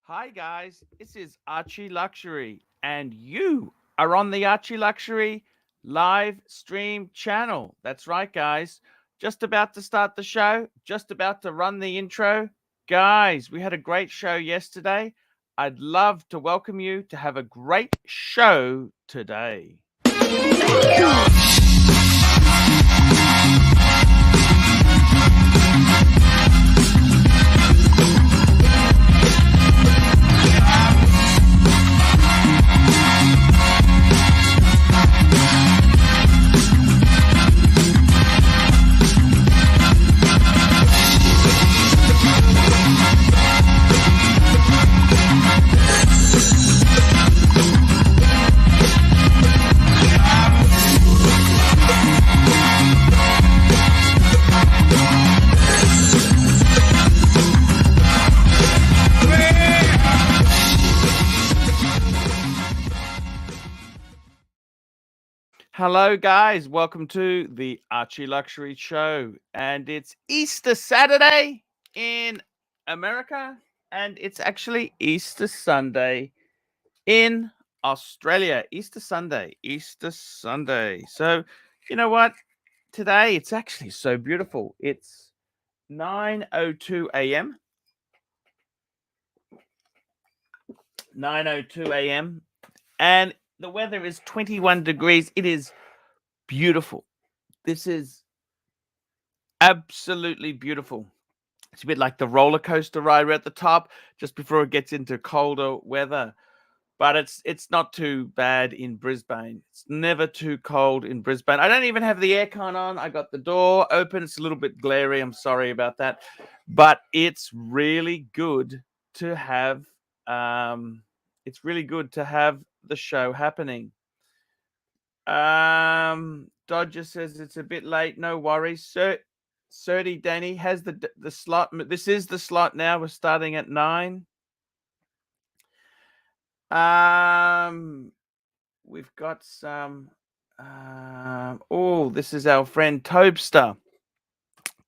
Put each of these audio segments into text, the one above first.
Hi, guys. This is Archie Luxury, and you are on the Archie Luxury live stream channel. That's right, guys. Just about to start the show, just about to run the intro. Guys, we had a great show yesterday. I'd love to welcome you to have a great show today. Hello, guys. Welcome to the Archie Luxury Show. And it's Easter Saturday in America, and it's actually Easter Sunday in Australia. Easter Sunday. Easter Sunday. So, you know what? Today it's actually so beautiful. It's 9:02 a.m. 9:02 a.m. and the weather is 21 degrees. It is beautiful. This is absolutely beautiful. It's a bit like the roller coaster ride. We're at the top just before it gets into colder weather. But it's not too bad in Brisbane. It's never too cold in Brisbane. I don't even have the aircon on. I got the door open. It's a little bit glary. I'm sorry about that. But it's really good to have the show happening. Dodger says it's a bit late. No worries. Serdy Danny has the slot. This is the slot now. We're starting at 9. We've got some. This is our friend Tobster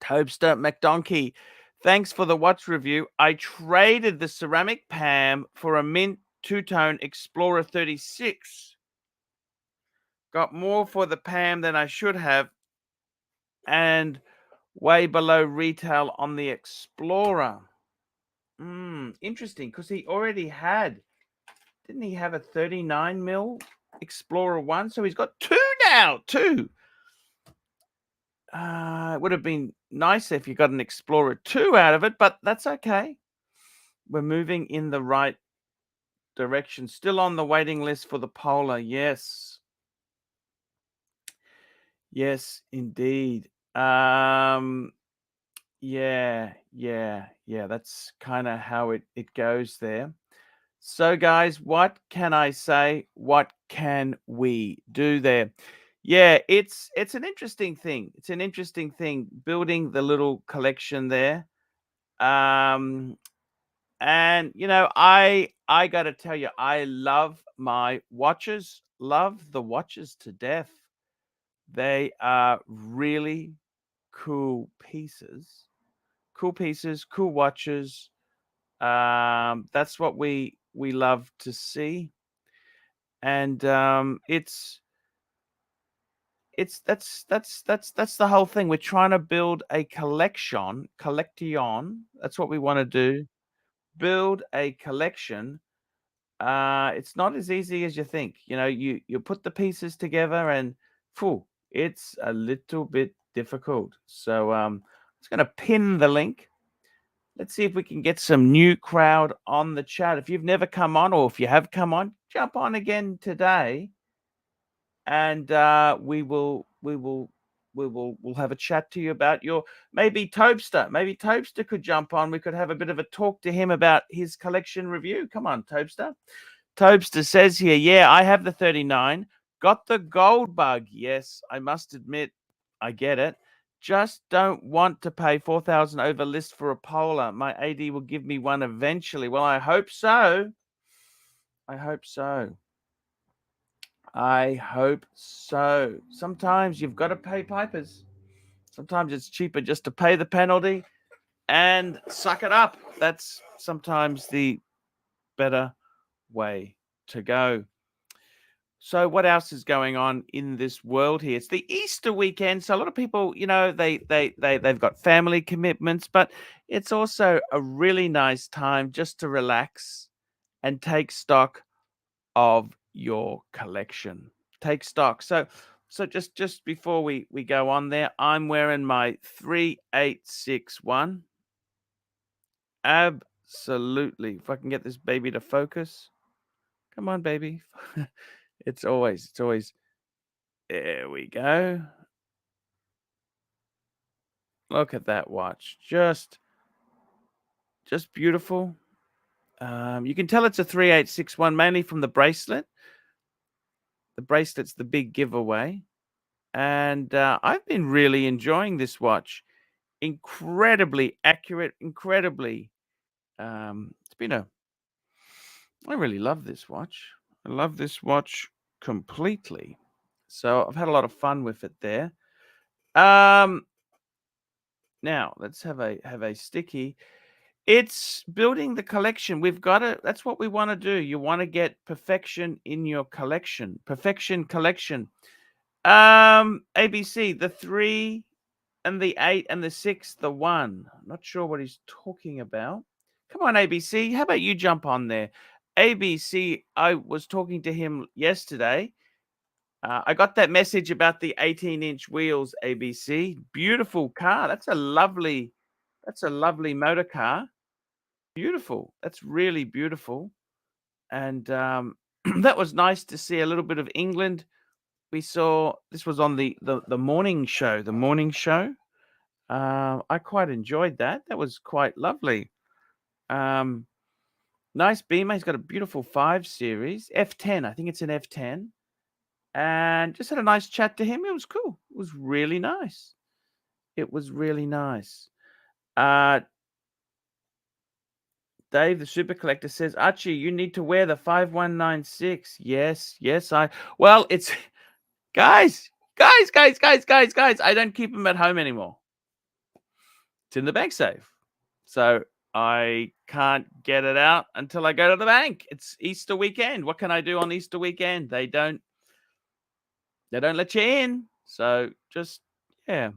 McDonkey. Thanks for the watch review. I traded the ceramic Pam for a mint two-tone Explorer 36. Got more for the Pam than I should have, and way below retail on the Explorer. Interesting, because he already had, didn't he have a 39 mil Explorer 1? So he's got two now, two. It would have been nicer if you got an Explorer 2 out of it, but that's okay. We're moving in the right direction. Still on the waiting list for the Polar, yes. Yes, indeed. Yeah, that's kind of how it goes there. So, guys, what can I say? What can we do there? Yeah, it's an interesting thing. It's an interesting thing building the little collection there. And I got to tell you, I love my watches. Love the watches to death. They are really cool pieces. Cool pieces, cool watches. That's what we love to see, and that's the whole thing. We're trying to build a collection. That's what we want to do. Build a collection. It's not as easy as you think. You put the pieces together, and it's a little bit difficult. So I'm just going to pin the link. Let's see if we can get some new crowd on the chat. If you've never come on, or if you have come on, jump on again today, and we'll have a chat to you about your maybe Tobster. Maybe Tobster could jump on. We could have a bit of a talk to him about his collection review. Come on, Tobster. Tobster says here, yeah, I have the 39. Got the gold bug. Yes, I must admit, I get it. Just don't want to pay 4,000 over list for a Polar. My AD will give me one eventually. Well, I hope so. I hope so. Sometimes you've got to pay pipers. Sometimes it's cheaper just to pay the penalty and suck it up. That's sometimes the better way to go. So what else is going on in this world here? It's the Easter weekend, so a lot of people, they've got family commitments, but it's also a really nice time just to relax and take stock of your collection. Take stock. So just before we go on there, I'm wearing my 3861. Absolutely. If I can get this baby to focus. Come on, baby. It's always there we go. Look at that watch. Just beautiful. You can tell it's a 3861 mainly from the bracelet. The bracelet's the big giveaway. And I've been really enjoying this watch. Incredibly accurate, incredibly it's been I really love this watch. I love this watch completely. So I've had a lot of fun with it there. Now let's have a sticky. It's building the collection. We've got to, that's what we want to do. You want to get perfection in your collection. Perfection collection. ABC, the 3 and the 8 and the 6, the 1. I'm not sure what he's talking about. Come on, ABC. How about you jump on there? ABC, I was talking to him yesterday. I got that message about the 18-inch wheels, ABC. Beautiful car. That's a lovely motor car. Beautiful. That's really beautiful. And that was nice to see a little bit of England. We saw this was on the morning show. The morning show. I quite enjoyed that. That was quite lovely. Nice Beamer. He's got a beautiful 5 Series. F10. I think it's an F10. And just had a nice chat to him. It was cool. It was really nice. It was really nice. Dave, the super collector, says, Archie, you need to wear the 5196. Yes, well, it's guys, I don't keep them at home anymore. It's in the bank safe. So I can't get it out until I go to the bank. It's Easter weekend. What can I do on Easter weekend? They don't let you in. So just, yeah,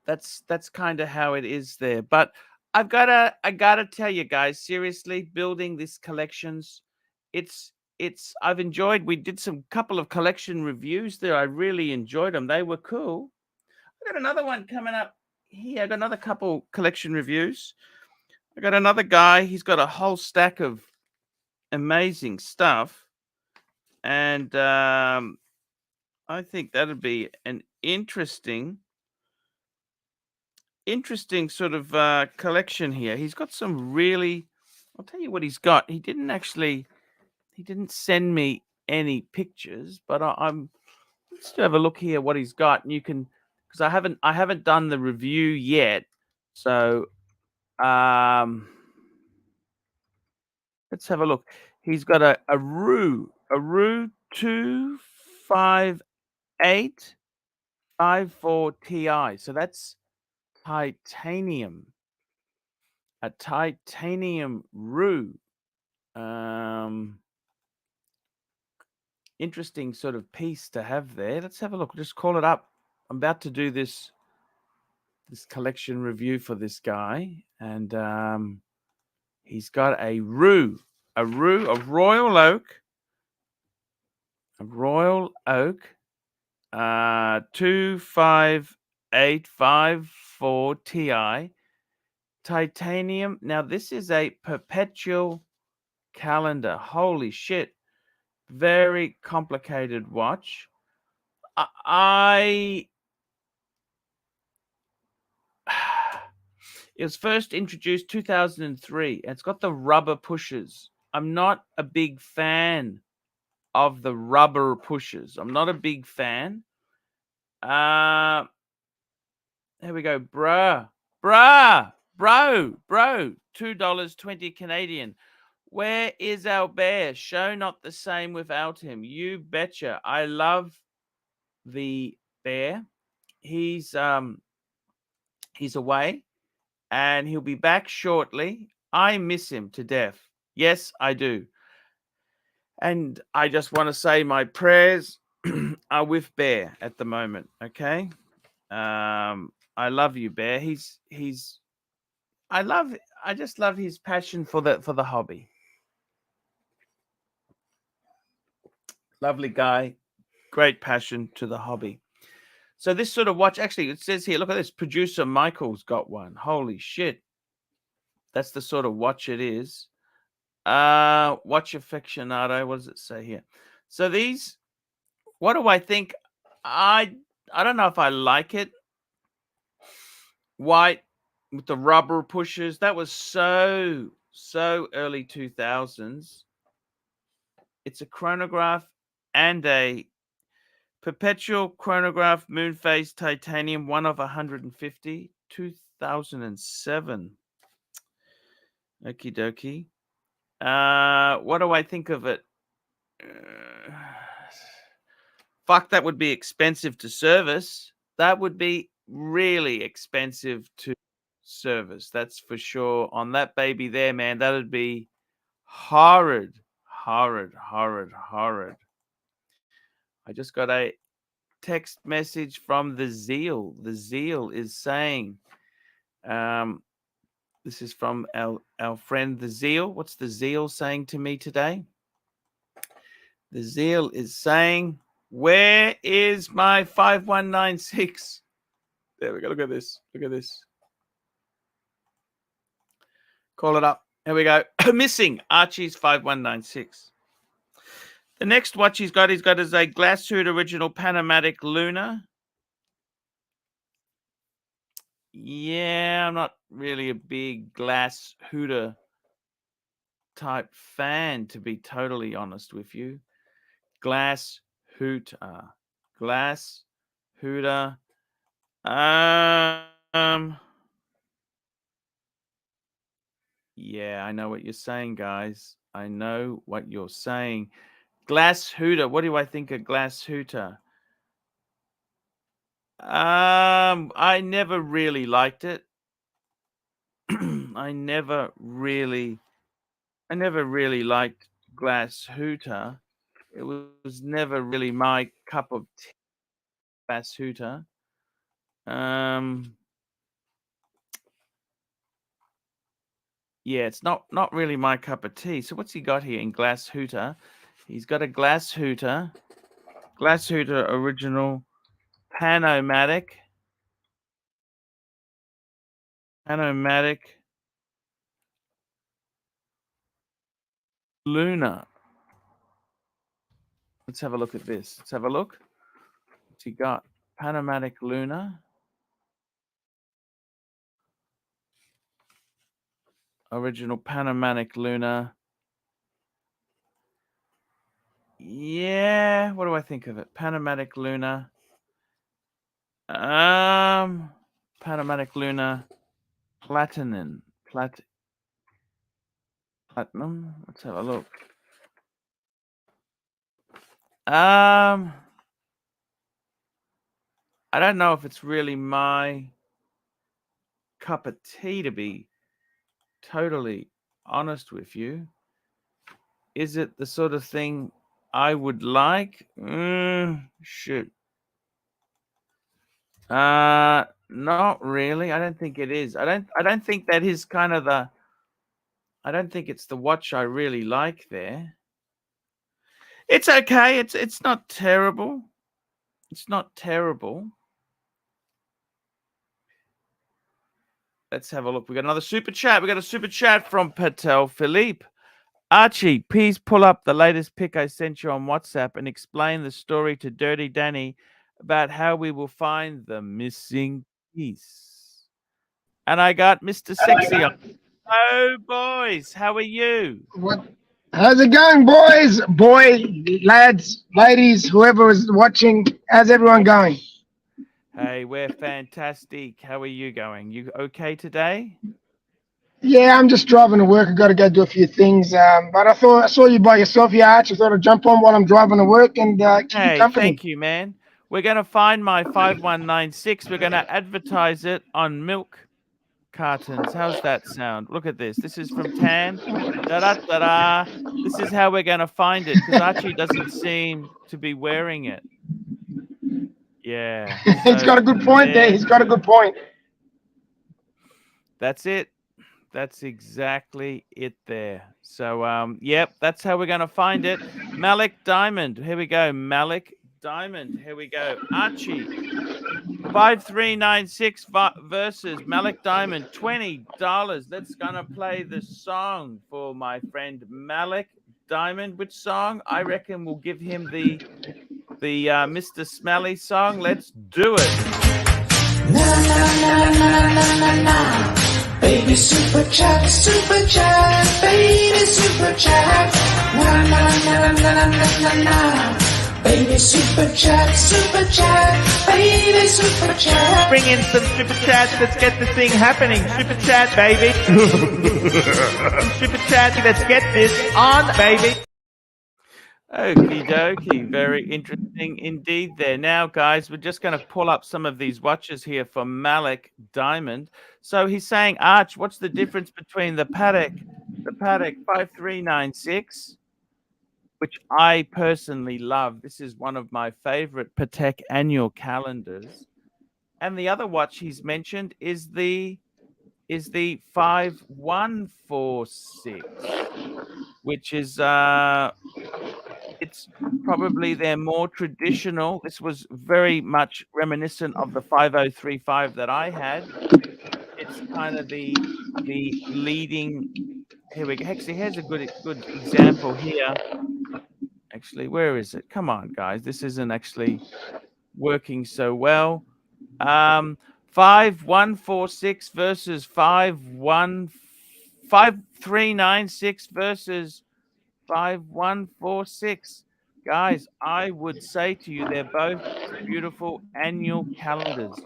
that's kind of how it is there. But I gotta tell you guys, seriously, building these collections, it's I've enjoyed. We did some couple of collection reviews there. I really enjoyed them. They were cool. I got another one coming up here. I got another couple collection reviews. I got another guy. He's got a whole stack of amazing stuff, and I think that'd be an interesting sort of collection here. He's got some really. I'll tell you what he's got. He didn't send me any pictures, but I'm let's have a look here what he's got, and you can because I haven't done the review yet, so let's have a look. He's got a Rue 25854 Ti. So that's titanium. A titanium Rue. Interesting sort of piece to have there. Let's have a look. Just call it up. I'm about to do this collection review for this guy, and he's got a Rue of Royal Oak. A Royal Oak 25854 Ti titanium. Now this is a perpetual calendar. Holy shit. Very complicated watch. It was first introduced 2003. It's got the rubber pushers. I'm not a big fan of the rubber pushers. I'm not a big fan. There we go. Bro. $2.20 Canadian. Where is our bear? Show not the same without him. You betcha. I love the bear. He's away and he'll be back shortly. I miss him to death. Yes, I do. And I just want to say my prayers are with Bear at the moment. Okay. I love you, Bear. I just love his passion for the hobby. Lovely guy, great passion to the hobby. So this sort of watch, actually, it says here, look at this. Producer Michael's got one. Holy shit. That's the sort of watch it is. Watch aficionado. What does it say here? So these, what do I think? I don't know if I like it. White with the rubber pushers. That was so early 2000s. It's a chronograph and a perpetual chronograph moon phase titanium, 1 of 150, 2007. Okie dokie. What do I think of it? Fuck, that would be expensive to service. That would be really expensive to service. That's for sure. On that baby there, man, that'd be horrid. Horrid. I just got a text message from the Zeal. The Zeal is saying, this is from our friend the Zeal. What's the Zeal saying to me today? The Zeal is saying, where is my 5196? There we go. Look at this. Look at this. Call it up. Here we go. Missing Archie's 5196. The next watch he's got is a Glashutte original Panamatic Luna. Yeah, I'm not really a big Glashutte type fan, to be totally honest with you. Glashutte. Glashutte. Yeah, I know what you're saying, guys. I know what you're saying. Glashutte. What do I think of Glashutte? I never really liked it. I never really liked Glashutte. It was never really my cup of tea. Glashutte. Yeah, it's not really my cup of tea. So what's he got here in Glashutte? He's got a Glashutte original Panomatic Luna. Let's have a look at this. Let's have a look. What's he got? Panamatic Luna. Original Panamatic Luna. Yeah, what do I think of it? Panamatic Luna. Panamatic Luna. Platinum. Platinum. Let's have a look. I don't know if it's really my cup of tea, to be totally honest with you. Is it the sort of thing I would like? Shoot. Not really. I don't think it is. I don't think that is kind of the. I don't think it's the watch I really like there. It's okay. It's not terrible. It's not terrible. Let's have a look. We got another super chat. We got a super chat from Patek Philippe. Archie, please pull up the latest pic I sent you on WhatsApp and explain the story to Dirty Danny about how we will find the missing piece. And I got Mr. Sexy on. Oh, boys, how are you? What? How's it going, boys? Lads, ladies, whoever is watching, how's everyone going? Hey, we're fantastic. How are you going? You okay today? Yeah, I'm just driving to work. I got to go do a few things. But I saw you by yourself here, Arch. I thought I'd jump on while I'm driving to work and keep you Hey, company. thank you, man. We're going to find my 5196. We're going to advertise it on Milk cartons. How's that sound? Look at this. This is from Tan. Da-da-da-da. This is how we're going to find it because Archie doesn't seem to be wearing it. Yeah. He's got a good point there. He's got a good point. That's it. That's exactly it there. So, yep, that's how we're going to find it. Malik Diamond. Here we go. Malik Diamond. Here we go. Archie. 5396 versus Malik Diamond. $20. Let's gonna play the song for my friend Malik Diamond. Which song? I reckon we'll give him the Mr. Smelly song. Let's do it. Na na na na na na na. Baby super chat, baby super chat. Na na na na na na na. Baby super chat, baby super chat. Bring in some super chats, let's get the thing happening. Super chat, baby. Super chat, let's get this on, baby. Okie dokie, very interesting indeed there. Now, guys, we're just going to pull up some of these watches here for Malik Diamond. So he's saying, Arch, what's the difference between the Patek 5396, which I personally love. This is one of my favorite Patek annual calendars. And the other watch he's mentioned is the 5146, which is it's probably their more traditional. This was very much reminiscent of the 5035 that I had. It's kind of the leading. Here we go. Actually, here's a good example here. Actually, where is it? Come on, guys. This isn't actually working so well. 5146 versus 5396 versus 5146. Guys, I would say to you, they're both beautiful annual calendars.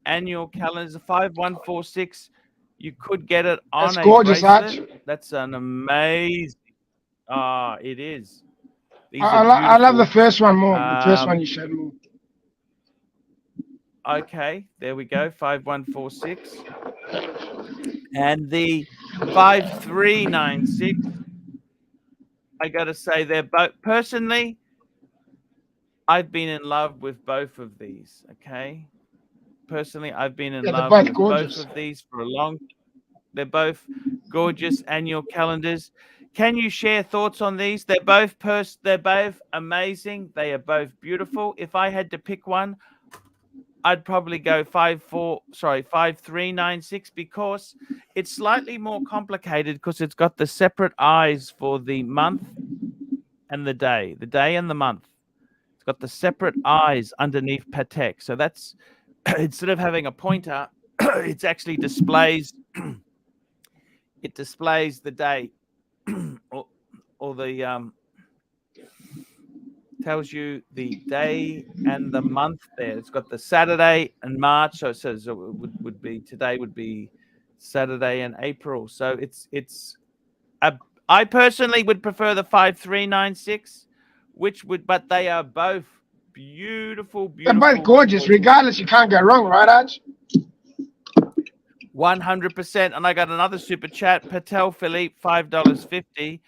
Annual calendars. 5146. You could get it on That's gorgeous, bracelet. Arch. That's an amazing. It is. I love the first one more. The first one you showed me. Okay, there we go. 5146. And the 5396. I got to say, they're both. Personally, I've been in love with both of these. Okay. Personally, I've been in love with both of these for a long time. They're both gorgeous annual calendars. Can you share thoughts on these? They're both amazing. They are both beautiful. If I had to pick one, I'd probably go 5396 because it's slightly more complicated because it's got the separate eyes for the month and the day and the month. It's got the separate eyes underneath Patek. So that's instead of having a pointer, it actually displays it displays the day or the tells you the day and the month there. It's got the Saturday and March, so it says it would be today would be Saturday and April. So I personally would prefer the 5396, but they are both beautiful. They're both gorgeous. Regardless, you can't go wrong, right, Arch? 100%. And I got another super chat. Patek Philippe, $5.50.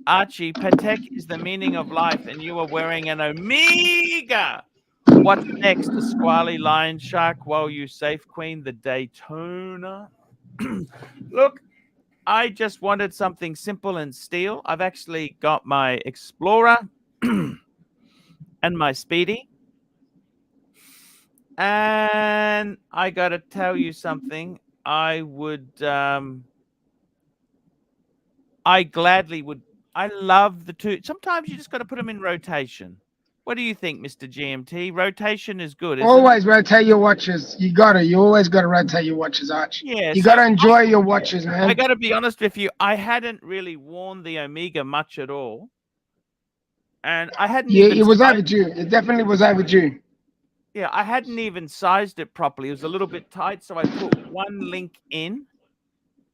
Archie, Patek is the meaning of life, and you are wearing an Omega. What's next? A squally lion shark while you safe queen the Daytona. Look, I just wanted something simple and steel. I've actually got my Explorer and my Speedy. And I got to tell you something. I gladly would. I love the two. Sometimes you just got to put them in rotation. What do you think, Mr. GMT? Rotation is good. Always rotate your watches. You always got to rotate your watches, Arch. Yeah. You got to enjoy your watches, man. I got to be honest with you. I hadn't really worn the Omega much at all. And I hadn't. Yeah, it was overdue. It definitely was overdue. Yeah, I hadn't even sized it properly. It was a little bit tight, so I put one link in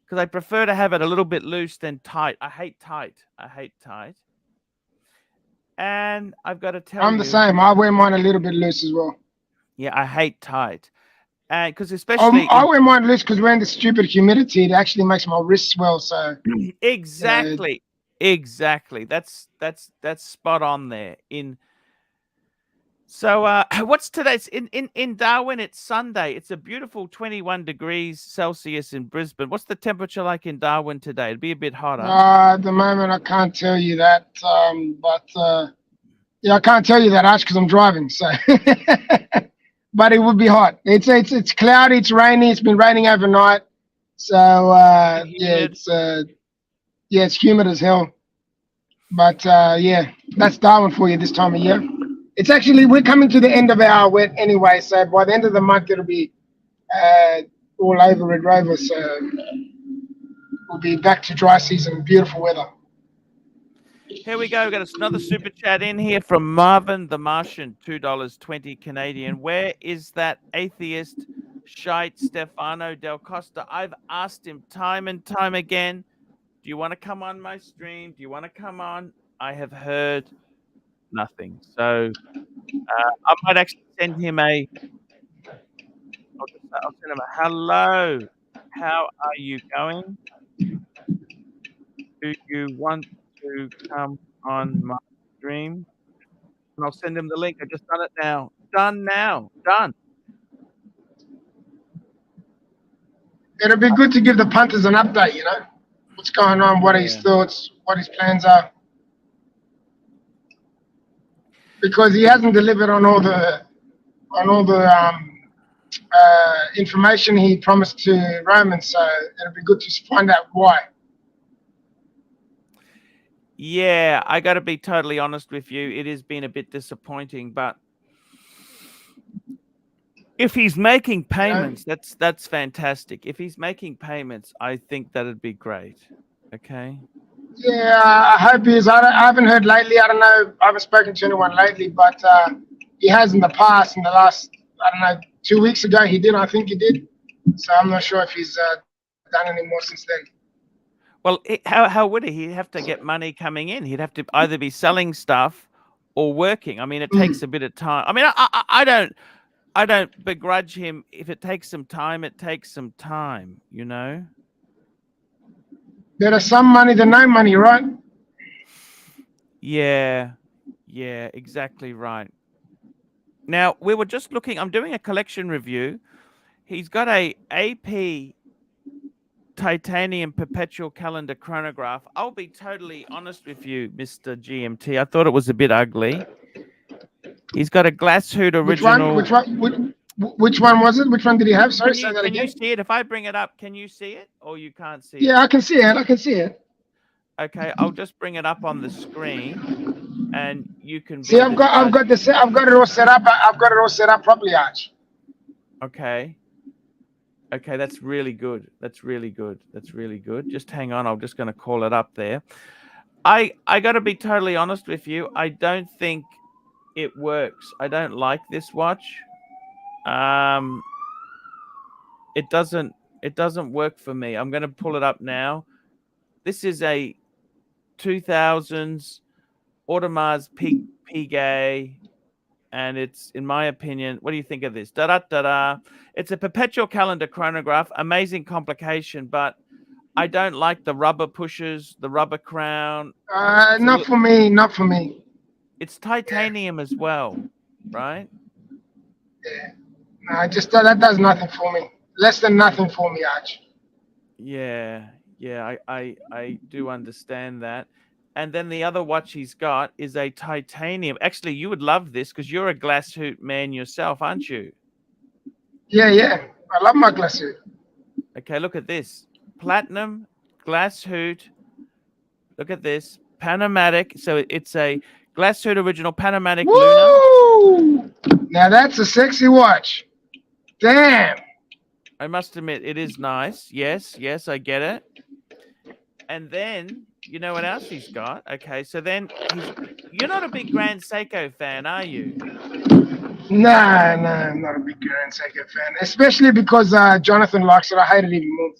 because I prefer to have it a little bit loose than tight. I hate tight. And I've got to tell you. I'm the same. I wear mine a little bit loose as well. Yeah, I hate tight. And because especially I wear mine loose because wearing the stupid humidity, it actually makes my wrist swell. So exactly, exactly. That's spot on there. So what's today's in Darwin? It's Sunday. It's a beautiful 21 degrees Celsius in Brisbane. What's the temperature like in Darwin today? It'd be a bit hotter. at the moment, I can't tell you that. Yeah, I can't tell you that, Arch, because I'm driving. So, but it would be hot. It's cloudy. It's rainy. It's been raining overnight. So it's humid as hell. But that's Darwin for you this time of year. It's actually, we're coming to the end of our wet anyway. So by the end of the month, it'll be all over Red Rover. So we'll be back to dry season, beautiful weather. Here we go. We've got another super chat in here from Marvin the Martian, $2.20 Canadian. Where is that atheist shite Stefano Del Costa? I've asked him time and time again, do you want to come on my stream? Do you want to come on? I have heard nothing. So I might actually send him I'll send him a hello. How are you going? Do you want to come on my stream? And I'll send him the link. I just done it now. Done now. Done. It'll be good to give the punters an update, what's going on, what are his thoughts, what his plans are. Because he hasn't delivered on all the information he promised to Roman, so it'll be good to find out why. Yeah, I got to be totally honest with you. It has been a bit disappointing, but if he's making payments, that's fantastic. If he's making payments, I think that'd be great. Okay. Yeah, I hope he is. I haven't heard lately. I don't know. I haven't spoken to anyone lately, but he has in the past. In the last, 2 weeks ago, he did. I think he did. So I'm not sure if he's done any more since then. Well, how would he? He'd have to get money coming in. He'd have to either be selling stuff or working. I mean, it takes a bit of time. I mean, I don't begrudge him. If it takes some time, it takes some time, There is some money than no money, right? Yeah, exactly right. Now, we were just looking, I'm doing a collection review. He's got a AP titanium perpetual calendar chronograph. I'll be totally honest with you, Mr. GMT. I thought it was a bit ugly. He's got a Glashutte original. Which one was it? Which one did he have? Sorry, say that again. Can you see it? If I bring it up, can you see it? Or you can't see it? Yeah, I can see it. Okay, I'll just bring it up on the screen, and you can see. I've got it all set up. I've got it all set up properly, Arch. Okay, that's really good. That's really good. Just hang on. I'm just going to call it up there. I got to be totally honest with you. I don't think it works. I don't like this watch. It doesn't work for me. I'm going to pull it up now. This is a 2000s Audemars Piguet, and it's, in my opinion, what do you think of this? It's a perpetual calendar chronograph, amazing complication, but I don't like the rubber pushers, the rubber crown. Not for me. It's titanium as well, right? Yeah. No, just that does nothing for me. Less than nothing for me, Arch. Yeah, I do understand that. And then the other watch he's got is a titanium. Actually, you would love this because you're a Glashutte man yourself, aren't you? Yeah. I love my Glashutte. Okay, look at this. Platinum, Glashutte. Look at this. Panamatic. So it's a Glashutte original Panamatic Luna. Now that's a sexy watch. Damn. I must admit, it is nice. Yes, I get it. And then, you know what else he's got? Okay, so then you're not a big Grand Seiko fan, are you? No, I'm not a big Grand Seiko fan. Especially because Jonathan likes it. I hate it even more.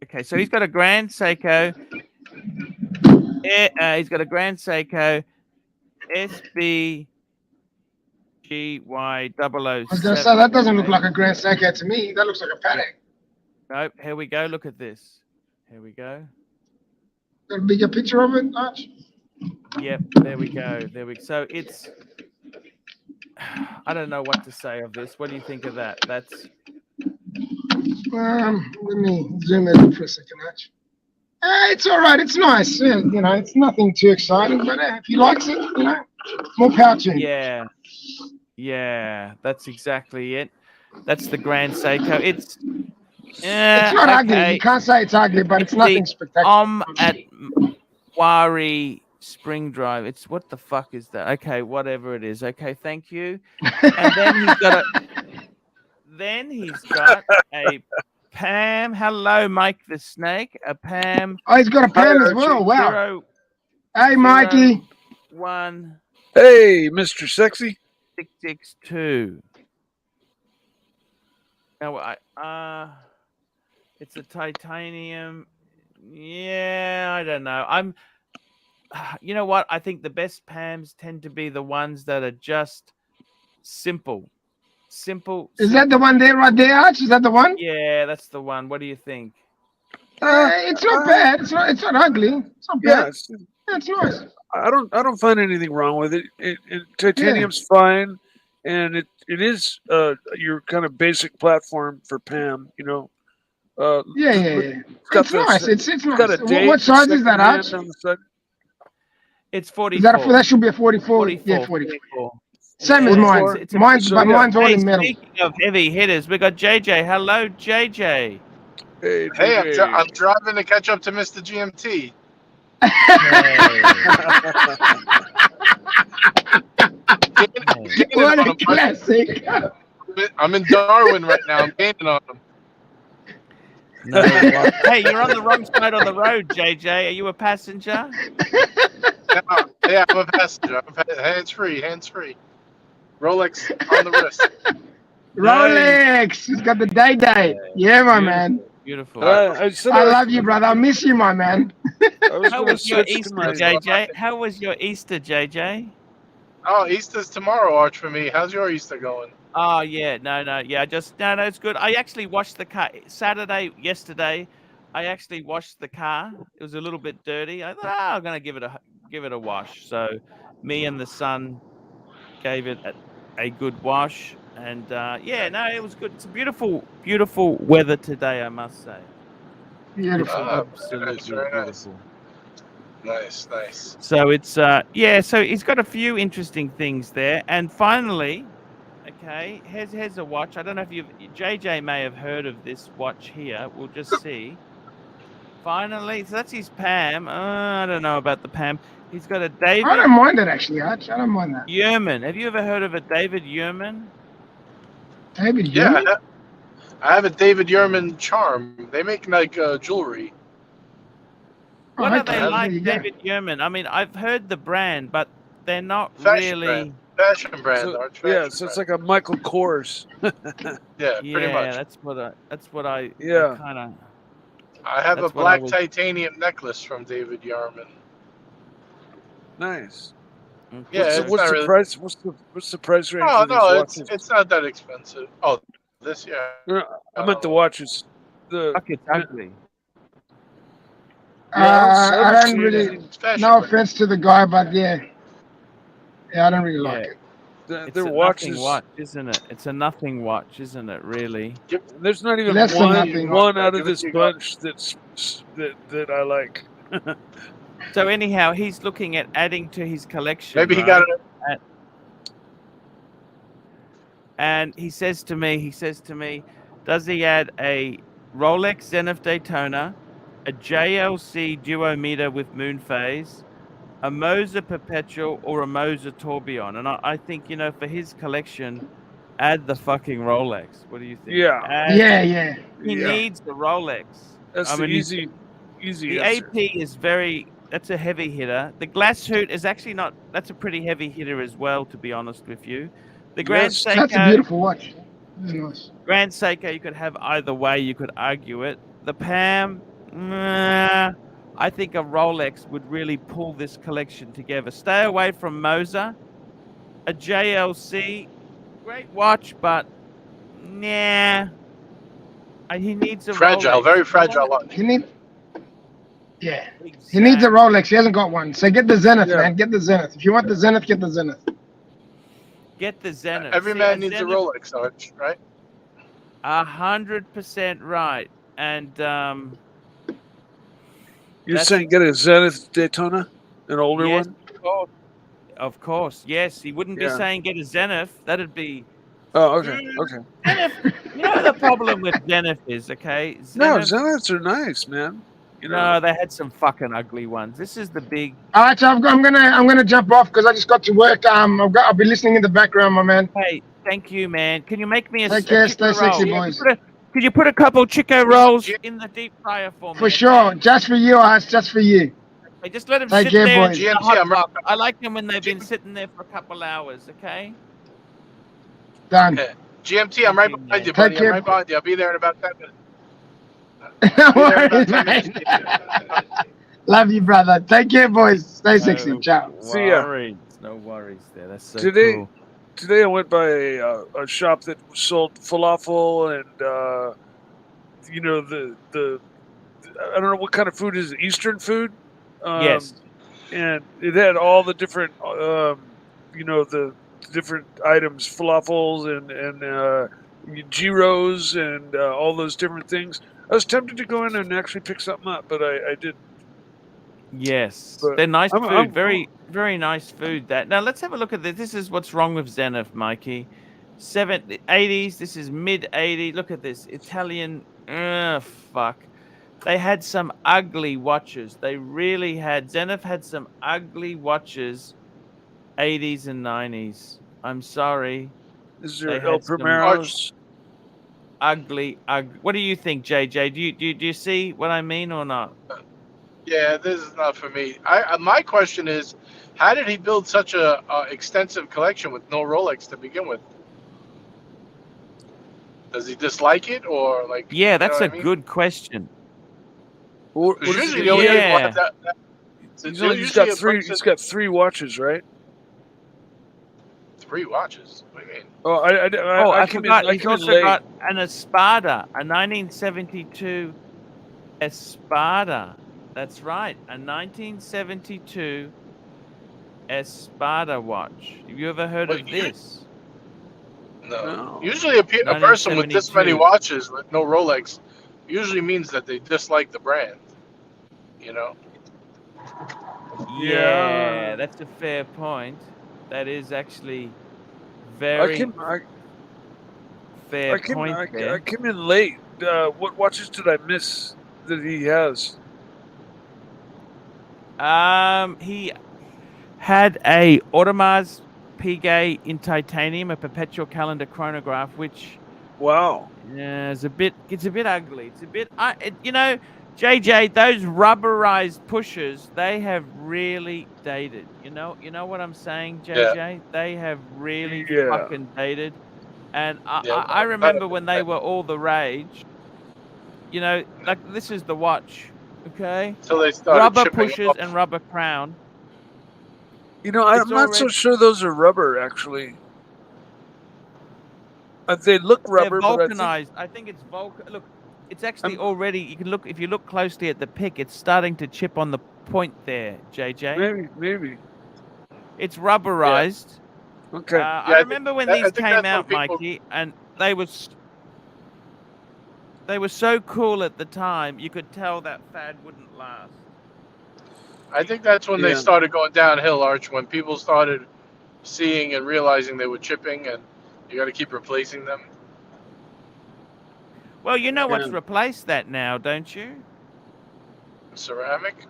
Okay, so he's got a Grand Seiko. He's got a Grand Seiko SB I was gonna say GY007. that doesn't look like a Grand Seiko to me. That looks like a Patek. Nope. Here we go. Look at this. Here we go. Got a bigger picture of it, Arch? Yep. There we go. There we. So it's. I don't know what to say of this. What do you think of that? That's. Let me zoom in for a second, Arch. It's all right. It's nice. Yeah, you know, it's nothing too exciting, but if he likes it, you know, more power to him. Yeah. Yeah. That's exactly it. That's the Grand Seiko. It's. It's not ugly. You can't say it's ugly, but it's nothing spectacular. At Wari Spring Drive. It's what the fuck is that? Okay, whatever it is. Okay, thank you. And then he's got a Pam. Hello, Mike the Snake. A Pam. Oh, he's got a Pam as well. Wow. Hey, Mikey. 1 Hey, Mr. Sexy. 662. Now it's a titanium. Yeah, I don't know. You know what? I think the best Pams tend to be the ones that are just simple. Is that the one there, right there, Arch? Is that the one? Yeah, that's the one. What do you think? It's not bad. It's not ugly. It's not bad. Yeah, It's nice. I don't find anything wrong with it. Titanium's fine, and it is your kind of basic platform for Pam. You know. Yeah. It's nice. It's got a nice. What size is that, Arch? It's 44. Is that should be a 44? 44. Yeah, 44. 44. Same as mine. Mine's all in metal. Speaking of heavy hitters, we got JJ. Hello, JJ. Hey, I'm driving to catch up to Mr. GMT. What a classic. I'm in Darwin right now. I'm gaining on him. No, hey, you're on the wrong side of the road, JJ. Are you a passenger? Yeah, I'm a passenger. Hands free. Rolex on the wrist. Rolex. He's got the day. Yeah, my man. Beautiful. I love you, brother. I miss you, my man. How was your Easter, JJ? How was your Easter, JJ? Oh, Easter's tomorrow, Arch, for me. How's your Easter going? Oh, yeah. No. Yeah, no, it's good. I actually washed the car yesterday. I actually washed the car. It was a little bit dirty. I thought, I'm going to give it a wash. So me and the son gave it a good wash. And, it was good. It's a beautiful weather today, I must say. Beautiful. Absolutely very beautiful. Nice. So it's, so he's got a few interesting things there. And finally, okay, here's a watch. I don't know if JJ may have heard of this watch here. We'll just see. Finally, so that's his Pam. I don't know about the Pam. He's got a David. I don't mind it, actually, Arch. I don't mind that. Yerman. Have you ever heard of a David Yerman? David Yeah, Yerman? I have a David Yerman charm. They make like jewelry. What are they There like, you go. David Yerman? I mean, I've heard the brand, but they're not Fashion really. brand. Fashion brand, So, Arch. yeah, so it's like a Michael Kors. Yeah, pretty much. That's what I Yeah. kind of. I have a That's what I black was- titanium necklace from David Yarman. Nice. Yeah, So it's what's not the really- price? What's the price range Oh for these no, watches? it's not that expensive. Oh, this year. No, I meant the watches. The Fuck, it's ugly. I don't really. It's fashion No brand. offense to the guy, but yeah, I don't really like it. It's their a watches. nothing watch, isn't it? It's a nothing watch, isn't it? Really. There's not even Less than nothing. one out Give of it this to you. bunch that I like. So anyhow, he's looking at adding to his collection. Maybe he right? got it. And he says to me, does he add a Rolex Zenith Daytona, a JLC duometer with moon phase, a Moser Perpetual, or a Moser Tourbillon? And I think, for his collection, add the fucking Rolex. What do you think? Yeah. Yeah. He Yeah. needs the Rolex. That's I the mean, easy The answer. AP is that's a heavy hitter. The Glashutte is actually not, that's a pretty heavy hitter as well, to be honest with you. The Grand Yes. That's a Seiko, beautiful watch. Very nice. Grand Seiko, you could have either way, you could argue it. The Pam, I think a Rolex would really pull this collection together. Stay away from Moser. A JLC, Great watch, but nah. He needs a Fragile, Rolex. very You fragile wanna- watch. He need, yeah. Exactly. He needs a Rolex. He hasn't got one. So get the Zenith, Yeah. man. Get the Zenith. If you want the Zenith, get the Zenith. Get the Zenith. Every See, man needs a Zenith, Rolex, Arch, right? 100% right. And You're That's saying get a Zenith Daytona, an older yes, one? of course, yes. He wouldn't be Yeah. saying get a Zenith. That'd be Oh, okay, okay. Zenith. You know what the problem with Zenith is, okay? No, Zenith, Zeniths are nice, man. You know. no, they had some fucking ugly ones. This is the big. All right, so I'm gonna jump off because I just got to work. I'll be listening in the background, my man. Hey, thank you, man. Can you make me a Take care, Chico stay sexy, roll? boys. Could you put a couple Chico rolls in the deep fryer for me? For sure, okay? just for you, Arch, just for you. Hey, just let them Take sit care, there boys. in the GMT, hot I'm box. I like them when they've been sitting there for a couple hours. Okay. Done. Yeah. GMT, I'm right Thank you, behind you, man. buddy. Take I'm care. right behind you. I'll be there in about 10 minutes. No Be there in worries, about 10 minutes. man. Love you, brother. Take care, boys. Stay sexy. Ciao. See ya. No worries there. That's so Today, cool. today I went by a shop that sold falafel and you know the I don't know what kind of food is it, Eastern food. Yes. And it had all the different you know the different items, falafels and gyros and all those different things. I was tempted to go in and actually pick something up, but I didn't. Yes. But They're nice I'm- food. I'm- very, very nice food. That now let's have a look at this. This is what's wrong with Zenith, Mikey. 80s. This is mid 80s. Look at this Italian. Fuck. They had some ugly watches. They really had. Zenith had some ugly watches. 80s and 90s. I'm sorry. Is They there El had some Primeros? ugly. What do you think, JJ? Do you see what I mean or not? Yeah, this is not for me. My question is, how did he build such a extensive collection with no Rolex to begin with? Does he dislike it, or like? Yeah, you know that's what a I mean? good question. What Because is usually it? the only people Yeah. have that. He's usually got a three. person- He's got three watches, right? 3 watches. What do you mean? Oh, I came forgot. in, I He's came in also late. got an Espada, a 1972 Espada. That's right, a 1972 Espada watch. Have you ever heard Wait, of this? No. No. Usually a person with this many 1972. watches with no Rolex usually means that they dislike the brand. You know? Yeah, that's a fair point. That is actually very fair point I there. came in late. What watches did I miss that he has? He had a Audemars Piguet in titanium, a perpetual calendar chronograph, which Wow. it's a bit ugly. It's a bit, you know, JJ, those rubberized pushers, they have really dated. You know what I'm saying, JJ? They have really Yeah. fucking dated. And Yeah, I remember when they were all the rage. You know, like this is the watch, okay? So they started Rubber chipping pushers off. and rubber crown. You know, I'm It's not so already- sure those are rubber. Actually, they look rubber, They're but I think vulcanized. I think it's vulcan. Look, it's actually already. You can look if you look closely at the pic. It's starting to chip on the point there, JJ. maybe. It's rubberized. Okay. I I remember when I these think came that's when out, people- Mikey, and they were so cool at the time. You could tell that fad wouldn't last. I think that's when they Yeah. started going downhill, Arch, when people started seeing and realizing they were chipping, and you got to keep replacing them. Well, you know what's Yeah. replaced that now, don't you? Ceramic?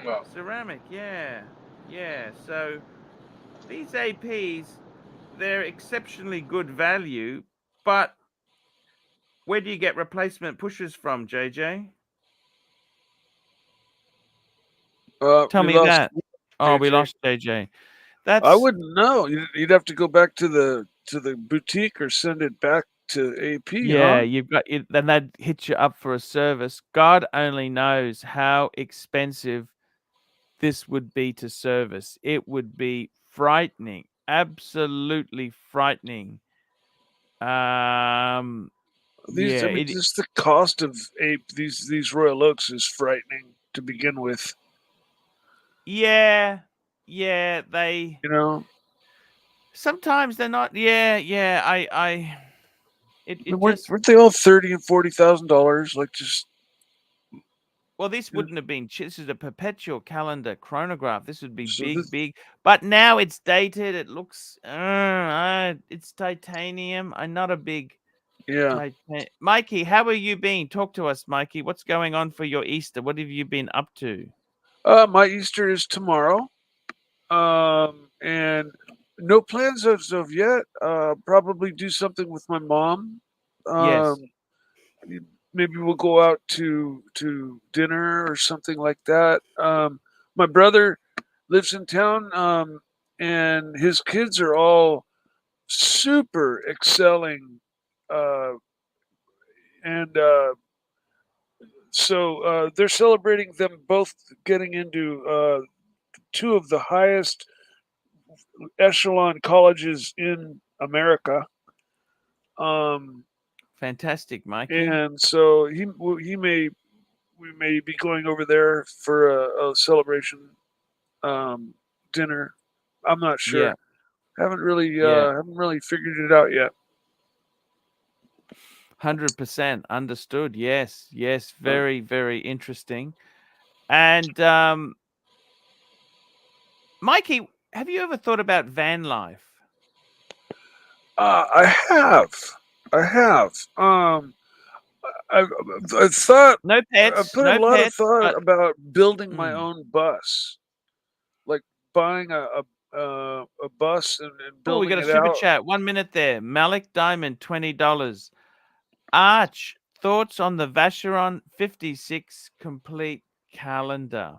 Well, Ceramic, yeah. So these APs, they're exceptionally good value, but where do you get replacement pushers from, JJ? Tell we me lost that. Oh, we JJ. lost JJ. That's I wouldn't know. You'd have to go back to the boutique or send it back to AP. yeah. Huh? You've got it. Then they'd hit you up for a service. God only knows how expensive this would be to service. It would be frightening. Absolutely frightening. These, Yeah, I mean, just the cost of these Royal Oaks is frightening to begin with. yeah, they You know, sometimes they're not. Yeah, it just. weren't they all $30,000 and $40,000? Like, just Well, this wouldn't have been. This is a perpetual calendar chronograph. This would be so big, this, big. But now it's dated. It looks. It's titanium. I'm not a big yeah. Mikey, how have you been? Talk to us, Mikey. What's going on for your Easter? What have you been up to? My Easter is tomorrow. And no plans as of yet. Probably do something with my mom. Yes. Maybe we'll go out to dinner or something like that. My brother lives in town, and his kids are all super excelling, and so they're celebrating them both getting into two of the highest echelon colleges in America. Fantastic, Mikey. And so we may be going over there for a celebration dinner. I'm not sure. Yeah. Haven't really Yeah. figured it out yet. 100% understood. Yes. Yes. Very, very interesting. And Mikey, have you ever thought about van life? I have. I thought No I pets. put a No lot of pets. thought But about building my mm, own bus, like buying a bus and oh, we building got a it super out. chat. 1 minute there. Malik Diamond, $20. Arch, thoughts on the Vacheron 56 complete calendar?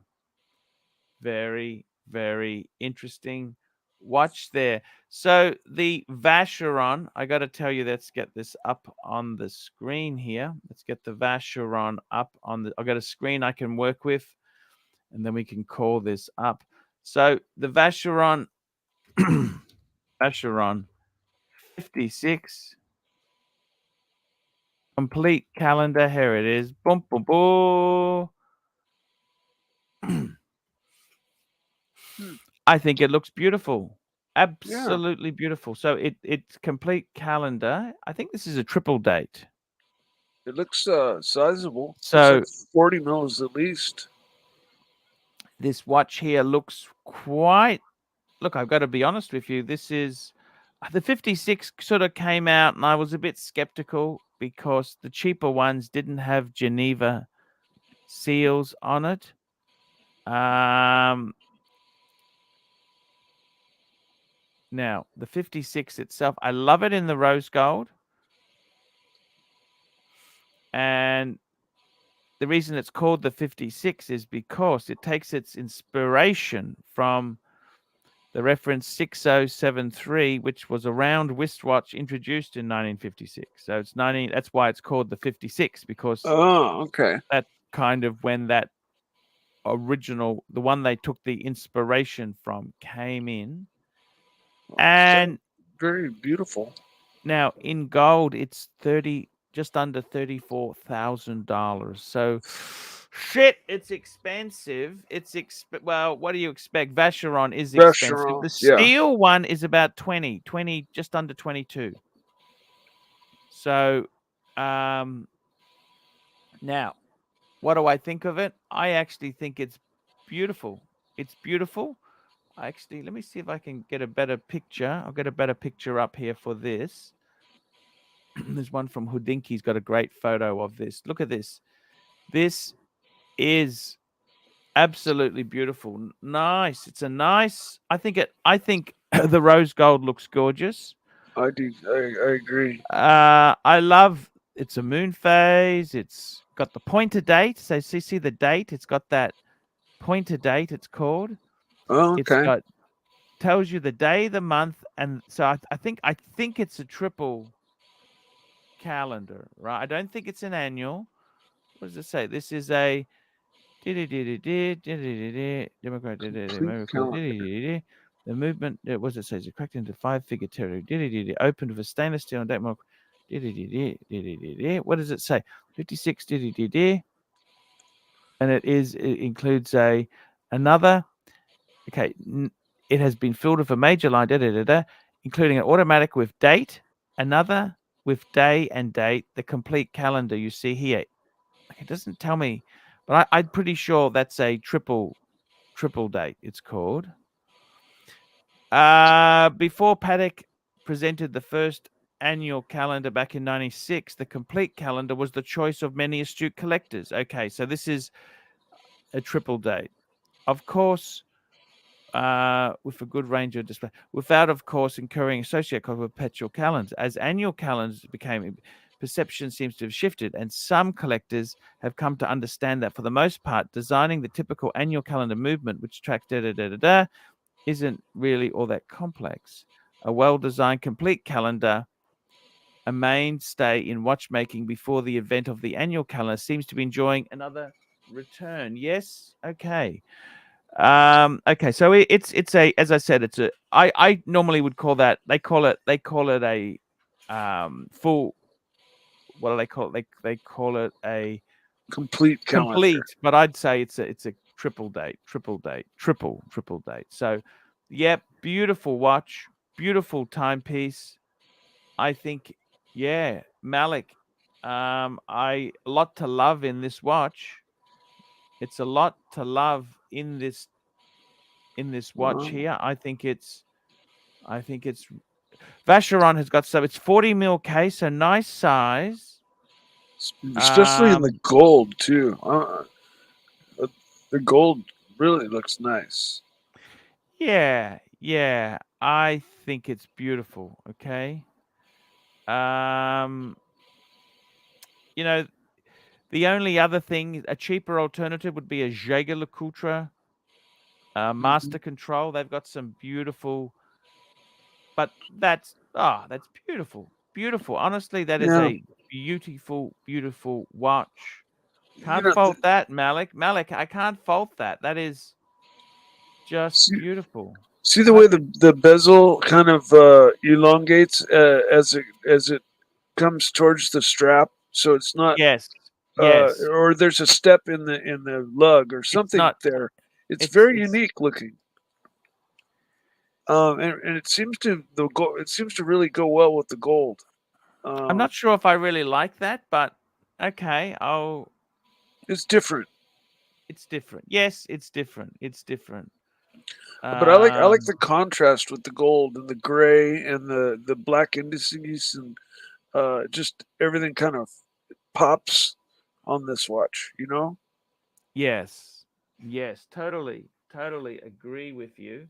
Very, very interesting watch there. So the Vacheron, I got to tell you, let's get this up on the screen here. Let's get the Vacheron up on the. I got a screen I can work with, and then we can call this up. So the Vacheron, Vacheron 56 complete calendar. Here it is. Boom, boom, boom. I think it looks beautiful. Absolutely beautiful. So it's complete calendar. I think this is a triple date. It looks sizable. So Looks like 40 mils at least. this watch here looks quite. Look, I've got to be honest with you. This is the 56 sort of came out, and I was a bit skeptical because the cheaper ones didn't have Geneva seals on it. Now the 56 itself, I love it in the rose gold. And the reason it's called the 56 is because it takes its inspiration from the reference 6073, which was a round wristwatch introduced in 1956. So it's 19. That's why it's called the 56, because okay. that kind of when that original, the one they took the inspiration from, came in. And very beautiful. Now in gold, it's just under $34,000. So, shit, it's expensive. Well, what do you expect? Vacheron is expensive. Vacheron, The yeah. steel one is about 20, just under 22. So, now, what do I think of it? I actually think it's beautiful. It's beautiful. Actually, let me see if I can get a better picture. I'll get a better picture up here for this. There's one from Houdinki's got a great photo of this. Look at this. This is absolutely beautiful. Nice. It's a nice. I think the rose gold looks gorgeous. I do. I agree. I love. It's a moon phase. It's got the pointer date. So see the date. It's got that pointer date. It's called. Oh, It's okay. got tells you the day, the month, and so I think it's a triple calendar, right? I don't think it's an annual. What does it say? This is a The movement, what does it say? It's cracked into 5-figure territory. Opened with a stainless steel and date mark. What does it say? 56. And it includes another. Okay, it has been filled with a major line, including an automatic with date, another with day and date, the complete calendar you see here. It doesn't tell me, but I'm pretty sure that's a triple date. It's called. Before Patek presented the first annual calendar back in '96, the complete calendar was the choice of many astute collectors. Okay, so this is a triple date, of course. With a good range of display, without, of course, incurring associated costs with perpetual calendars. As annual calendars became, perception seems to have shifted, and some collectors have come to understand that, for the most part, designing the typical annual calendar movement, which tracks isn't really all that complex. A well-designed complete calendar, a mainstay in watchmaking before the advent of the annual calendar, seems to be enjoying another return. Yes, okay. Okay, so it's a, as I said, it's a, I normally would call that, they call it a full, what do they call it? They call it a complete calendar. Complete, but I'd say it's a triple date. So yeah, beautiful watch, beautiful timepiece. I think, yeah, Malik, a lot to love in this watch. It's a lot to love in this watch here. I think it's Vacheron has got, so it's 40 mil case, so nice size, especially in the gold too. The gold really looks nice. Yeah, I think it's beautiful. Okay. You know, the only other thing, a cheaper alternative would be a Jaeger-LeCoultre Master Control. They've got some beautiful, but that's beautiful. Honestly, that is a beautiful watch. Can't fault that, Malik. I can't fault that. That is just beautiful. See the way the bezel kind of elongates as it comes towards the strap, so it's not. Yes. Or there's a step in the lug or something there. It's very unique looking. And it seems to really go well with the gold. I'm not sure if I really like that, but okay, It's different. It's different. Yes, it's different. But I like the contrast with the gold and the gray and the black indices, and just everything kind of pops on this watch, you know? Yes, totally agree with you.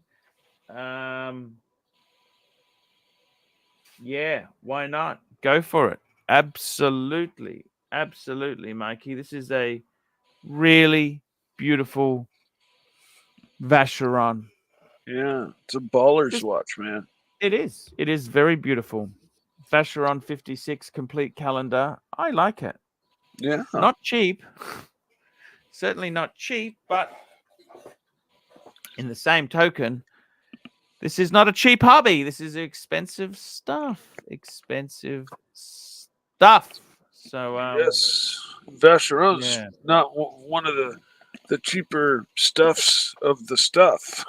Yeah, why not? Go for it. Absolutely, Mikey. This is a really beautiful Vacheron. Yeah, it's a baller's watch, man. It is very beautiful. Vacheron 56 complete calendar. I like it. Yeah. Not cheap. Certainly not cheap, but in the same token, this is not a cheap hobby. This is expensive stuff. So yes, Vacheron's not one of the cheaper stuffs of the stuff.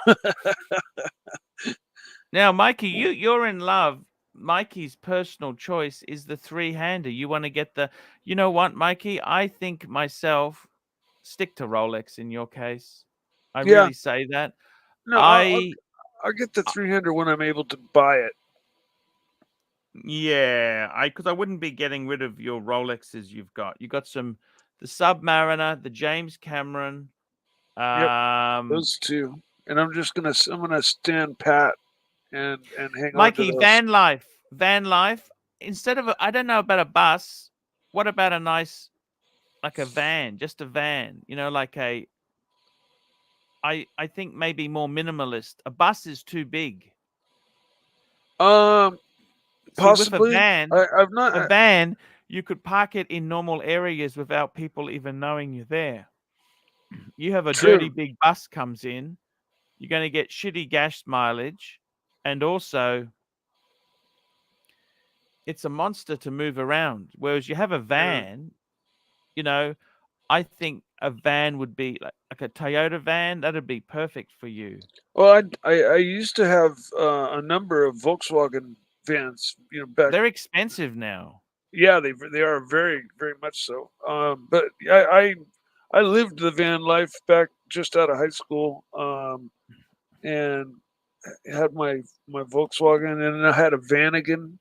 Now, Mikey, you're in love. Mikey's personal choice is the 3-hander. You want to get the, you know what, Mikey? I think myself, stick to Rolex in your case. I really say that. No, I'll get the 3-hander when I'm able to buy it. Yeah, because I wouldn't be getting rid of your Rolexes you've got. You got the Submariner, the James Cameron. Those two. And I'm gonna stand pat and hang Mikey, on to those. Van life. Instead of I don't know about a bus. What about a nice, like a van, just a van? You know, like I think maybe more minimalist. A bus is too big. Possibly. With a van, I've not. A van, you could park it in normal areas without people even knowing you're there. You have a dirty big bus comes in. you're going to get shitty gas mileage, and also it's a monster to move around. Whereas you have a van, you know, I think a van would be like a Toyota van. That'd be perfect for you. Well, I used to have a number of Volkswagen vans. You know, back. They're expensive now. Yeah, they are very very much so. But I lived the van life back just out of high school, and had my Volkswagen, and I had a Vanagon.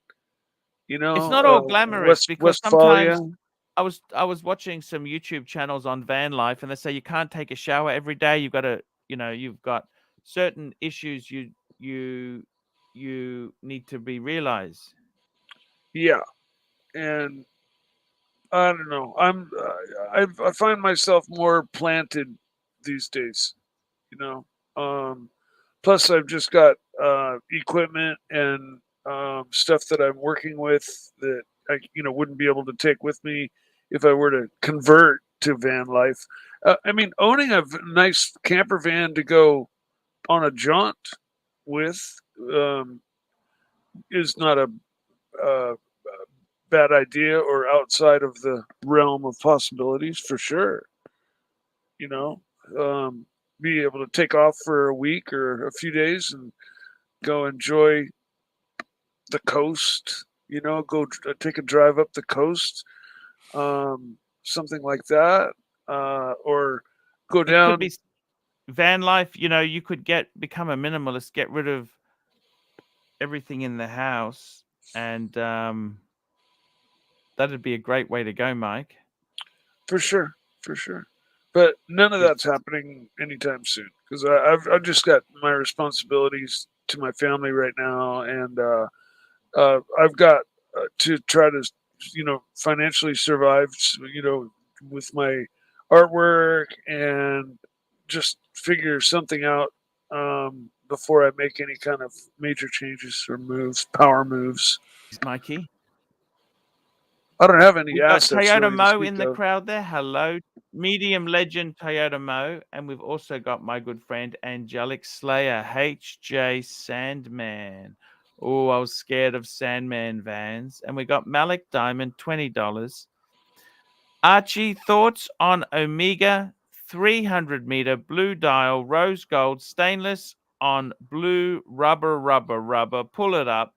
You know, It's not all glamorous because Westphalia. sometimes I was watching some YouTube channels on van life, and they say you can't take a shower every day. You've got to, you've got certain issues you need to be realized. Yeah, and I don't know. I find myself more planted these days. You know, plus I've just got equipment and stuff that I'm working with that I wouldn't be able to take with me if I were to convert to van life. I mean, owning a nice camper van to go on a jaunt with is not a bad idea or outside of the realm of possibilities for sure. You know, be able to take off for a week or a few days and go enjoy the coast. You know, go take a drive up the coast, something like that, or go It down. could be van life. You could become a minimalist, get rid of everything in the house, and that'd be a great way to go, Mike. For sure, for sure. But none of that's happening anytime soon because I've just got my responsibilities to my family right now, and I've got to try to financially survive. With my artwork and just figure something out before I make any kind of major changes or power moves. Mikey. I don't have any We've got assets. Toyota really Mo in the crowd there. Hello. Medium legend Toyota Mo. And we've also got my good friend Angelic Slayer, HJ Sandman. Oh, I was scared of Sandman vans. And we got Malik Diamond, $20. Archie, thoughts on Omega 300 meter blue dial, rose gold, stainless on blue rubber. Pull it up.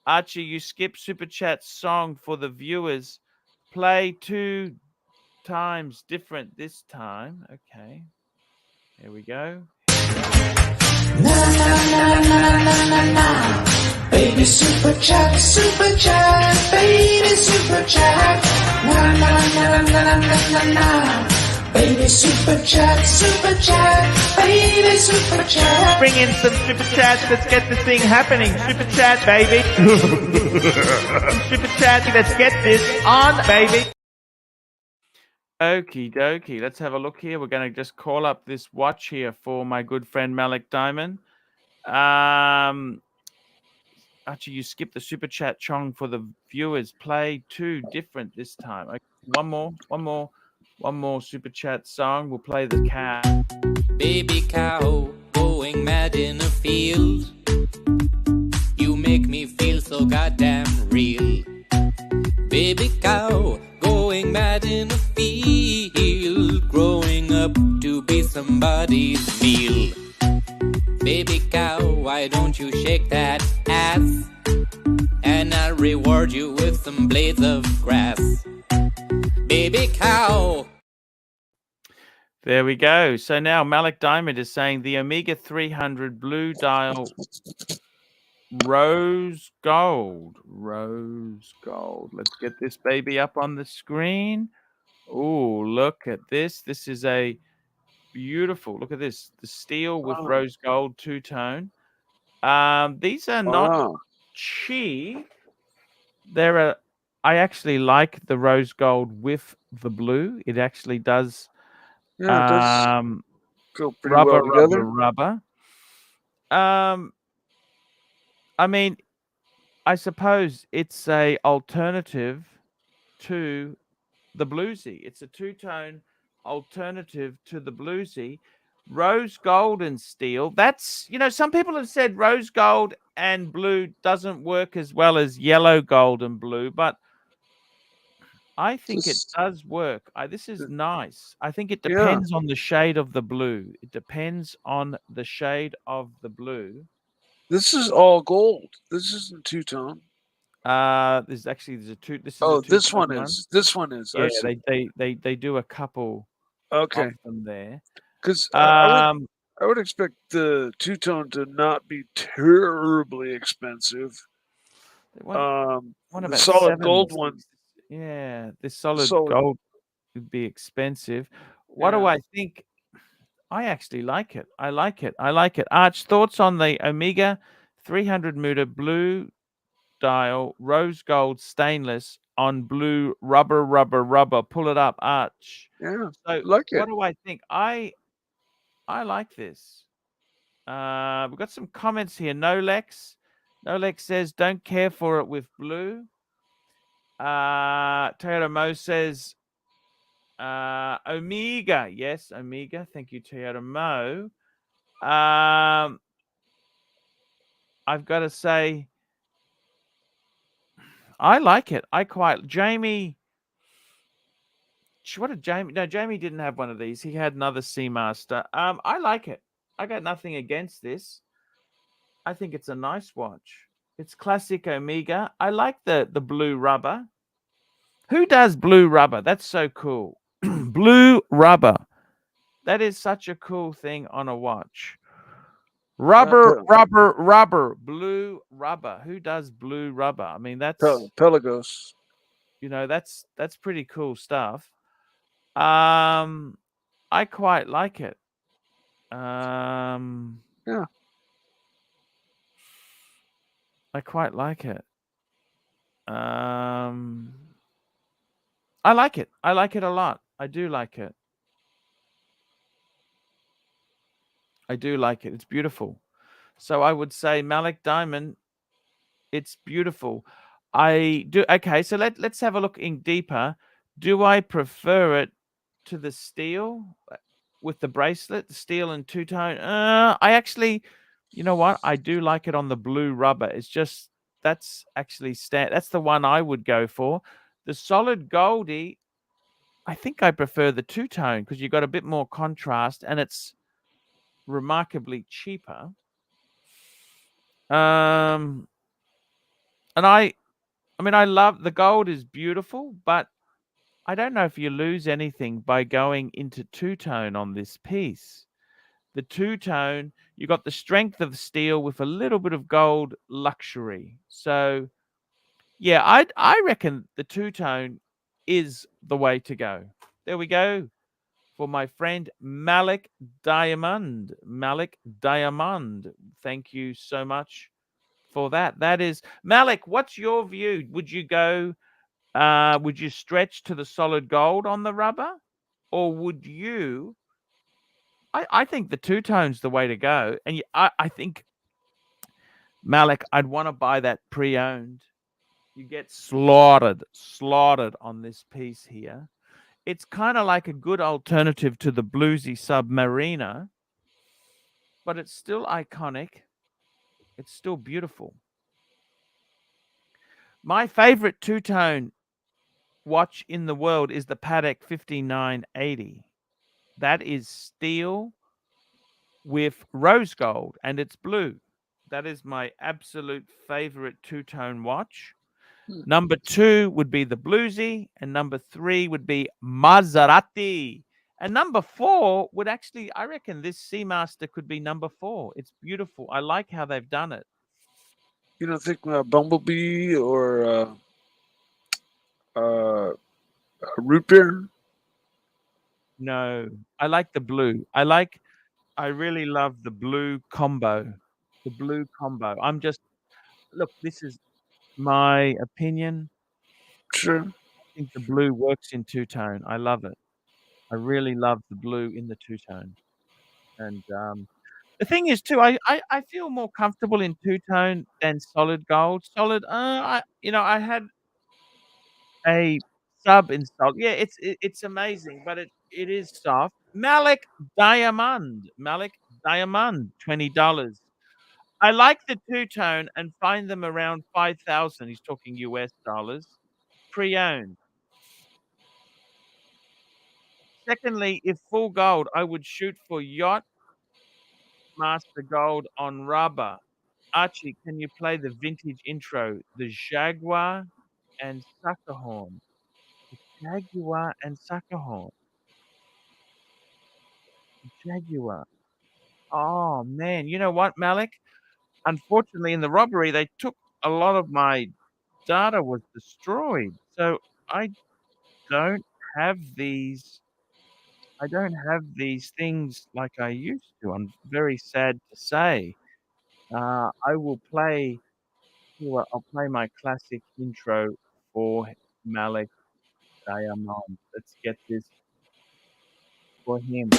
Archie, you skip Super Chat song for the viewers. Play 2 times different this time. Okay. Here we go. Na na na na na na na. Baby Super Chat, baby Super Chat. Na na na na na na na. Baby Super Chat, baby Super Chat. Bring in some Super Chats. Let's get this thing happening. Super Chat, baby. Super Chat. Let's get this on, baby. Okie dokie. Let's have a look here. We're going to just call up this watch here for my good friend Malik Diamond. Actually, you skipped the Super Chat chong for the viewers. Play 2 different this time. Okay, one more Super Chat song. We'll play the cow. Baby cow going mad in a field. You make me feel so goddamn real. Baby cow going mad in a field. Growing up to be somebody's meal. Baby cow, why don't you shake that ass? And I'll reward you with some blades of grass. Baby cow. There we go. So now Malik Diamond is saying the Omega 300 blue dial rose gold. Let's get this baby up on the screen. Oh, look at this. This is a beautiful. Look at this. The steel with rose gold two-tone. These are not cheap. I actually like the rose gold with the blue. It actually does. Yeah, it does go pretty rubber, well together. rubber. I mean, I suppose it's a alternative to the bluesy. It's a two-tone alternative to the bluesy. Rose gold and steel. That's, some people have said rose gold and blue doesn't work as well as yellow gold and blue, but I think it This, does work. This is nice. I think it yeah, depends on the shade of the blue. It depends on the shade of the blue. this is all gold. This isn't two tone. There's a two. This is a Oh, this two-tone one one. is. This one is. I Yeah, see. they do a couple Okay, of them there. because Um, I would expect the two tone to not be terribly expensive. they want The about solid 7 or gold 6. one, Yeah, this solid solid. gold would be expensive. What do Yeah, I think? I actually like it. I like it. I like it. Arch, thoughts on the Omega 300 meter blue dial, rose gold stainless on blue rubber. Pull it up, Arch. yeah, So like what it. do I think? I like this. We've got some comments here. Nolex says don't care for it with blue. Toyota Mo says Omega. Yes, Omega. Thank you, Toyota Mo. I've got to say, I like it. Jamie. What did Jamie? No, Jamie didn't have one of these. He had another Seamaster. I like it. I got nothing against this. I think it's a nice watch. It's classic Omega. I like the blue rubber. Who does blue rubber? That's so cool. Blue rubber. That is such a cool thing on a watch. Rubber, blue rubber. Who does blue rubber? I mean, that's Pelagos. that's pretty cool stuff. I quite like it. Yeah, I quite like it. I like it. I like it a lot. I do like it. I do like it. It's beautiful. So I would say Malik Diamond, it's beautiful. I do. Okay, so let's have a look in deeper. Do I prefer it to the steel with the bracelet, the steel and two-tone? I actually, you know what? I do like it on the blue rubber. It's just that's actually that's the one I would go for. The solid Goldie, I think I prefer the two-tone because you got a bit more contrast and it's remarkably cheaper. And I mean, I love the gold is beautiful, but I don't know if you lose anything by going into two-tone on this piece. The two-tone, you got the strength of steel with a little bit of gold luxury. So, yeah, I reckon the two-tone is the way to go. There we go. For my friend Malik Diamond. Malik Diamond. Thank you so much for that. That is Malik, what's your view? Would you stretch to the solid gold on the rubber? Or would you I think the two-tone's the way to go. And I think Malik, I'd want to buy that pre-owned. You get slaughtered on this piece here. It's kind of like a good alternative to the bluesy Submariner, but it's still iconic. It's still beautiful. My favorite two-tone watch in the world is the Patek 5980. That is steel with rose gold and it's blue. That is my absolute favorite two-tone watch. Number 2 would be the bluesy, and number 3 would be Maserati. And number 4 would actually, I reckon this Seamaster could be number 4. It's beautiful. I like how they've done it. you don't think Bumblebee or Root Beer? No, I like the blue. I really love the blue combo. The blue combo. Look, this is my opinion. Sure. I think the blue works in two-tone. I love it. I really love the blue in the two-tone. And the thing is too, I feel more comfortable in two-tone than solid gold. Solid, I had a sub installed. Yeah, it's amazing, but it is soft. Malik Diamond. Malik Diamond, $20. I like the two-tone and find them around 5,000. He's talking US dollars. Pre-owned. Secondly, if full gold, I would shoot for yacht master gold on rubber. Archie, can you play the vintage intro? The Jaguar and Suckerhorn. The Jaguar and Suckerhorn. The Jaguar. Oh man, you know what, Malik? Unfortunately, in the robbery, they took a lot of my data was destroyed. So I don't have these. I don't have these things like I used to. I'm very sad to say. I will play. Well, I'll play my classic intro for Malik Diamond. Let's get this for him.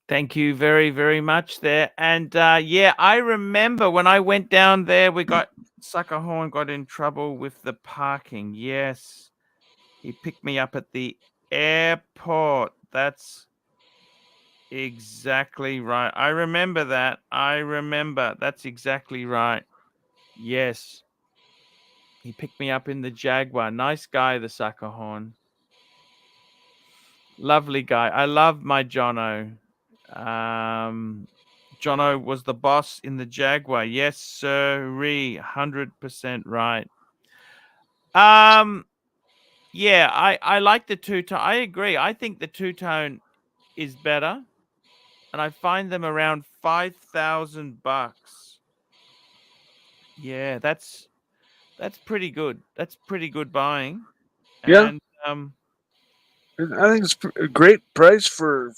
Thank you very, very much there. And yeah, I remember when I went down there, Suckerhorn got in trouble with the parking. Yes. He picked me up at the airport. That's exactly right. I remember that. I remember. That's exactly right. Yes. He picked me up in the Jaguar. Nice guy, the Suckerhorn. Lovely guy. I love my Jono. Jono was the boss in the Jaguar. Yes, sirree. 100% right. Yeah, I like the two-tone. I agree. I think the two-tone is better. And I find them around $5,000. Yeah, that's pretty good. That's pretty good buying. Yeah. And And I think it's a great price for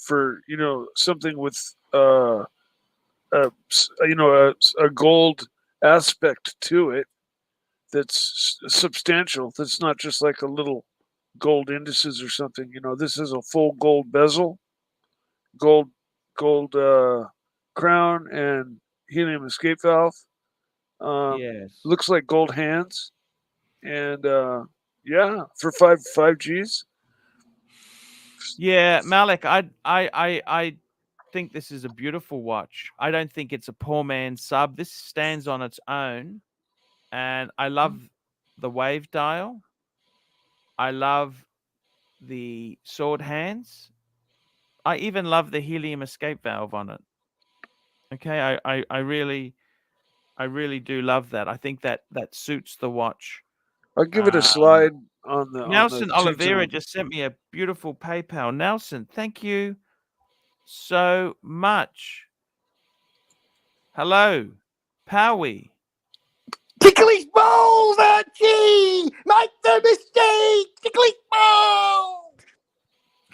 something with a gold aspect to it that's substantial. That's not just like a little gold indices or something. This is a full gold bezel, gold crown, and helium escape valve. yes. Looks like gold hands, and yeah, for five Gs. Yeah, Malik, I think this is a beautiful watch. I don't think it's a poor man's sub. This stands on its own, and I love the wave dial. I love the sword hands. I even love the helium escape valve on it. Okay, I really do love that. I think that suits the watch. I'll give it a Um, slide on the Nelson Oliveira two-tone. just sent me a beautiful PayPal. Nelson, thank you so much. Hello, Powie. Ticklish balls, Archie! Make no mistake! Ticklish balls!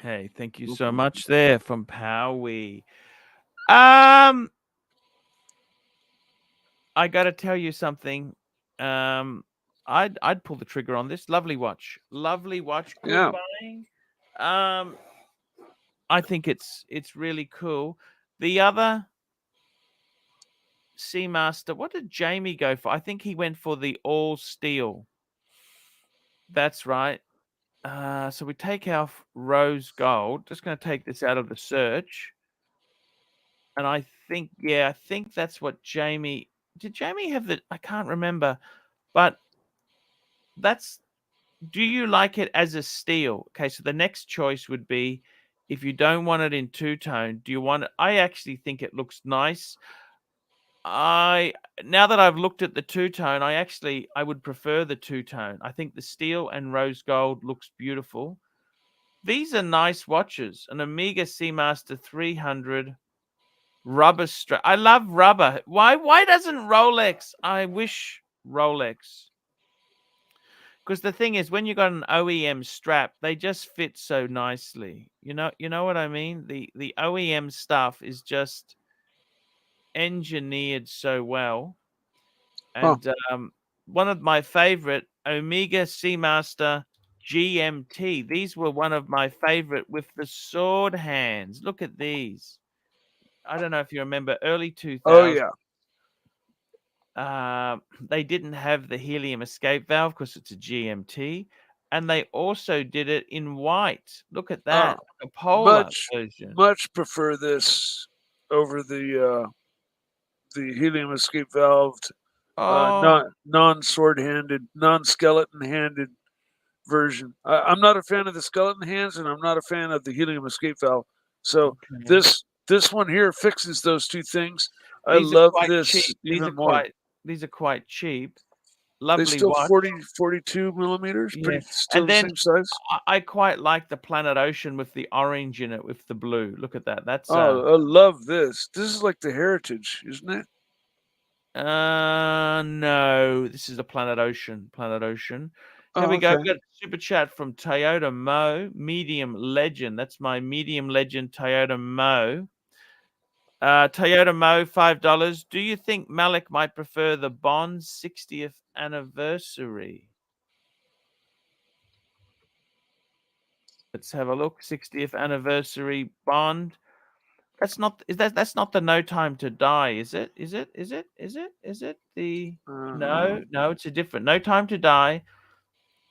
Hey, thank you so much there from Powie. I got to tell you something. I'd pull the trigger on this. Lovely watch. Lovely watch. Good Yeah. buying. I think it's really cool. The other Seamaster, what did Jamie go for? I think he went for the all steel. That's right. So we take our rose gold. Just going to take this out of the search. And I think that's what Jamie did. Jamie have the? I can't remember, but do you like it as a steel? Okay, so the next choice would be if you don't want it in two-tone, do you want it? I actually think it looks nice. Now that I've looked at the two-tone, I would prefer the two-tone. I think the steel and rose gold looks beautiful. These are nice watches. An Omega Seamaster 300 rubber strap. I love rubber. Why doesn't Rolex? I wish Rolex. Because the thing is, when you got an OEM strap, they just fit so nicely. You know what I mean? The OEM stuff is just engineered so well. Huh. And one of my favorite Omega Seamaster GMT. These were one of my favorite with the sword hands. Look at these. I don't know if you remember early 2000s. Oh yeah. They didn't have the helium escape valve because it's a GMT, and they also did it in white. Look at that, a polar version. Much prefer this over the helium escape valved, Oh, non-sword handed, non-skeleton handed version. I'm not a fan of the skeleton hands, and I'm not a fan of the helium escape valve. So okay. this one here fixes those two things. I These are love quite this cheap. even more. These are quite cheap. They Lovely still watch. 42 millimeters, Yeah. pretty still And the then same size. I quite like the Planet Ocean with the orange in it with the blue. Look at that. That's Oh, I love this. This is like the Heritage, isn't it? no, this is a Planet Ocean. Planet Ocean. Here Oh, we go. okay. We got a super chat from Toyota Mo, medium legend. That's my medium legend Toyota Mo. Toyota Mo, $5. Do you think Malik might prefer the Bond's 60th anniversary? Let's have a look. 60th anniversary Bond. That's not that's not the No Time to Die, is it? Is it? Is it? Is it? Is it the no, it's a different. No Time to Die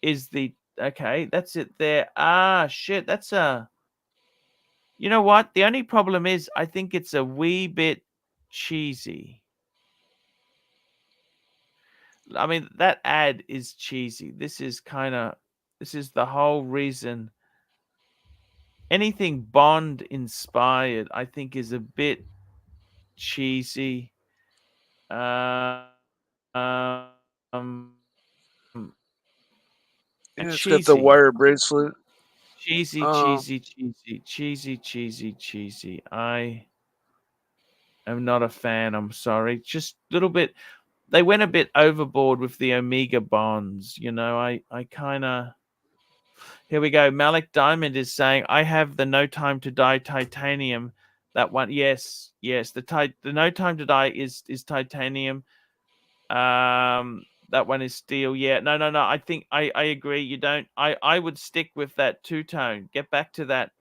is the okay, that's it there. Ah shit, that's a you know what? The only problem is I think it's a wee bit cheesy. I mean, that ad is cheesy. This is the whole reason. Anything Bond inspired, I think, is a bit cheesy. Um, and Yeah, it's got the cheesy, wire bracelet. cheesy, Um, cheesy, cheesy, cheesy, cheesy, cheesy. I am not a fan. I'm sorry. Just a little bit. They went a bit overboard with the Omega bonds. I kind of. Here we go. Malik Diamond is saying, I have the No Time to Die titanium. That one. Yes. The No Time to Die is titanium. That one is steel. Yeah. No. I think I agree. You don't. I would stick with that two-tone. Get back to that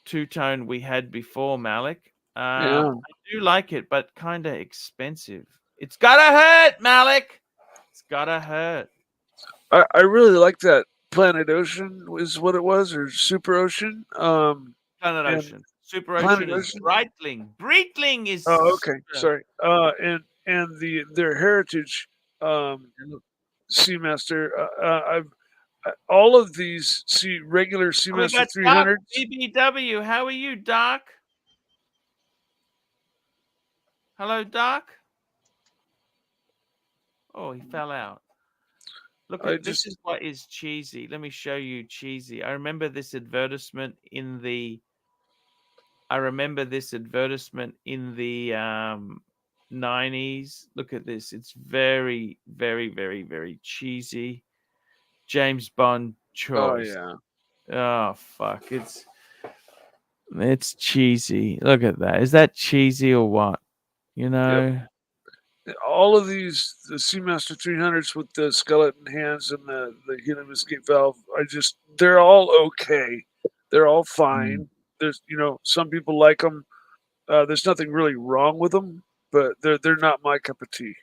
two-tone we had before, Malik. yeah. I do like it, but kind of expensive. It's gotta hurt, Malik. It's gotta hurt. I really like that Planet Ocean is what it was, or Super Ocean. Planet and Ocean. Super Planet Ocean is Ocean? Breitling. Breitling is. Oh, okay. Sorry. And their Heritage Seamaster. All of these regular We Seamaster got Doc 300s. BBW. How are you, Doc? Hello, Doc. Oh, he fell out. Look, this is what is cheesy. Let me show you cheesy. I remember this advertisement in the 90s. Look at this. It's very, very, very, very cheesy. James Bond choice. Oh yeah. Oh fuck. It's cheesy. Look at that. Is that cheesy or what? Yep. All of these, the Seamaster 300s with the skeleton hands and the helium escape valve, they're all okay. They're all fine. There's, some people like them. There's nothing really wrong with them, but they're not my cup of tea.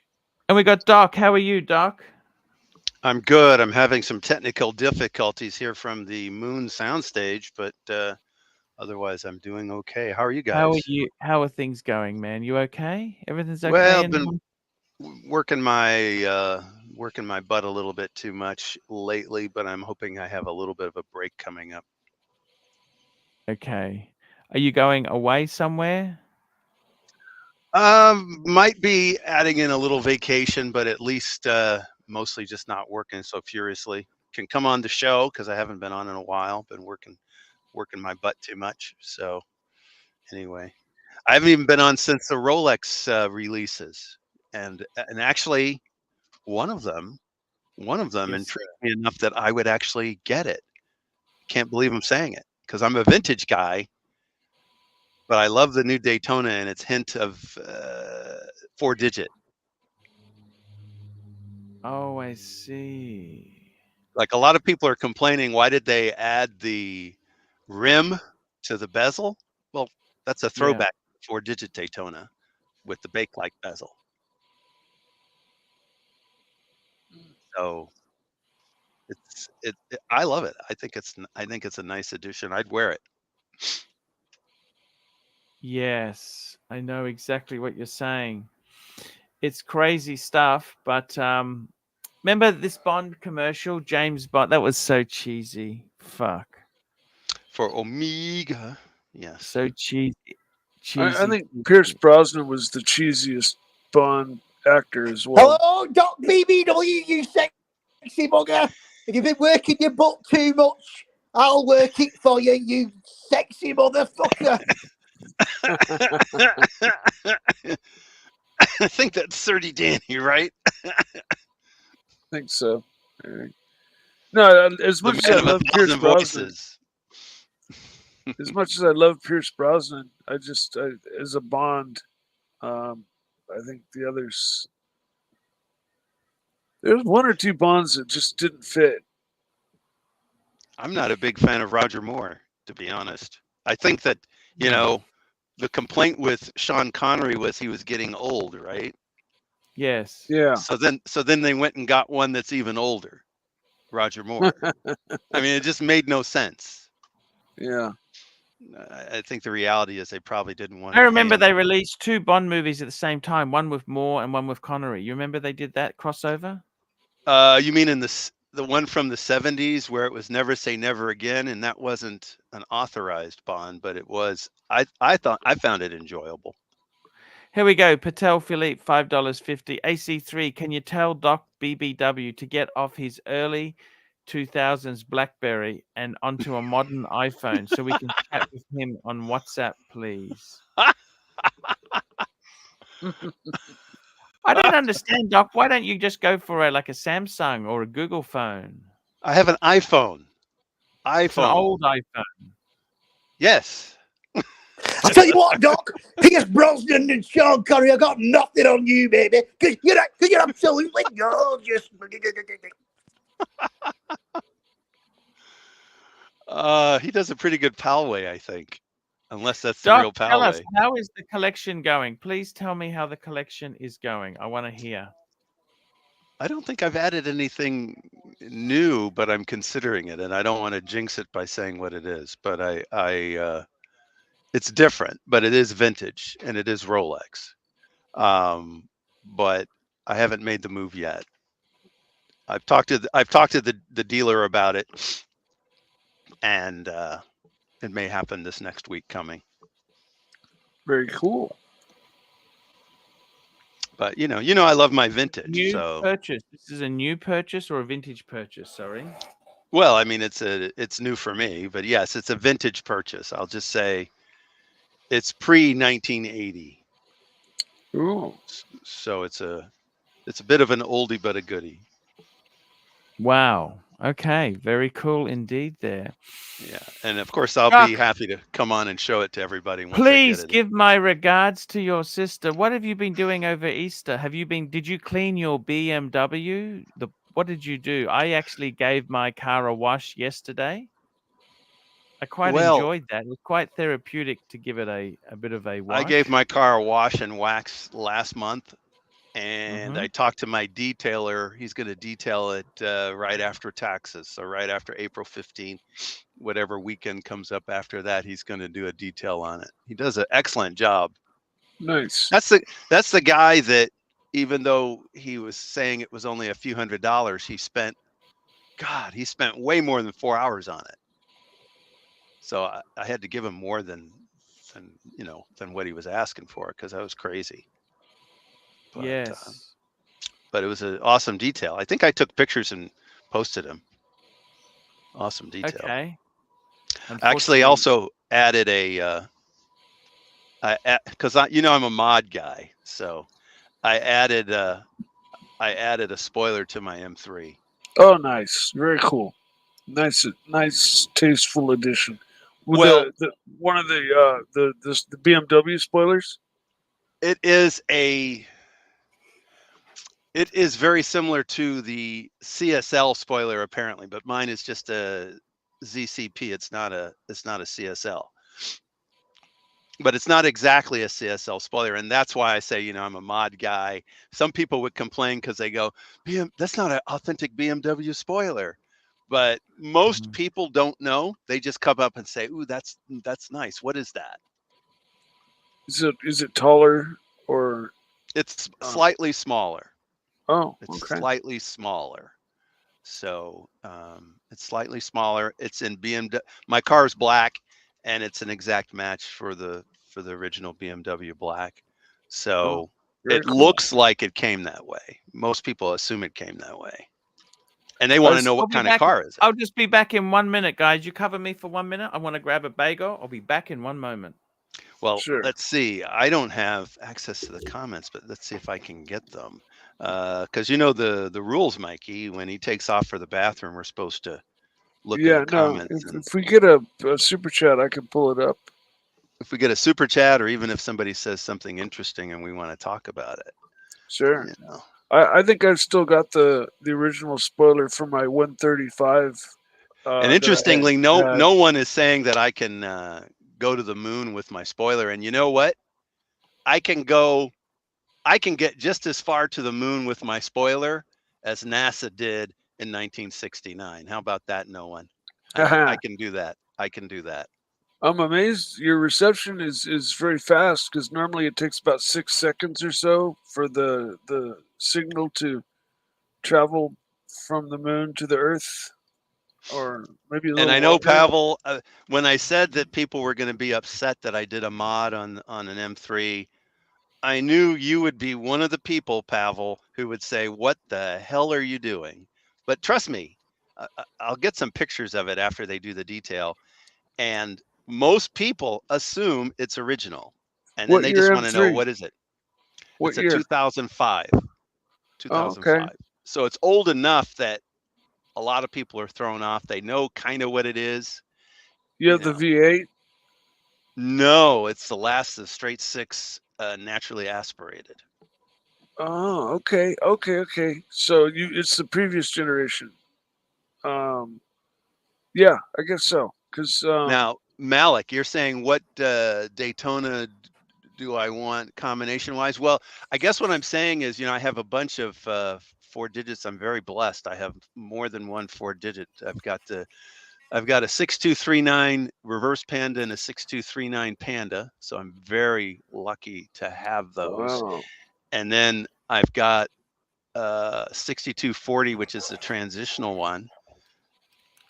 And we got Doc. How are you, Doc? I'm good. I'm having some technical difficulties here from the Moon soundstage, but otherwise I'm doing okay. How are you guys? How are you? How are things going, man? You okay? Everything's okay? Well, I've been working my butt a little bit too much lately, but I'm hoping I have a little bit of a break coming up. Okay. Are you going away somewhere? Might be adding in a little vacation, but at least mostly just not working so furiously. can come on the show, because I haven't been on in a while. Been working my butt too much. So anyway, I haven't even been on since the Rolex releases, and actually one of them Yes, intrigued me enough that I would actually get it. Can't believe I'm saying it, because I'm a vintage guy, but I love the new Daytona and its hint of 4-digit. Oh, I see. Like, a lot of people are complaining, why did they add the rim to the bezel? Well, that's a Yeah. throwback to 4-digit Daytona with the bake-like bezel. So I love it. I think it's a nice addition. I'd wear it. Yes, I know exactly what you're saying. It's crazy stuff, but remember this Bond commercial, James Bond? That was so cheesy. Fuck. For Omega, yes. So cheesy. I think cheesy. Pierce Brosnan was the cheesiest Bond actor as well. Hello, Doc BBW, you sexy bugger. If you've been working your butt too much, I'll work it for you, you sexy motherfucker. I think that's 30 Danny, right? I think so. No, as The much as man I of love Pierce 1,000 Brosnan, voices. as much as I love Pierce Brosnan, as a Bond, I think the others. There's one or two Bonds that just didn't fit. I'm not a big fan of Roger Moore, to be honest. I think that, you know, the complaint with Sean Connery was he was getting old, right? Yes. Yeah. So then they went and got one that's even older, Roger Moore. I mean, it just made no sense. Yeah. I think the reality is they probably didn't want to I remember pay him. they released 2 Bond movies at the same time, one with Moore and one with Connery. You remember they did that crossover? You mean in the one from the 70s where it was Never Say Never Again, and that wasn't an authorized Bond, but it was. I found it enjoyable. Here we go. Patek Philippe, $5.50. AC3, can you tell Doc BBW to get off his early 2000s BlackBerry and onto a modern iPhone so we can chat with him on WhatsApp, please? I don't understand, Doc. Why don't you just go for a Samsung or a Google phone? I have an iPhone. It's an old iPhone. Yes. I tell you what, Doc, Pierce Brosnan and Sean Connery, I got nothing on you, baby, because you're absolutely gorgeous. He does a pretty good Palway, I think, unless that's the Doc, real tell us, Palway. how is the collection going? Please tell me how the collection is going. I want to hear. I don't think I've added anything new, but I'm considering it, and I don't want to jinx it by saying what it is. But it's different, but it is vintage and it is Rolex. But I haven't made the move yet. I've talked to the dealer about it, and it may happen this next week coming. Very cool. But you know, I love my vintage. New So purchase. This is a new purchase or a vintage purchase? Sorry. well, I mean, it's new for me, but yes, it's a vintage purchase. I'll just say it's pre-1980. Ooh. So it's a bit of an oldie but a goodie. Wow. Okay. Very cool indeed there. Yeah, and of course I'll be happy to come on and show it to everybody once Please I get it. give my regards to your sister. What have you been doing over Easter? Did you clean your BMW? What did you do? I actually gave my car a wash yesterday. I quite enjoyed that. It was quite therapeutic to give it a bit of a wash. I gave my car a wash and wax last month, and I talked to my detailer. He's going to detail it right after taxes, so right after April 15th, whatever weekend comes up after that, he's going to do a detail on it. He does an excellent job. Nice. That's the guy that, even though he was saying it was only a few $100s, he spent way more than 4 hours on it. So I had to give him more than what he was asking for, because that was crazy. But, yes. But it was an awesome detail. I think I took pictures and posted them. Awesome detail. Okay. Actually, Unfortunately- also added a because I'm a mod guy, so I added a spoiler to my M3. Oh, nice. Very cool. Nice, tasteful addition. With Well- the one of the BMW spoilers. It is very similar to the CSL spoiler apparently, but mine is just a ZCP. It's not a CSL. But it's not exactly a CSL spoiler, and that's why I say, I'm a mod guy. Some people would complain because they go, that's not an authentic BMW spoiler. But most people don't know. They just come up and say, ooh, that's nice. What is that? Is it taller or? It's slightly smaller. Oh, It's okay. slightly smaller. So it's slightly smaller. It's in BMW. My car is black, and it's an exact match for the original BMW black. So it cool. looks like it came that way. Most people assume it came that way, and they want to know what kind of car is it. I'll just be back in 1 minute, guys. You cover me for 1 minute. I want to grab a bagel. I'll be back in 1 moment. Well, Sure. let's see. I don't have access to the comments, but let's see if I can get them. Because the rules, Mikey. When he takes off for the bathroom, we're supposed to look at the comments. If we get a super chat, I can pull it up. If we get a super chat, or even if somebody says something interesting and we want to talk about it. Sure. I think I've still got the original spoiler for my 135. And interestingly, no one is saying that I can go to the moon with my spoiler. And you know what? I can get just as far to the moon with my spoiler as NASA did in 1969. How about that? No one. I can do that. I can do that. I'm amazed your reception is very fast, because normally it takes about 6 seconds or so for the signal to travel from the moon to the Earth, or maybe a little. And I know, longer. Pavel, when I said that people were going to be upset that I did a mod on an M3, I knew you would be one of the people, Pavel, who would say, what the hell are you doing? But trust me, I'll get some pictures of it after they do the detail. And most people assume it's original. And then they just want to know, what is it? What it's year? a 2005. 2005. Oh, okay. So it's old enough that a lot of people are thrown off. They know kind of what it is. You have the V8? No, it's the last of straight 6 naturally aspirated. Oh, okay. So it's the previous generation. Yeah, I guess so. Because now, Malik, you're saying what Daytona do I want combination wise? Well, I guess what I'm saying is, I have a bunch of 4 digits. I'm very blessed. I have more than one 4 digit. I've got a 6239 reverse panda and a 6239 panda. So I'm very lucky to have those. Wow. And then I've got 6240, which is the transitional one.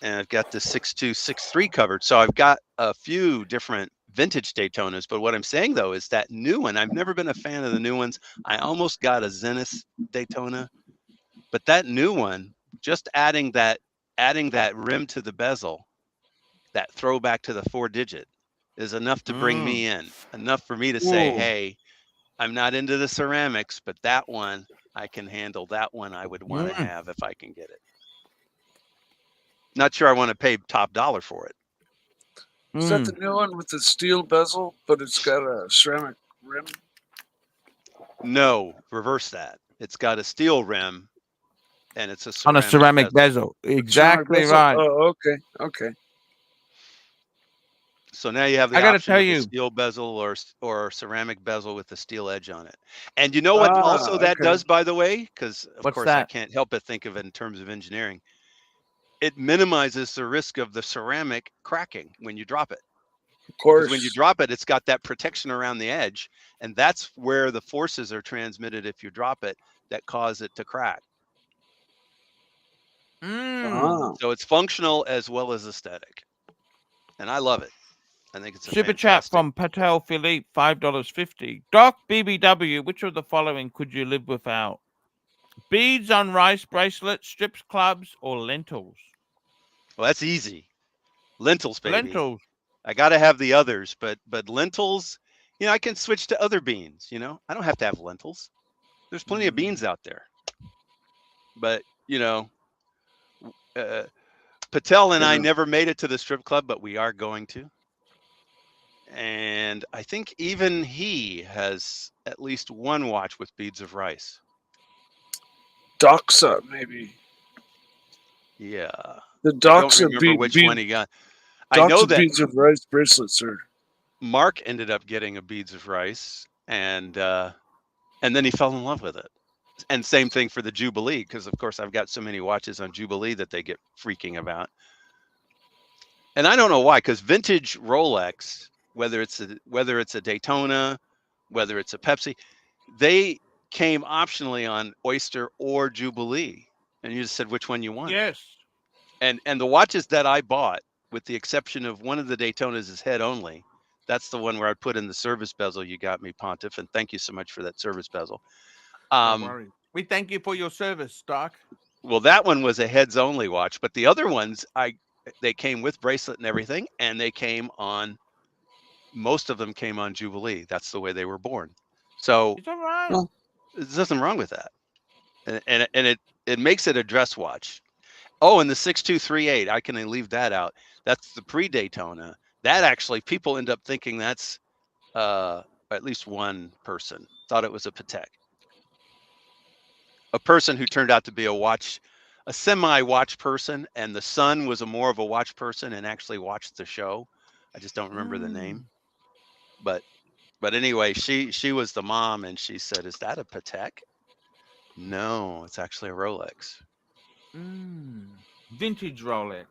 And I've got the 6263 covered. So I've got a few different vintage Daytonas. But what I'm saying, though, is that new one, I've never been a fan of the new ones. I almost got a Zenith Daytona. But that new one, just adding that rim to the bezel, that throwback to the 4 digit, is enough to bring me in. Enough for me to say, hey, I'm not into the ceramics, but that one I can handle. That one I would want to have if I can get it. Not sure I want to pay top dollar for it. Is that the new one with the steel bezel, but it's got a ceramic rim? No, reverse that. It's got a steel rim, and it's on a ceramic bezel. Exactly right. Oh, okay. So now you have the I gotta option tell of you, a steel bezel or ceramic bezel with a steel edge on it. And you know what also that does, by the way, because of course I can't help but think of it in terms of engineering. It minimizes the risk of the ceramic cracking when you drop it. Of course. Because when you drop it, it's got that protection around the edge, and that's where the forces are transmitted if you drop it that cause it to crack. So it's functional as well as aesthetic, and I love it. I think it's a super chat from Patek Philippe, $5.50. Doc BBW, which of the following could you live without? Beads on rice bracelets, strips clubs, or lentils? Well, that's easy. Lentils, baby. Lentils. I got to have the others, but lentils, I can switch to other beans, I don't have to have lentils. There's plenty of beans out there. But, Patel and I never made it to the strip club, but we are going to. And I think even he has at least one watch with beads of rice. Doxa, maybe. Yeah. The I don't Doxa remember which one he got. I Doxa know that beads of rice bracelets are. Mark ended up getting a beads of rice, and then he fell in love with it. And same thing for the Jubilee, because of course I've got so many watches on Jubilee that they get freaking about. And I don't know why, because vintage Rolex, whether it's a Daytona, whether it's a Pepsi, they came optionally on Oyster or Jubilee, and you just said which one you want. Yes. And the watches that I bought, with the exception of one of the Daytonas is head only, that's the one where I put in the service bezel you got me, Pontiff, and thank you so much for that service bezel. Don't worry. We thank you for your service, Doc. Well, that one was a heads only watch, but the other ones, they came with bracelet and everything, and they came on, most of them came on Jubilee. That's the way they were born. So It's all right. Well, there's nothing wrong with that. And it makes it a dress watch. Oh, and the 6238, I can leave that out. That's the pre-Daytona. That actually, people end up thinking that's at least one person thought it was a Patek. A person who turned out to be a semi-watch person, and the son was more of a watch person and actually watched the show. I just don't remember the name. But anyway, she was the mom, and she said, "Is that a Patek?" No, it's actually a Rolex. Vintage Rolex.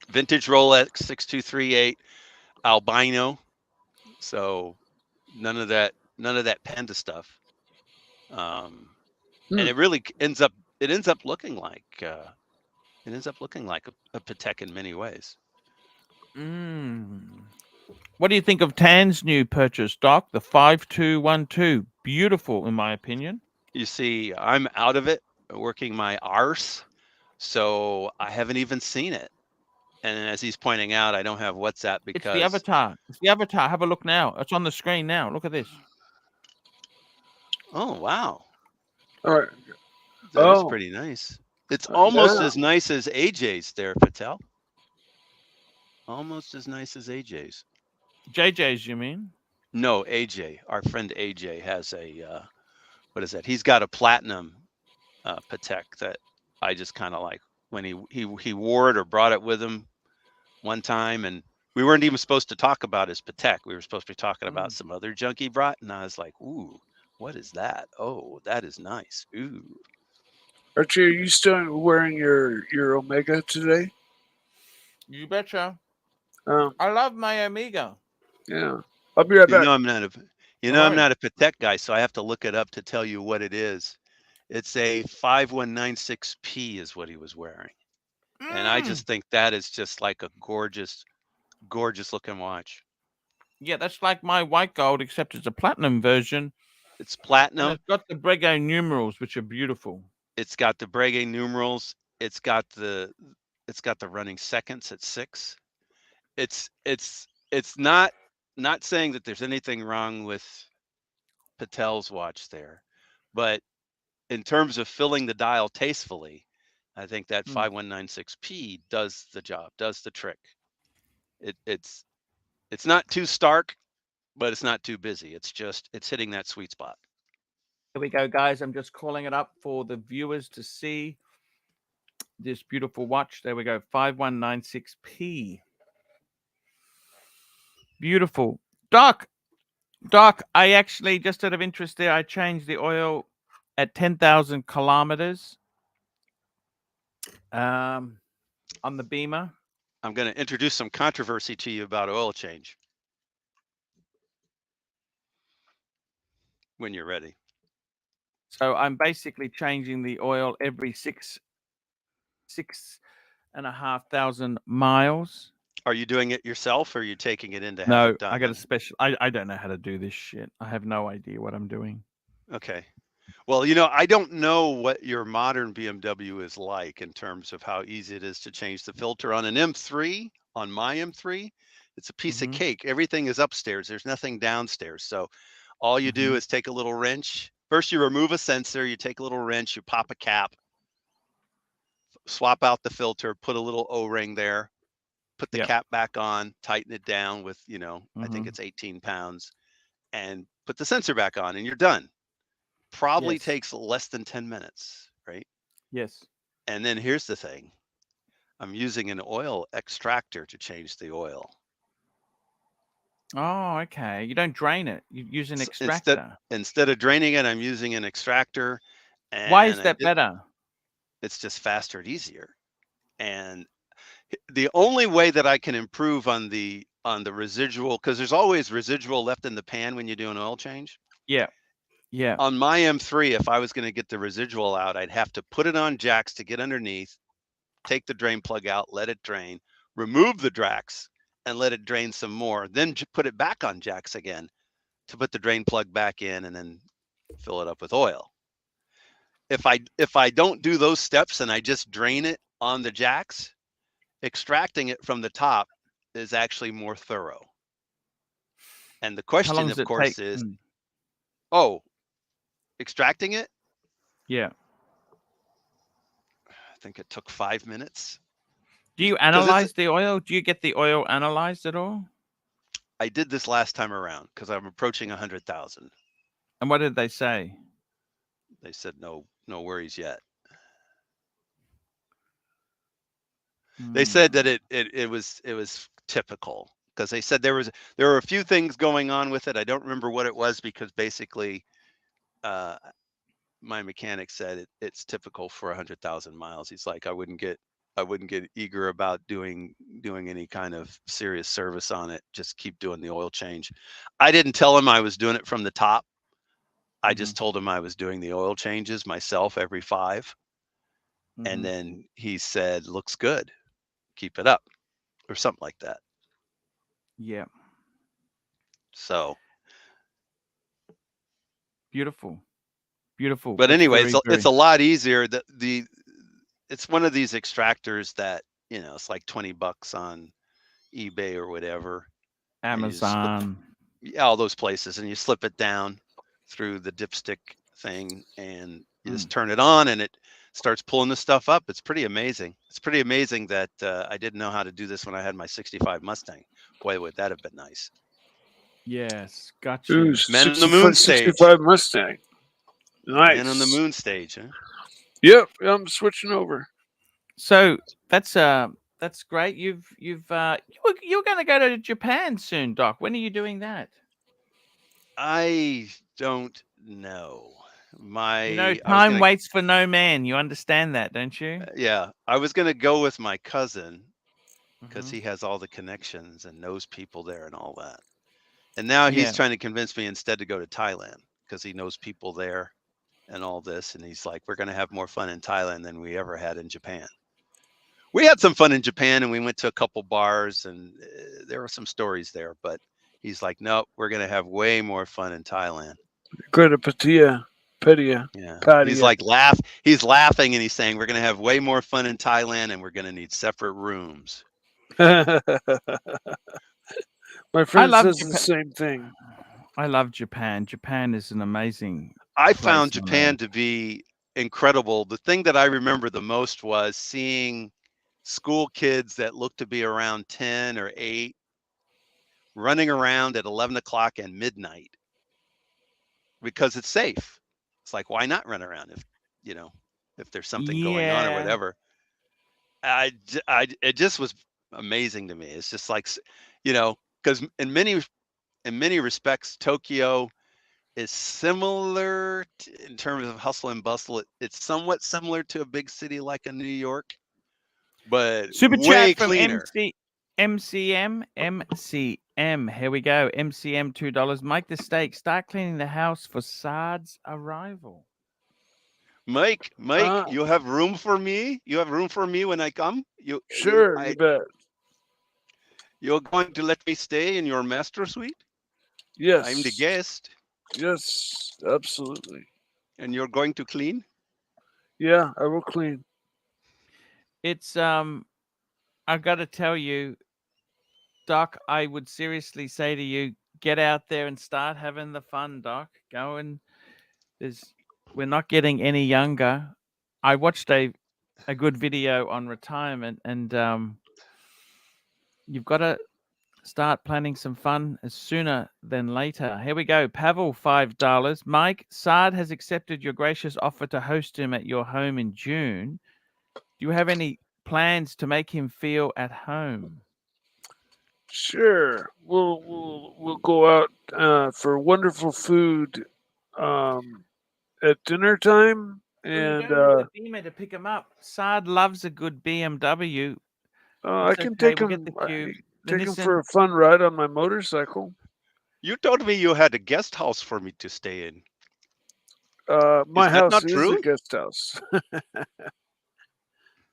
Vintage Rolex 6238 albino. So none of that panda stuff. And it really ends up looking like a Patek in many ways. What do you think of Tan's new purchase, Doc? The 5212. Beautiful, in my opinion. You see, I'm out of it, working my arse, so I haven't even seen it. And as he's pointing out, I don't have WhatsApp because it's the avatar. It's the avatar. Have a look now. It's on the screen now. Look at this. Oh wow! All right. That is pretty nice. It's almost as nice as AJ's there, Patel. Almost as nice as AJ's. JJ's, you mean? No, AJ. Our friend AJ has a what is that? He's got a platinum Patek that I just kind of like when he wore it or brought it with him one time, and we weren't even supposed to talk about his Patek. We were supposed to be talking about some other junk he brought, and I was like, "Ooh, what is that? Oh, that is nice. Ooh." Archie, are you still wearing your Omega today? You betcha. Um, I love my Omega. yeah. I'll be right back. I'm not a Patek guy, so I have to look it up to tell you what it is. It's a 5196P is what he was wearing. And I just think that is just like a gorgeous, gorgeous looking watch. Yeah, that's like my white gold, except it's a platinum version. It's platinum. And it's got the Breguet numerals, which are beautiful. It's got the Breguet numerals. It's got the running seconds at 6. It's not saying that there's anything wrong with Patel's watch there, but in terms of filling the dial tastefully, I think that 5196P does the job, does the trick. It's not too stark, but it's not too busy. It's hitting that sweet spot. Here we go, guys. I'm just calling it up for the viewers to see this beautiful watch. There we go, 5196P. Beautiful. Doc, I actually, just out of interest there, I changed the oil at 10,000 kilometers on the Beamer. I'm going to introduce some controversy to you about oil change when you're ready. So I'm basically changing the oil every 6,500 miles. Are you doing it yourself, or are you taking it in to have No, it done? I got a special. I don't know how to do this shit. I have no idea what I'm doing. Okay. Well, I don't know what your modern BMW is like in terms of how easy it is to change the filter on an M3. On my M3, it's a piece of Mhm. cake. Everything is upstairs. There's nothing downstairs. So all you do Mhm. is take a little wrench. First, you remove a sensor. You take a little wrench. You pop a cap. Swap out the filter. Put a little O-ring there. Put the Yep. cap back on. Tighten it down with, I think Mhm. it's 18 pounds, and put the sensor back on, and you're done. Probably Yes. takes less than 10 minutes, right? Yes. And then here's the thing. I'm using an oil extractor to change the oil. Oh, okay. You don't drain it. You use an Instead extractor. instead of draining it, I'm using an extractor, Why is and that better? it's just faster and easier. And the only way that I can improve on the residual, because there's always residual left in the pan when you do an oil change. Yeah. Yeah. On my M3, if I was going to get the residual out, I'd have to put it on jacks to get underneath, take the drain plug out, let it drain, remove the jacks, and let it drain some more. Then put it back on jacks again to put the drain plug back in, and then fill it up with oil. If I don't do those steps and I just drain it on the jacks, extracting it from the top is actually more thorough. And the How long question, does of it take? course, is, oh, extracting it? Yeah. I think it took 5 minutes. Do you 'Cause analyze the oil? Do you get the oil analyzed at all? I did this last time around because I'm approaching 100,000. And what did they say? They said no worries yet. They said that it was typical, because they said there were a few things going on with it. I don't remember what it was, because basically my mechanic said it's typical for 100,000 miles. He's like, I wouldn't get eager about doing any kind of serious service on it. Just keep doing the oil change. I didn't tell him I was doing it from the top. I just told him I was doing the oil changes myself every 5. And then he said, looks good, keep it up, or something like that. Yeah. So Beautiful. Beautiful. but That's anyway, very, it's a lot easier. It's one of these extractors that, it's like $20 on eBay or whatever. And you just Amazon. all those places, and you slip it down through the dipstick thing, and you just turn it on, and it starts pulling the stuff up. It's pretty amazing. It's pretty amazing that I didn't know how to do this when I had my '65 Mustang. Boy, would that have been nice. Yes, gotcha. Ooh, Man on the moon stage. 65 Mustang. Nice. Man on the moon stage, huh? Yep, I'm switching over. So that's great. You're going to go to Japan soon, Doc. When are you doing that? I don't know. Time waits for no man. You understand that, don't you? Yeah, I was going to go with my cousin, because he has all the connections and knows people there and all that. And now he's trying to convince me instead to go to Thailand, because he knows people there and all this. And he's like, we're going to have more fun in Thailand than we ever had in Japan. We had some fun in Japan, and we went to a couple bars, and there were some stories there. But he's like, no, we're going to have way more fun in Thailand. Go to Pattaya. Yeah. Pattaya. He's like he's laughing, and he's saying, we're going to have way more fun in Thailand, and we're going to need separate rooms. My friend says Japan. the same thing. I love Japan. Japan is an amazing I found Japan to be incredible. The thing that I remember the most was seeing school kids that looked to be around 10 or 8 running around at 11 o'clock and midnight, because it's safe. It's like, why not run around if there's something going on or whatever? It just was amazing to me. It's just like, because in many respects, Tokyo is similar in terms of hustle and bustle. It's somewhat similar to a big city like a New York, but Super way chat from cleaner. MCM. Here we go. MCM $2. Make the steak. Start cleaning the house for Saad's arrival. Mike, you have room for me? You have room for me when I come? You bet. You're going to let me stay in your master suite? Yes. I'm the guest. Yes, absolutely. And you're going to clean? Yeah, I will clean. It's I've got to tell you, Doc, I would seriously say to you, get out there and start having the fun, Doc. Go and we're not getting any younger. I watched a good video on retirement, and you've got to start planning some fun as sooner than later. Here we go. Pavel, $5. Mike, Saad has accepted your gracious offer to host him at your home in June. Do you have any plans to make him feel at home? Sure, we'll go out for wonderful food at dinner time, Well, you're and going with a Beamer to pick him up. Saad loves a good BMW. I It's can okay. take We'll him. get the cube. The Take him Nissan. for a fun ride on my motorcycle. You told me you had a guest house for me to stay in. My Is that house not is true? a guest house.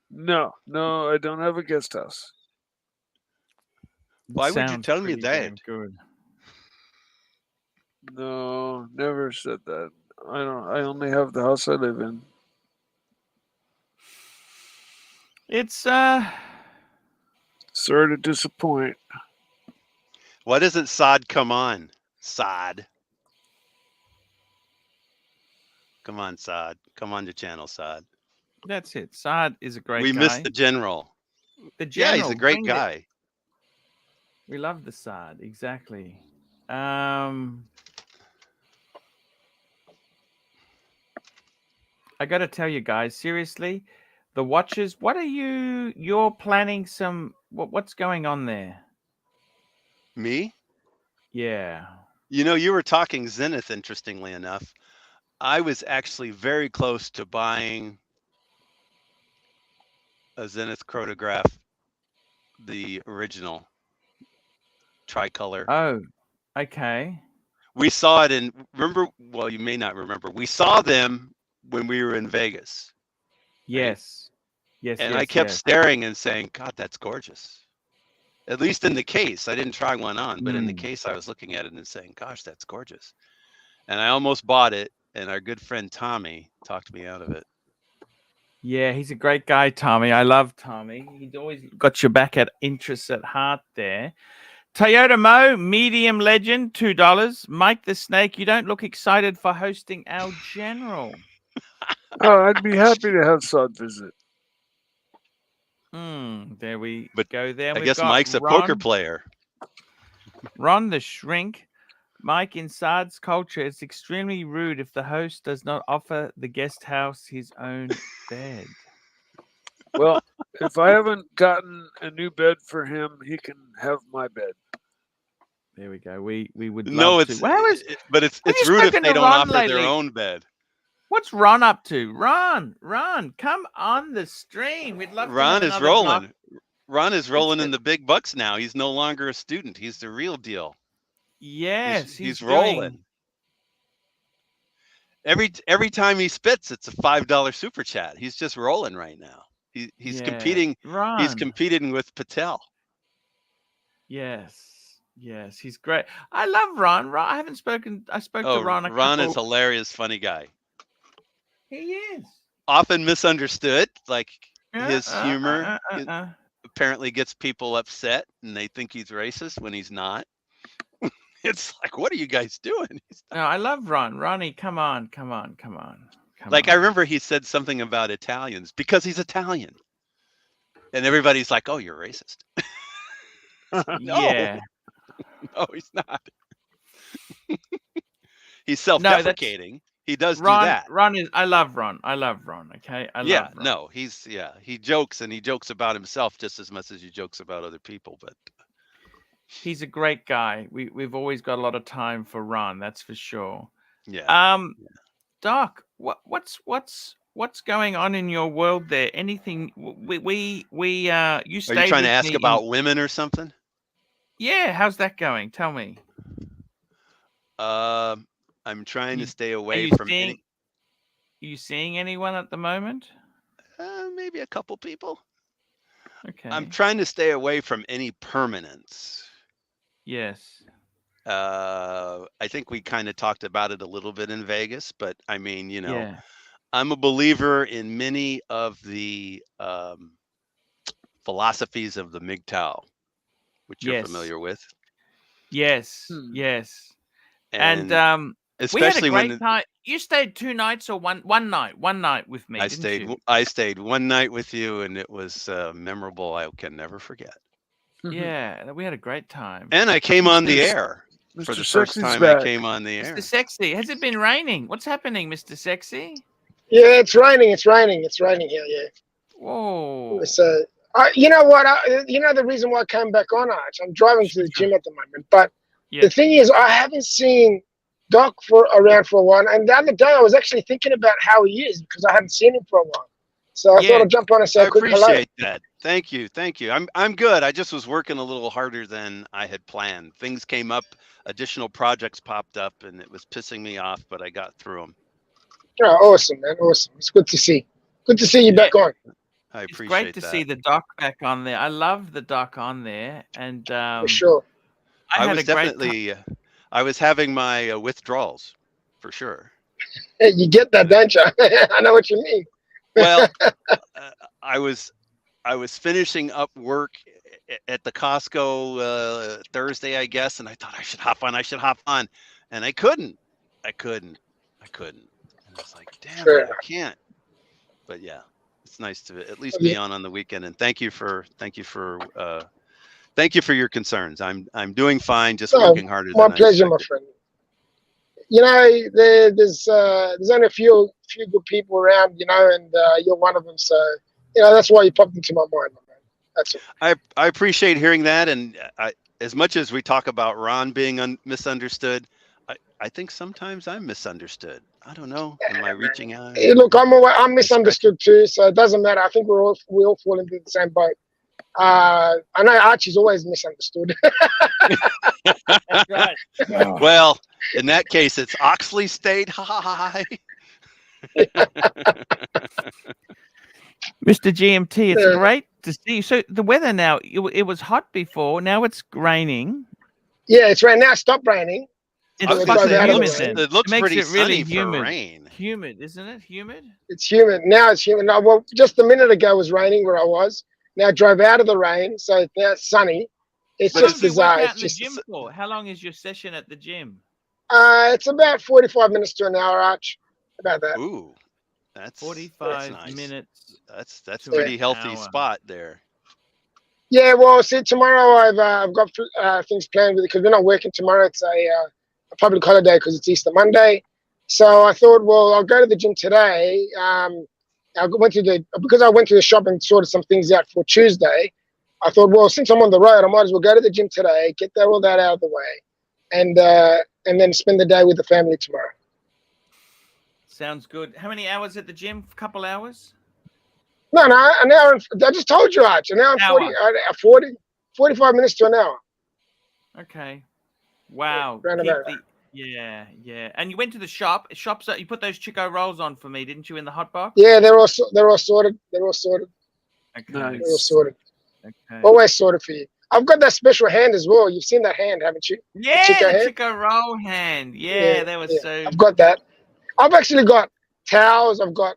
No, I don't have a guest house. Why would you Sounds tell me pretty that? damn good. No, never said that. I don't. I only have the house I live in. It's Sorry to disappoint. Why doesn't Saad come on? Saad. Come on, Saad. Come on the channel, Saad. that's it. Saad is a great We guy. missed the general. The Yeah, he's general. a great bring guy. We love the Saad, exactly. I got to tell you guys, seriously, the watches. What are you're planning some? What's going on there? Me? Yeah. You know, you were talking Zenith, interestingly enough. I was actually very close to buying a Zenith chronograph, the original tricolor. Oh, okay. We saw it in, remember, well, you may not remember. We saw them when we were in Vegas. Yes. Yes. And yes. I kept yes. staring and saying, God, that's gorgeous. At least in the case. I didn't try one on, but in the case, I was looking at it and saying, gosh, that's gorgeous. And I almost bought it. And our good friend Tommy talked me out of it. Yeah, he's a great guy, Tommy. I love Tommy. He's always got your back at interests at heart there. Toyota Mo, medium legend, $2. Mike the Snake, you don't look excited for hosting our general. Oh, I'd be happy to have Saad visit. There we But go. There, I we've guess got Mike's a Ron, poker player. Ron the Shrink. Mike, in Saad's culture, it's extremely rude if the host does not offer the guest house his own bed. Well, if I haven't gotten a new bed for him, he can have my bed. There we go. We would No, love it's to. Well, but it's have you rude if spoken they to don't Ron offer their lately? own bed. What's Ron up to? Ron, come on the stream. We'd love to Ron have is another rolling. doc. Ron is rolling in the big bucks now. He's no longer a student. He's the real deal. Yes, he's doing- rolling. Every time he spits, it's a $5 super chat. He's just rolling right now. He's Yeah, competing. Ron. He's competing with Patel. Yes, he's great. I love Ron. I haven't spoken. I spoke to Ron. Ron is hilarious, funny guy. He is Often misunderstood. Like his humor apparently gets people upset, and they think he's racist when he's not. It's like, what are you guys doing? No, I love Ron. Ronnie, come on. Like, I remember he said something about Italians because he's Italian. And everybody's like, oh, you're racist. Yeah. No, he's not. He's self-deprecating. He does do that. Ron is. I love Ron. Okay. I love Ron. No, he jokes, and he jokes about himself just as much as he jokes about other people. But he's a great guy. We've always got a lot of time for Ron. That's for sure. Yeah. Doc, what's going on in your world there? Anything? You stayed. Are you trying to ask about women or something? Yeah. How's that going? Tell me. I'm trying to stay away from any. Are you seeing anyone at the moment? Maybe a couple people. Okay. I'm trying to stay away from any permanence. Yes. I think we kind of talked about it a little bit in Vegas, but I mean, Yeah. I'm a believer in many of the philosophies of the MGTOW, which you're Yes. familiar with, Yes. Hmm. Yes. And and we had a especially great time. You stayed 2 nights or one night? One night with me, didn't you? I stayed one night with you, and it was memorable. I can never forget. Yeah, we had a great time. And I came on the air for Mr. the first Sexy's time. I back. came on the air. Mr. Sexy, has it been raining? What's happening, Mr. Sexy? Yeah, it's raining. It's raining. It's raining here. Yeah. Whoa. So, you know what? You know the reason why I came back on, Arch? I'm driving to the gym at the moment, but Yeah. the thing is, I haven't seen Doc around for a while. And the other day, I was actually thinking about how he is because I hadn't seen him for a while. So I thought I'd jump on and say I a quick hello. appreciate that. Thank you. I'm good. I just was working a little harder than I had planned. Things came up, additional projects popped up, and it was pissing me off, but I got through them. Oh, awesome, man. Awesome. It's good to see. Good to see you back on. I It's appreciate great to that. see the Doc back on there. I love the Doc on there, and For sure. I had was a great definitely, I was having my withdrawals, for sure. Hey, you get that, don't you? I know what you mean. Well, I was finishing up work at the Costco Thursday, I guess, and I thought I should hop on, and I couldn't. And I was like, damn Fair it, enough. I can't. But yeah, it's nice to at least be on the weekend, and thank you for your concerns. I'm doing fine, just working harder My than pleasure, I my expected. friend. You know, there's only a few good people around, you know, and you're one of them. So, you know, that's why you popped into my mind, my man. That's it. I appreciate hearing that, and as much as we talk about Ron being misunderstood, I think sometimes I'm misunderstood. I don't know. Am I reaching out? Hey, look, I'm misunderstood too, so it doesn't matter. I think we all fall into the same boat. I know Archie's always misunderstood. That's right. Well, in that case, it's Oxley State High. Mr. GMT, it's Yeah. great to see you. So the weather now, it was hot before. Now it's raining. Yeah, it's right now. Stop raining. It's It's fucking out of the humid rain. then. It looks makes pretty it really sunny for humid. rain. Humid, isn't it? Humid? It's humid. Now it's humid. No, well, just a minute ago it was raining where I was. Now I drove out of the rain, so now it's sunny. It's How long just do you work bizarre. out It's in the just gym for? How long is your session at the gym? it's about 45 minutes to an hour, Arch. About that. Ooh, that's 45 nice. minutes. That's to pretty an healthy hour. spot there. Yeah, well, see, tomorrow I've got things planned with it because we're not working tomorrow. It's a public holiday because it's Easter Monday. So I thought, well, I'll go to the gym today. Because I went to the shop and sorted some things out for Tuesday. I thought, well, since I'm on the road, I might as well go to the gym today, get all that out of the way, and then spend the day with the family tomorrow. Sounds good. How many hours at the gym? A couple hours? No, an hour. I just told you, Arch. An hour and 45 minutes to an hour. Okay. Wow. round about Yeah. And you went to the shop. You put those Chico rolls on for me, didn't you, in the hot box? Yeah, they're all sorted. They're all sorted. Okay. They're all sorted. Okay. Always sorted for you. I've got that special hand as well. You've seen that hand, haven't you? Yeah, Chico the hand? Chico roll hand. Yeah, that was so. I've got that. I've actually got towels. I've got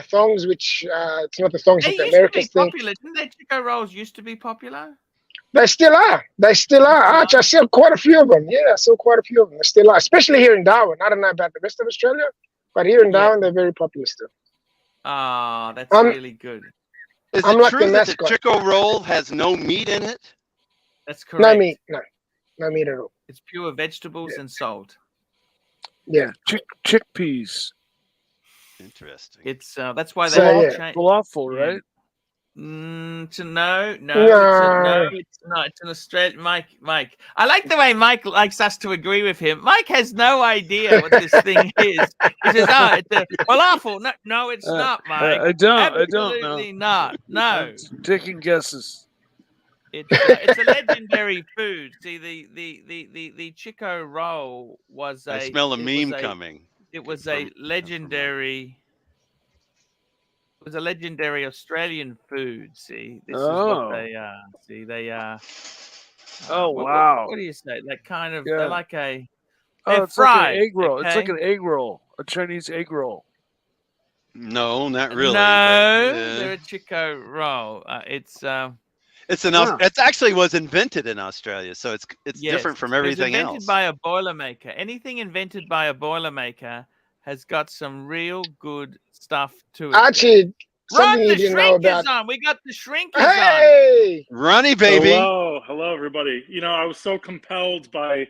thongs, which it's not the thongs They that the used to Americans be think. popular. Didn't they? Chico rolls used to be popular. They still are. Arch, I sell quite a few of them. Yeah, I sell quite a few of them. They still are, especially here in Darwin. I don't know about the rest of Australia, but here in Darwin, they're very popular still. Ah, that's really good. Is I'm it like true the that the mascot. Chico roll has no meat in it? That's correct. No meat. No meat at all. It's pure vegetables and salt. Yeah. Chickpeas. Interesting. It's that's why they So, all yeah. change. Falafel, right? No, it's No. not. It's an Australian. Mike. I like the way Mike likes us to agree with him. Mike has no idea what this thing is. He says, "Oh, it's a falafel." No, it's not, Mike. I don't know. Absolutely not. No, I'm taking guesses. it's a legendary food. See, the Chico roll was I smell a meme coming. It was a legendary. It was a legendary Australian food. See, this is what they are. See, they are. Oh what, wow! what do you say? Like kind of, Yeah. they're like a, Oh, they're it's like fried. an egg roll. It's like okay? an egg roll, a Chinese egg roll. No, not really. No, But, they're a Chico roll. it's an. Huh. It actually was invented in Australia, so it's yes, different from it was everything invented else. by a Boilermaker. Anything invented by a Boilermaker has got some real good stuff to it. there. Archie, something Ron, you the didn't know shrink about. is on. We got the shrink is on. Hey, Runny baby. Hello, everybody. You know, I was so compelled by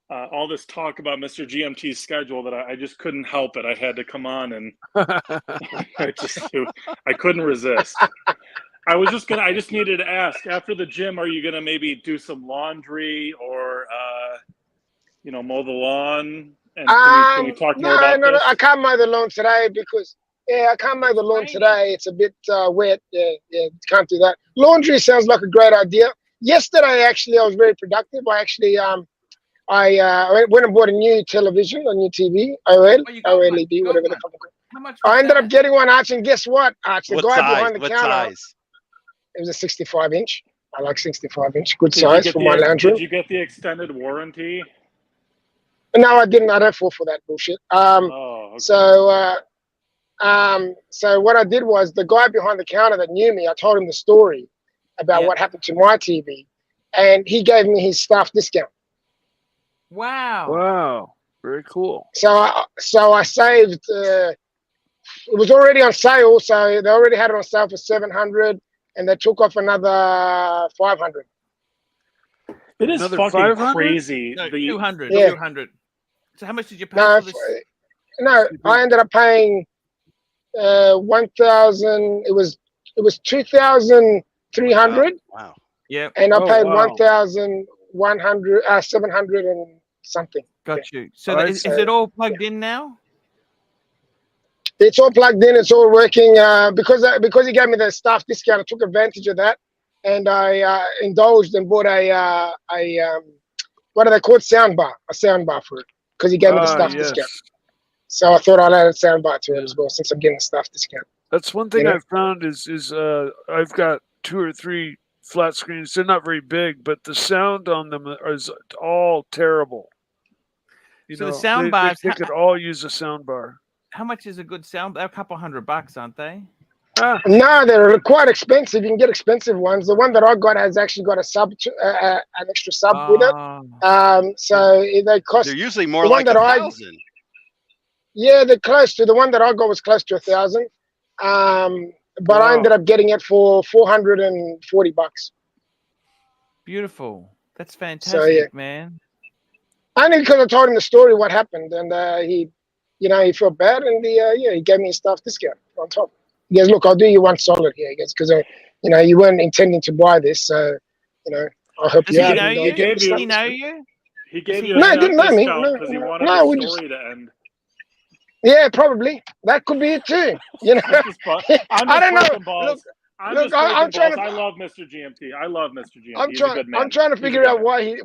all this talk about Mr. GMT's schedule that I just couldn't help it. I had to come on, and I couldn't resist. I just needed to ask, after the gym, are you gonna maybe do some laundry or mow the lawn? And can we talk more about no, this? I can't mow the lawn today because I can't mow the lawn today. It's a bit wet. Yeah, can't do that. Laundry sounds like a great idea. Yesterday, actually, I was very productive. I actually I went and bought a new television, a new TV, OLED, whatever the fuck. How much? I ended up getting one, Arch, and guess what, Arch? The What guy size? behind the What counter. size? It was a 65-inch. I like 65-inch, good Did you size get for my lounge room. Did you get the extended warranty? No, I didn't. I don't fall for that bullshit. Okay. So what I did was the guy behind the counter that knew me, I told him the story about what happened to my TV, and he gave me his staff discount. Wow. Wow. Very cool. So I saved. It was already on sale, so they already had it on sale for $700, and they took off another $500. It is Another fucking 500? crazy. No, The 200. Yeah. 200. So how much did you pay No, for this? I ended up paying 1,000. It was 2,300, Wow. Yeah. and I paid wow. 1,100, 700 and something. Got you. So Alright, is it all plugged in now? It's all plugged in. It's all working. Because he gave me the staff discount, I took advantage of that, and I indulged and bought a what are they called? Soundbar. A soundbar for it because he gave me the staff discount. So I thought I'd add a soundbar to it as well, since I'm getting the staff discount. That's one thing I've found is I've got 2 or 3 flat screens. They're not very big, but the sound on them is all terrible. So the sound bars, they could all use a sound bar. How much is a good sound? They're a couple $100, aren't they? No, they're quite expensive. You can get expensive ones. The one that I got has actually got a sub, an extra sub with it. So they cost. They're usually more like $1,000. Yeah, they're close to the one that I got was close to $1,000. But I ended up getting it for $440. Beautiful. That's fantastic, man. Only because I told him the story, what happened, and he felt bad, and he gave me his staff discount on top. He goes, "Look, I'll do you one solid here." He goes, "Because you weren't intending to buy this, so I'll help you out." Does he know you? He gave you no, he didn't know me. because he wanted the story to end. Yeah, probably. That could be it too. I don't know. Look, I'm trying to. I love Mr. GMT. I love Mr. GMT. I'm trying to figure out why he.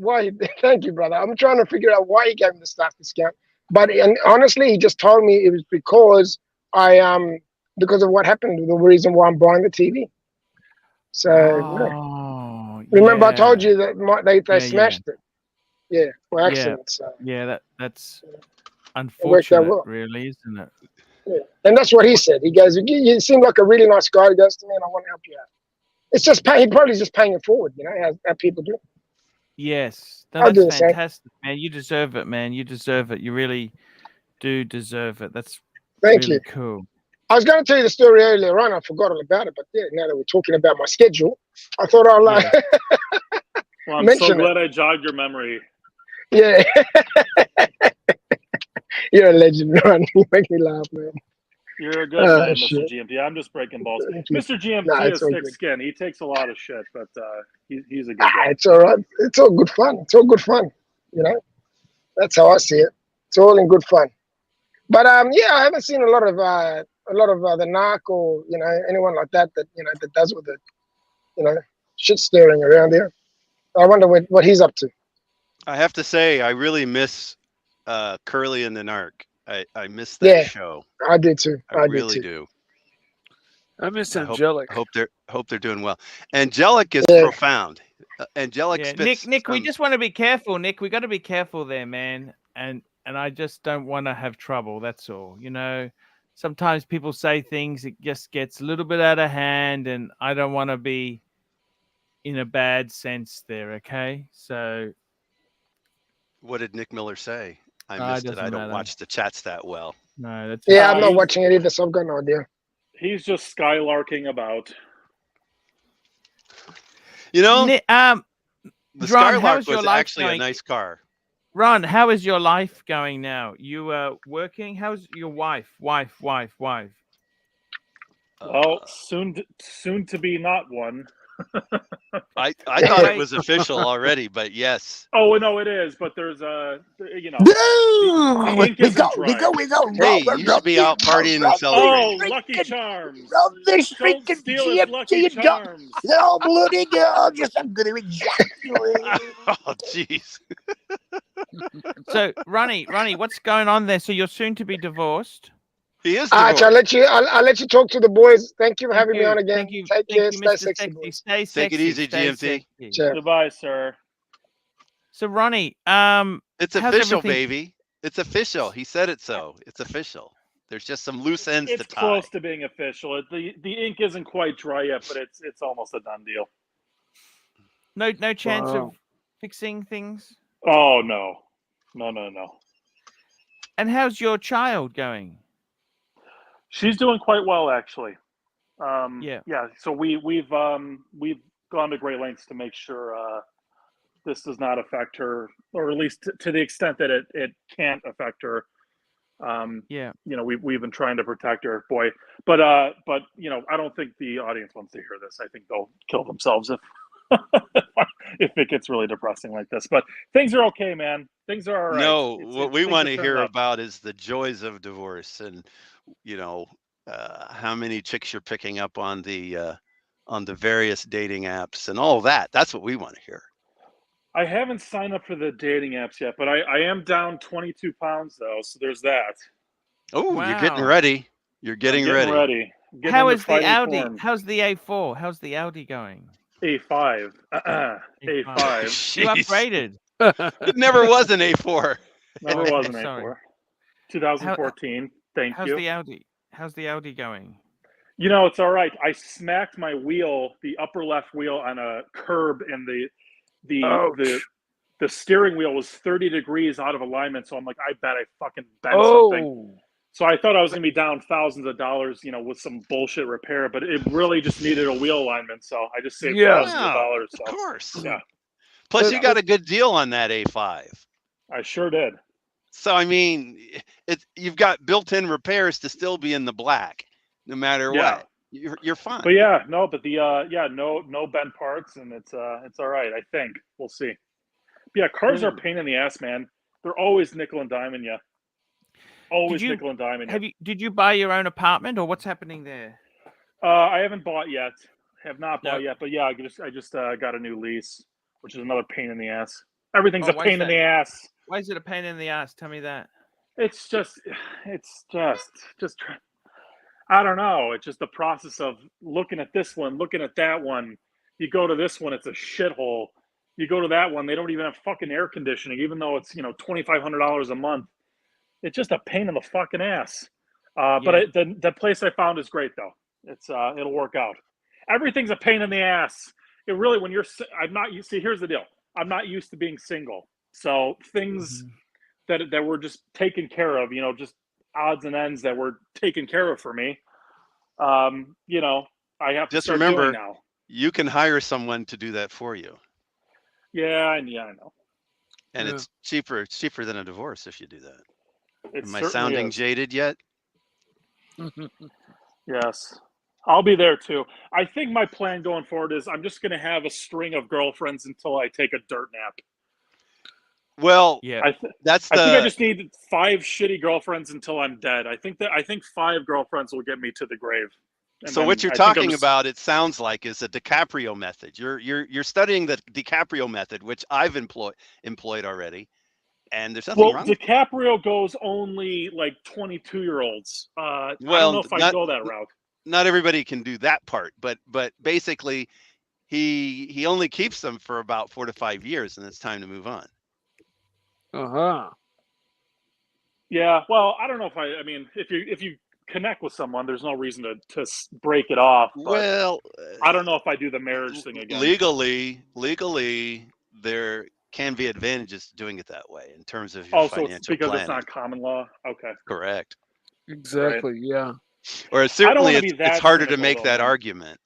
Thank you, brother. I'm trying to figure out why he gave me the staff discount. But honestly, he just told me it was because because of what happened. The reason why I'm buying the TV. So remember, I told you that they smashed it. Yeah, by accident. So. Yeah, that's unfortunate, really, isn't it? Yeah. And that's what he said. He goes, "You seem like a really nice guy." He goes to me, and I want to help you out. It's just he probably just paying it forward, how people do. Yes, I'll do that's the fantastic, man. You deserve it, man. You deserve it. You really do deserve it. That's Thank really you. Cool. I was going to tell you the story earlier on. I forgot all about it, but now that we're talking about my schedule, I thought I'll well, I'm so glad I jogged your memory. Yeah. You're a legend, Ron. You make me laugh, man. You're a good man, Mr. GMT. I'm just breaking balls. Mr. GMT is thick skin. He takes a lot of shit, but he's a good guy. It's all right. It's all good fun. It's all good fun. That's how I see it. It's all in good fun. But I haven't seen a lot of the narc or anyone like that that does with it. Shit stirring around here. I wonder what he's up to. I have to say, I really miss Curly and the Narc. I miss that show. I do too. I really do. I miss Angelic. Hope they're doing well. Angelic is profound. Angelic Yeah, spits Nick, we some- just want to be careful, Nick. We got to be careful there, man. And I just don't want to have trouble. That's all. You know, sometimes people say things, it just gets a little bit out of hand, and I don't want to be in a bad sense there. Okay, so What did Nick Miller say? I it missed it. doesn't I don't matter. watch the chats that well. No, that's Yeah, I'm not he's- watching it either, so I've got no idea. He's just skylarking about. You know, Nick, the Ron, Skylark how's your was life actually a going? nice car. Ron, how is your life going now? You working? How's your wife? Well, soon to be not one. I thought it was official already, but yes. Oh no, it is. But there's you know. No, the ink we isn't go. Hey, you should be out partying and Oh, celebrating. Lucky Charms! Run this Don't freaking steal his Lucky GMT and got Charms. no bloody gorgeous. I'm going to ejaculate. Oh, jeez. So, Ronnie, what's going on there? So you're soon to be divorced. He is Arch, divorced. I'll let you talk to the boys. Thank you for having me on again. Thank you. Take Thank care. you, Stay Mr. sexy, Sexy. boys. Stay Take sexy. it easy, stay GMT. sexy. Sure. Goodbye, sir. So, Ronnie, It's how's official, everything- baby. It's official. He said it so. It's official. There's just some loose ends It's to tie. close to being official. The ink isn't quite dry yet, but it's almost a done deal. no chance Wow. of fixing things. Oh no. And how's your child going? She's doing quite well, actually. Yeah. So we've gone to great lengths to make sure this does not affect her, or at least to the extent that it can't affect her. Yeah. You know, we've been trying to protect her, boy. But you know, I don't think the audience wants to hear this. I think they'll kill themselves if if it gets really depressing like this. But things are okay, man. Things are all right. No, It's- what we things want have to turned hear up. about is the joys of divorce, and you know, how many chicks you're picking up on the various dating apps and all that. That's what we want to hear. I haven't signed up for the dating apps yet, but I am down 22 pounds though, so there's that. Oh, you're getting Wow. ready. You're getting ready. I'm getting How into is the fighting Audi? form. How's the A4? How's the Audi going? A5. A5. You Jeez. upgraded. It never was an A4. Never Okay, was an sorry. A4. 2014. Thank How's you. the Audi? How's the Audi going? You know, it's all right. I smacked my wheel, the upper left wheel, on a curb, and the steering wheel was 30 degrees out of alignment. So I'm like, I bet I fucking bent something. So I thought I was gonna be down thousands of dollars, you know, with some bullshit repair, but it really just needed a wheel alignment. So I just saved thousands of dollars. So Of course. yeah, Plus, you got a good deal on that A5. I sure did. So I mean, you've got built-in repairs to still be in the black, no matter Yeah. what. You're fine. But yeah, no, but no bent parts, and it's all right. I think we'll see. But yeah, cars are a pain in the ass, man. They're always nickel and diming you. Always nickel and diming you. Did you buy your own apartment, or what's happening there? I haven't bought yet. Have not bought No. yet, but yeah, I just got a new lease, which is another pain in the ass. Everything's Oh, a why is pain in that? the ass. Why is it a pain in the ass? Tell me that. It's just I don't know. It's just the process of looking at this one, looking at that one. You go to this one, it's a shithole. You go to that one, they don't even have fucking air conditioning, even though it's, you know, $2,500 a month. It's just a pain in the fucking ass. But the place I found is great though. It's it'll work out. Everything's a pain in the ass. It really, when you're, I'm not used. See, here's the deal. I'm not used to being single, so things that were just taken care of, you know, just odds and ends that were taken care of for me. You know, I have to Just start remember, doing now. you can hire someone to do that for you, Yeah, I know. and it's cheaper. It's cheaper than a divorce if you do that. It Am I certainly sounding is. jaded yet? Yes. I'll be there too. I think my plan going forward is I'm just going to have a string of girlfriends until I take a dirt nap. Well, Yeah. I think I just need 5 shitty girlfriends until I'm dead. I think 5 girlfriends will get me to the grave. And so then what you're I think I'm talking just- about, it sounds like, is a DiCaprio method. You're studying the DiCaprio method, which I've employed already, and there's nothing Well, wrong with it. DiCaprio goes only like 22-year-olds. I Well, don't know if I go that route. Not everybody can do that part, but basically, he only keeps them for about 4 to 5 years, and it's time to move on. Yeah, well, I don't know if I mean, if you connect with someone, there's no reason to break it off. But Well, I don't know if I do the marriage thing again. Legally, there can be advantages to doing it that way in terms of your Oh, so financial it's because planning. it's not common law. Okay, Correct. Exactly. Yeah. Or certainly wanna be it's that harder to cynical, make though, that man. argument.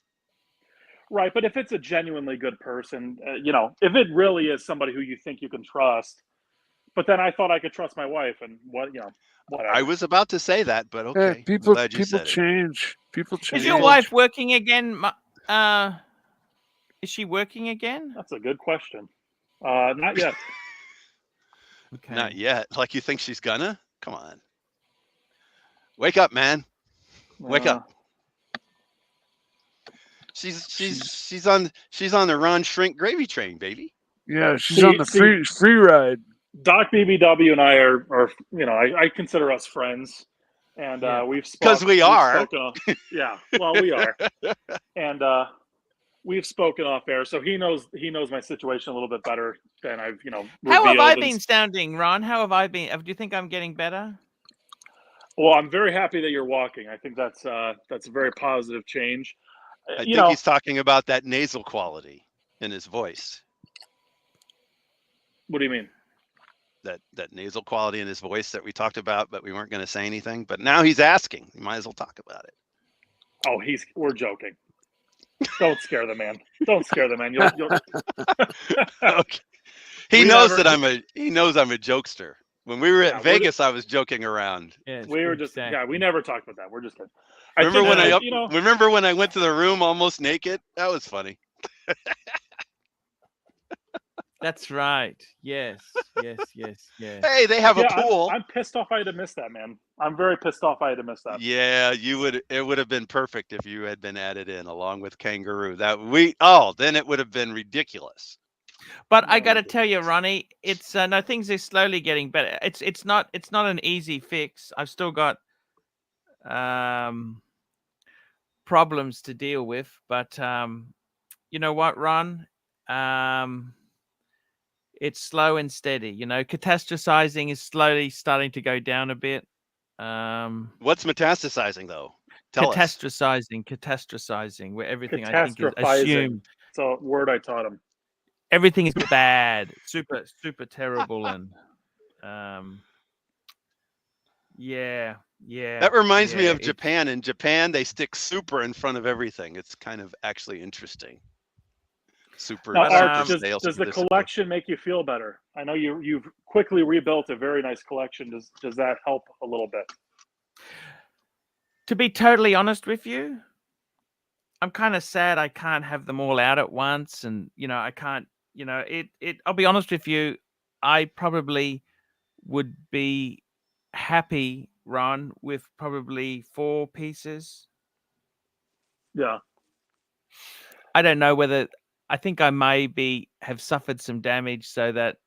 right. But if it's a genuinely good person, you know, if it really is somebody who you think you can trust, but then I thought I could trust my wife, and whatever. I was about to say that, but Yeah, okay. I'm people glad you said it. change. People change. Is your wife working again? Is she working again? That's a good question. Not yet. Okay. Not yet. Like you think she's gonna? Come on. Wake up, man. Wake up. She's on the run shrink gravy train, baby. Yeah, she's on the free ride. Doc BBW and I are you know, I consider us friends, and we've spoken. Because we are. Yeah, well, we are, and we've spoken off air, so he knows my situation a little bit better than I've How have I revealed. been sounding, Ron? How have I been? Do you think I'm getting better? Well, I'm very happy that you're walking. I think that's a very positive change. I think he's talking about that nasal quality in his voice. What do you mean? That nasal quality in his voice that we talked about, but we weren't going to say anything. But now he's asking. You might as well talk about it. Oh, we're joking. Don't scare the man. Don't scare the man. You'll... Okay. He knows I'm a jokester. When we were at Vegas, I was joking around. Yeah, we were just we never talked about that. We're just kidding. Remember when I went to the room almost naked? That was funny. That's right. Yes. Hey, they have a pool. I'm pissed off I had to miss that, man. I'm very pissed off I had to miss that. Yeah, it would have been perfect if you had been added in along with Kangaroo. Then it would have been ridiculous. But I got to tell you, Ronnie, it's no, things are slowly getting better. It's not an easy fix. I've still got problems to deal with, but you know what, Ron? It's slow and steady. Catastrophizing is slowly starting to go down a bit. What's metastasizing though? Tell us. Catastrophizing, where everything I think is assumed. It's a word I taught him. Everything is bad, super terrible, and yeah. That reminds me of Japan. In Japan, they stick super in front of everything. It's kind of actually interesting. Super. Now, does the collection make you feel better? I know you've quickly rebuilt a very nice collection. Does that help a little bit? To be totally honest with you, I'm kind of sad I can't have them all out at once, and I can't. I'll be honest with you, I probably would be happy, Ron, with probably 4 pieces. Yeah. I don't know whether. I think I maybe have suffered some damage, so that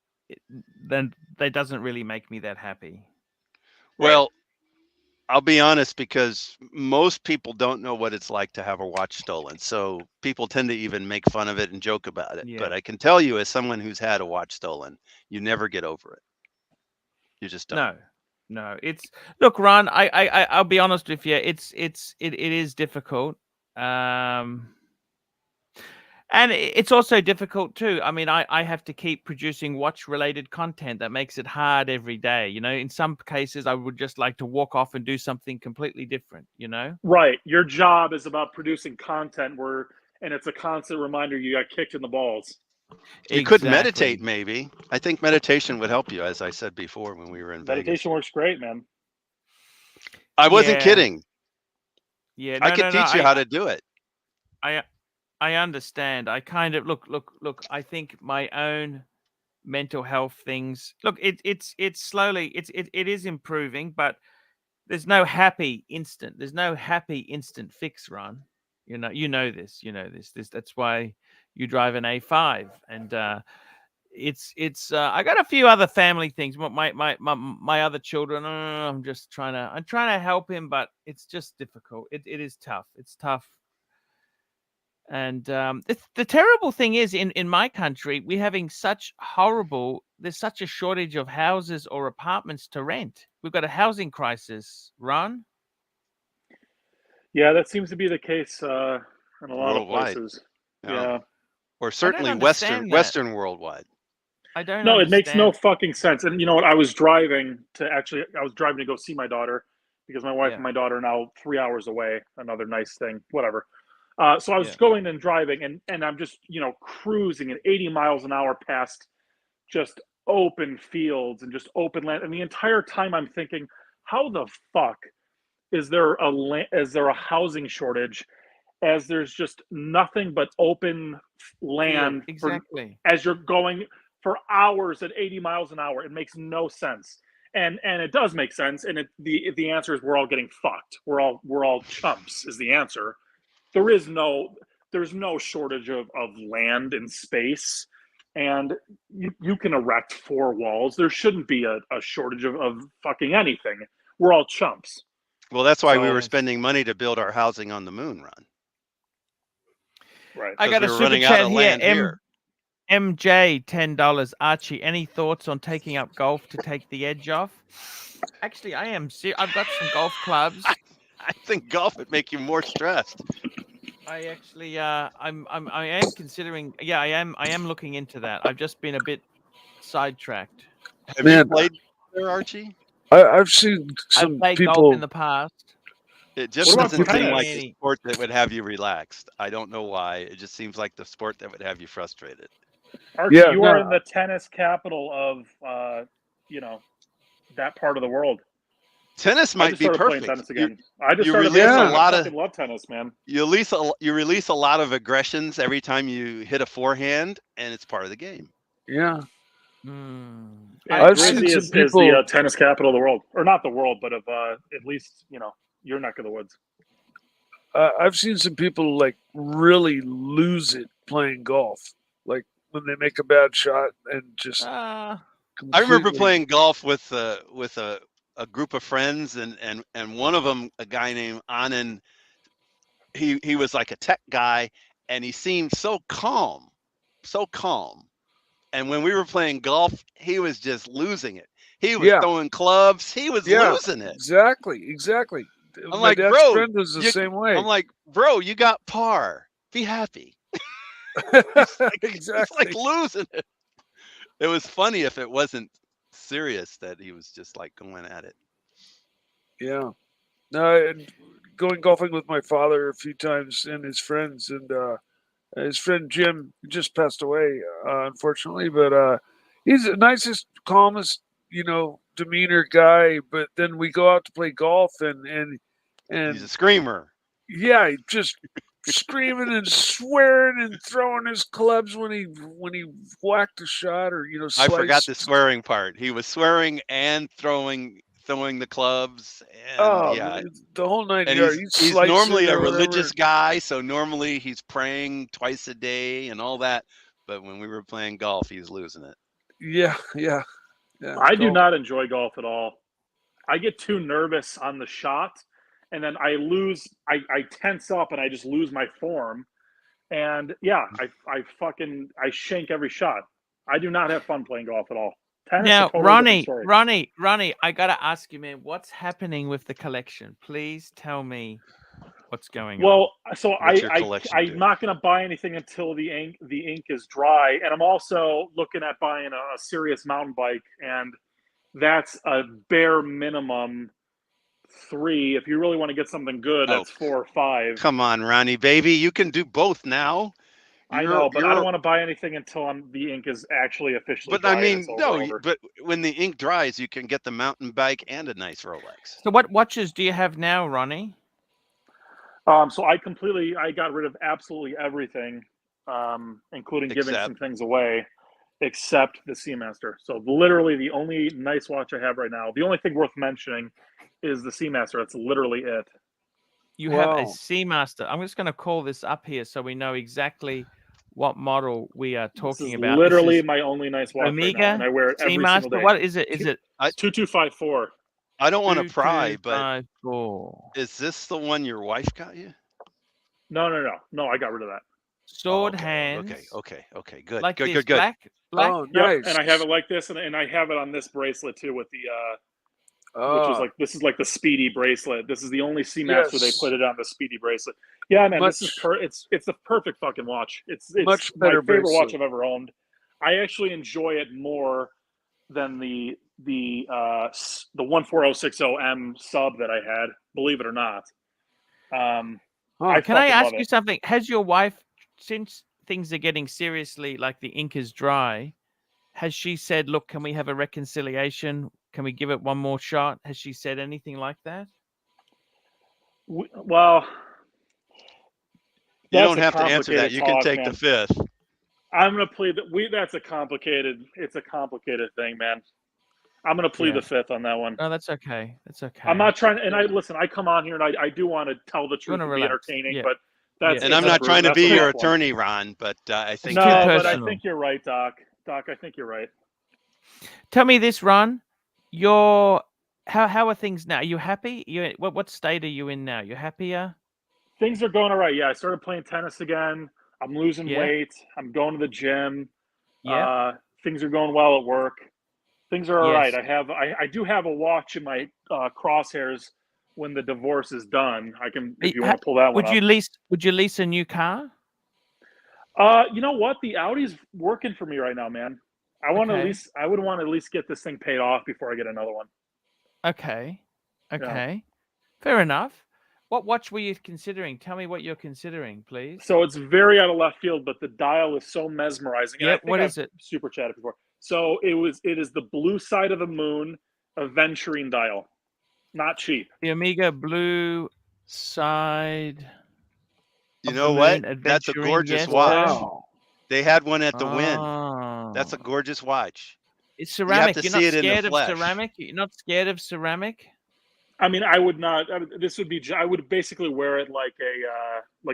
then that doesn't really make me that happy. Well, I'll be honest, because most people don't know what it's like to have a watch stolen. So people tend to even make fun of it and joke about it. Yeah. But I can tell you, as someone who's had a watch stolen, you never get over it. You just don't. No. Look, Ron. I'll be honest with you. It is difficult. And it's also difficult too. I mean, I have to keep producing watch-related content that makes it hard every day. In some cases, I would just like to walk off and do something completely different. Right. Your job is about producing content and it's a constant reminder you got kicked in the balls. You could meditate, maybe. I think meditation would help you, as I said before when we were in Vegas. Meditation works great, man. I wasn't kidding. Yeah, I could teach you how to do it. I understand. I kind of look. I think my own mental health things. Look, it's slowly. It is improving, but there's no happy instant. There's no happy instant fix, Ron. You know this. That's why you drive an A5, and it's. I got a few other family things. My other children. I'm trying to help him, but it's just difficult. It is tough. It's tough. And the terrible thing is, in my country, we're having there's such a shortage of houses or apartments to rent. We've got a housing crisis, Ron. Yeah, that seems to be the case in a lot of Worldwide. places. Yeah. Yeah. Or certainly understand that. Western worldwide. I don't No, it makes no understand. fucking sense. And you know what? I was driving to go see my daughter because my wife Yeah. and my daughter are now 3 hours away. Another nice thing, whatever. So I was Yeah. going and driving, and I'm just cruising at 80 miles an hour past just open fields and just open land. And the entire time I'm thinking, how the fuck is there a housing shortage as there's just nothing but open land Exactly. as you're going for hours at 80 miles an hour? It makes no sense. And it does make sense. And the answer is we're all getting fucked. We're all chumps is the answer. There's no shortage of land and space. And you can erect 4 walls. There shouldn't be a shortage of fucking anything. We're all chumps. Well, that's why we So- were spending money to build our housing on the moon, Ron. Right. I got we a were super running out chat of here. land here. MJ, $10. Archie, any thoughts on taking up golf to take the edge off? Actually, I am. I've got some golf clubs. I think golf would make you more stressed. I actually, I am considering. Yeah, I am looking into that. I've just been a bit sidetracked. Have you Man, played there, Archie? I've seen I've some played golf people. in the past. It just What about doesn't seem tennis? like the sport that would have you relaxed. I don't know why. It just seems like the sport that would have you frustrated. Archie, Yeah, you are no. in the tennis capital of that part of the world. Tennis I might just be started playing perfect. tennis again. I just you started release playing a tennis. lot I of- fucking love tennis, man. You release a lot of aggressions every time you hit a forehand, and it's part of the game. Yeah. Hmm. Yeah, I've seen Grizzly some is people- the tennis capital of the world, or not the world, but of at least your neck of the woods. I've seen some people like really lose it playing golf, like when they make a bad shot and just. I remember completely- playing golf with a group of friends, and one of them, a guy named Anand, he was like a tech guy, and he seemed so calm. And when we were playing golf, he was just losing it. He was throwing clubs. He was losing it. Exactly. I'm My like, dad's bro, friend was the same way. I'm like, bro, you got par. Be happy. Exactly. It's like losing it. It was funny if it wasn't serious that he was just like going at it. Yeah. No, and going golfing with my father a few times and his friends, and his friend Jim just passed away, unfortunately, but he's the nicest, calmest, demeanor guy. But then we go out to play golf, and He's a screamer. yeah, he just screaming and swearing and throwing his clubs when he whacked a shot or I forgot sliced. the swearing part. He was swearing and throwing the clubs. And Oh, yeah. the whole 9 And yards. he's normally a religious guy, so normally he's praying twice a day and all that. But when we were playing golf, he was losing it. Yeah. I do not enjoy golf at all. I get too nervous on the shot, and then I lose. I tense up and I just lose my form. And yeah, I shank every shot. I do not have fun playing golf at all. Tennis, Now, a totally different story. Ronnie, I gotta ask you, man, what's happening with the collection? Please tell me what's going on. Well, so What's your collection I'm doing? not going to buy anything until the ink is dry, and I'm also looking at buying a serious mountain bike, and that's a bare minimum 3. If you really want to get something good, Oh, that's 4 or 5. Come on, Ronnie, baby. You can do both now. I know, but I don't want to buy anything until the ink is actually officially But dry. I and mean, it's no, over. but when the ink dries, you can get the mountain bike and a nice Rolex. So what watches do you have now, Ronnie? So I got rid of absolutely everything, including giving some things away, except the Seamaster. So literally the only nice watch I have right now, the only thing worth mentioning is the Seamaster. That's literally it. You have a Seamaster. I'm just going to call this up here so we know exactly what model we are talking about. Literally This is my only nice watch Omega right now, and I wear it every single Seamaster. day. What is it? Is it 2254? I don't want to pry, but 2254. is this the one your wife got you? No. I got rid of that. sword okay, hands. okay. Good, Like good, this, good. black. Oh, Yep, nice. and I have it like this, and I have it on this bracelet too with the which is Ah, like this is like the Speedy bracelet. This is the only Seamaster they yes. put it on the Speedy bracelet. Yeah, man, this is Much- it's the perfect fucking watch. It's Much my better favorite watch bracelet. I've ever owned. I actually enjoy it more than the 14060M sub that I had. Believe it or not. Huh. Can I fucking ask love you it. something? Has your wife, since things are getting seriously like the ink is dry, has she said, "Look, can we have a reconciliation? Can we give it one more shot?" Has she said anything like that? Well, You that's don't a have to answer that. complicated You can talk, take man. the fifth. I'm gonna plead that that's a complicated. It's a complicated thing, man. I'm gonna plead Yeah. the fifth on that one. No, that's okay. That's okay. I'm not trying, and I listen. I come on here and I do want to tell the truth wanna and be relax. entertaining, Yeah. but that's And I'm that's not trying to that's a be your rough one. attorney, Ron, but I think too No, but I personal. think you're right, Doc. Doc, I think you're right. Tell me this, Ron. How are things now? Are you happy? You what state are you in now? You happier? Things are going all right. Yeah, I started playing tennis again. I'm losing Yeah. weight. I'm going to the gym. Yeah. Things are going well at work. Things are all right. Yes. I do have a watch in my crosshairs when the divorce is done. I can, if you want to pull that one Would you up. lease a new car? You know what? The Audi's working for me right now, man. I want to Okay. I would want to at least get this thing paid off before I get another one. Okay. Okay. Fair enough. What watch were you considering? Tell me what you're considering, please. So it's very out of left field, but the dial is so mesmerizing. And Yeah, I think what I've is it? super chatted before. So it is the blue side of the moon aventurine dial. Not cheap. The Omega Blue Side. you of know the what? Moon That's a Adventurine, gorgeous yes, watch. sir. Wow. They had one at the Win. That's a Oh. gorgeous watch. It's You have ceramic. to You're see not it in the scared of flesh. ceramic? You're not scared of ceramic? I mean, I would not. This would be. I would basically wear it like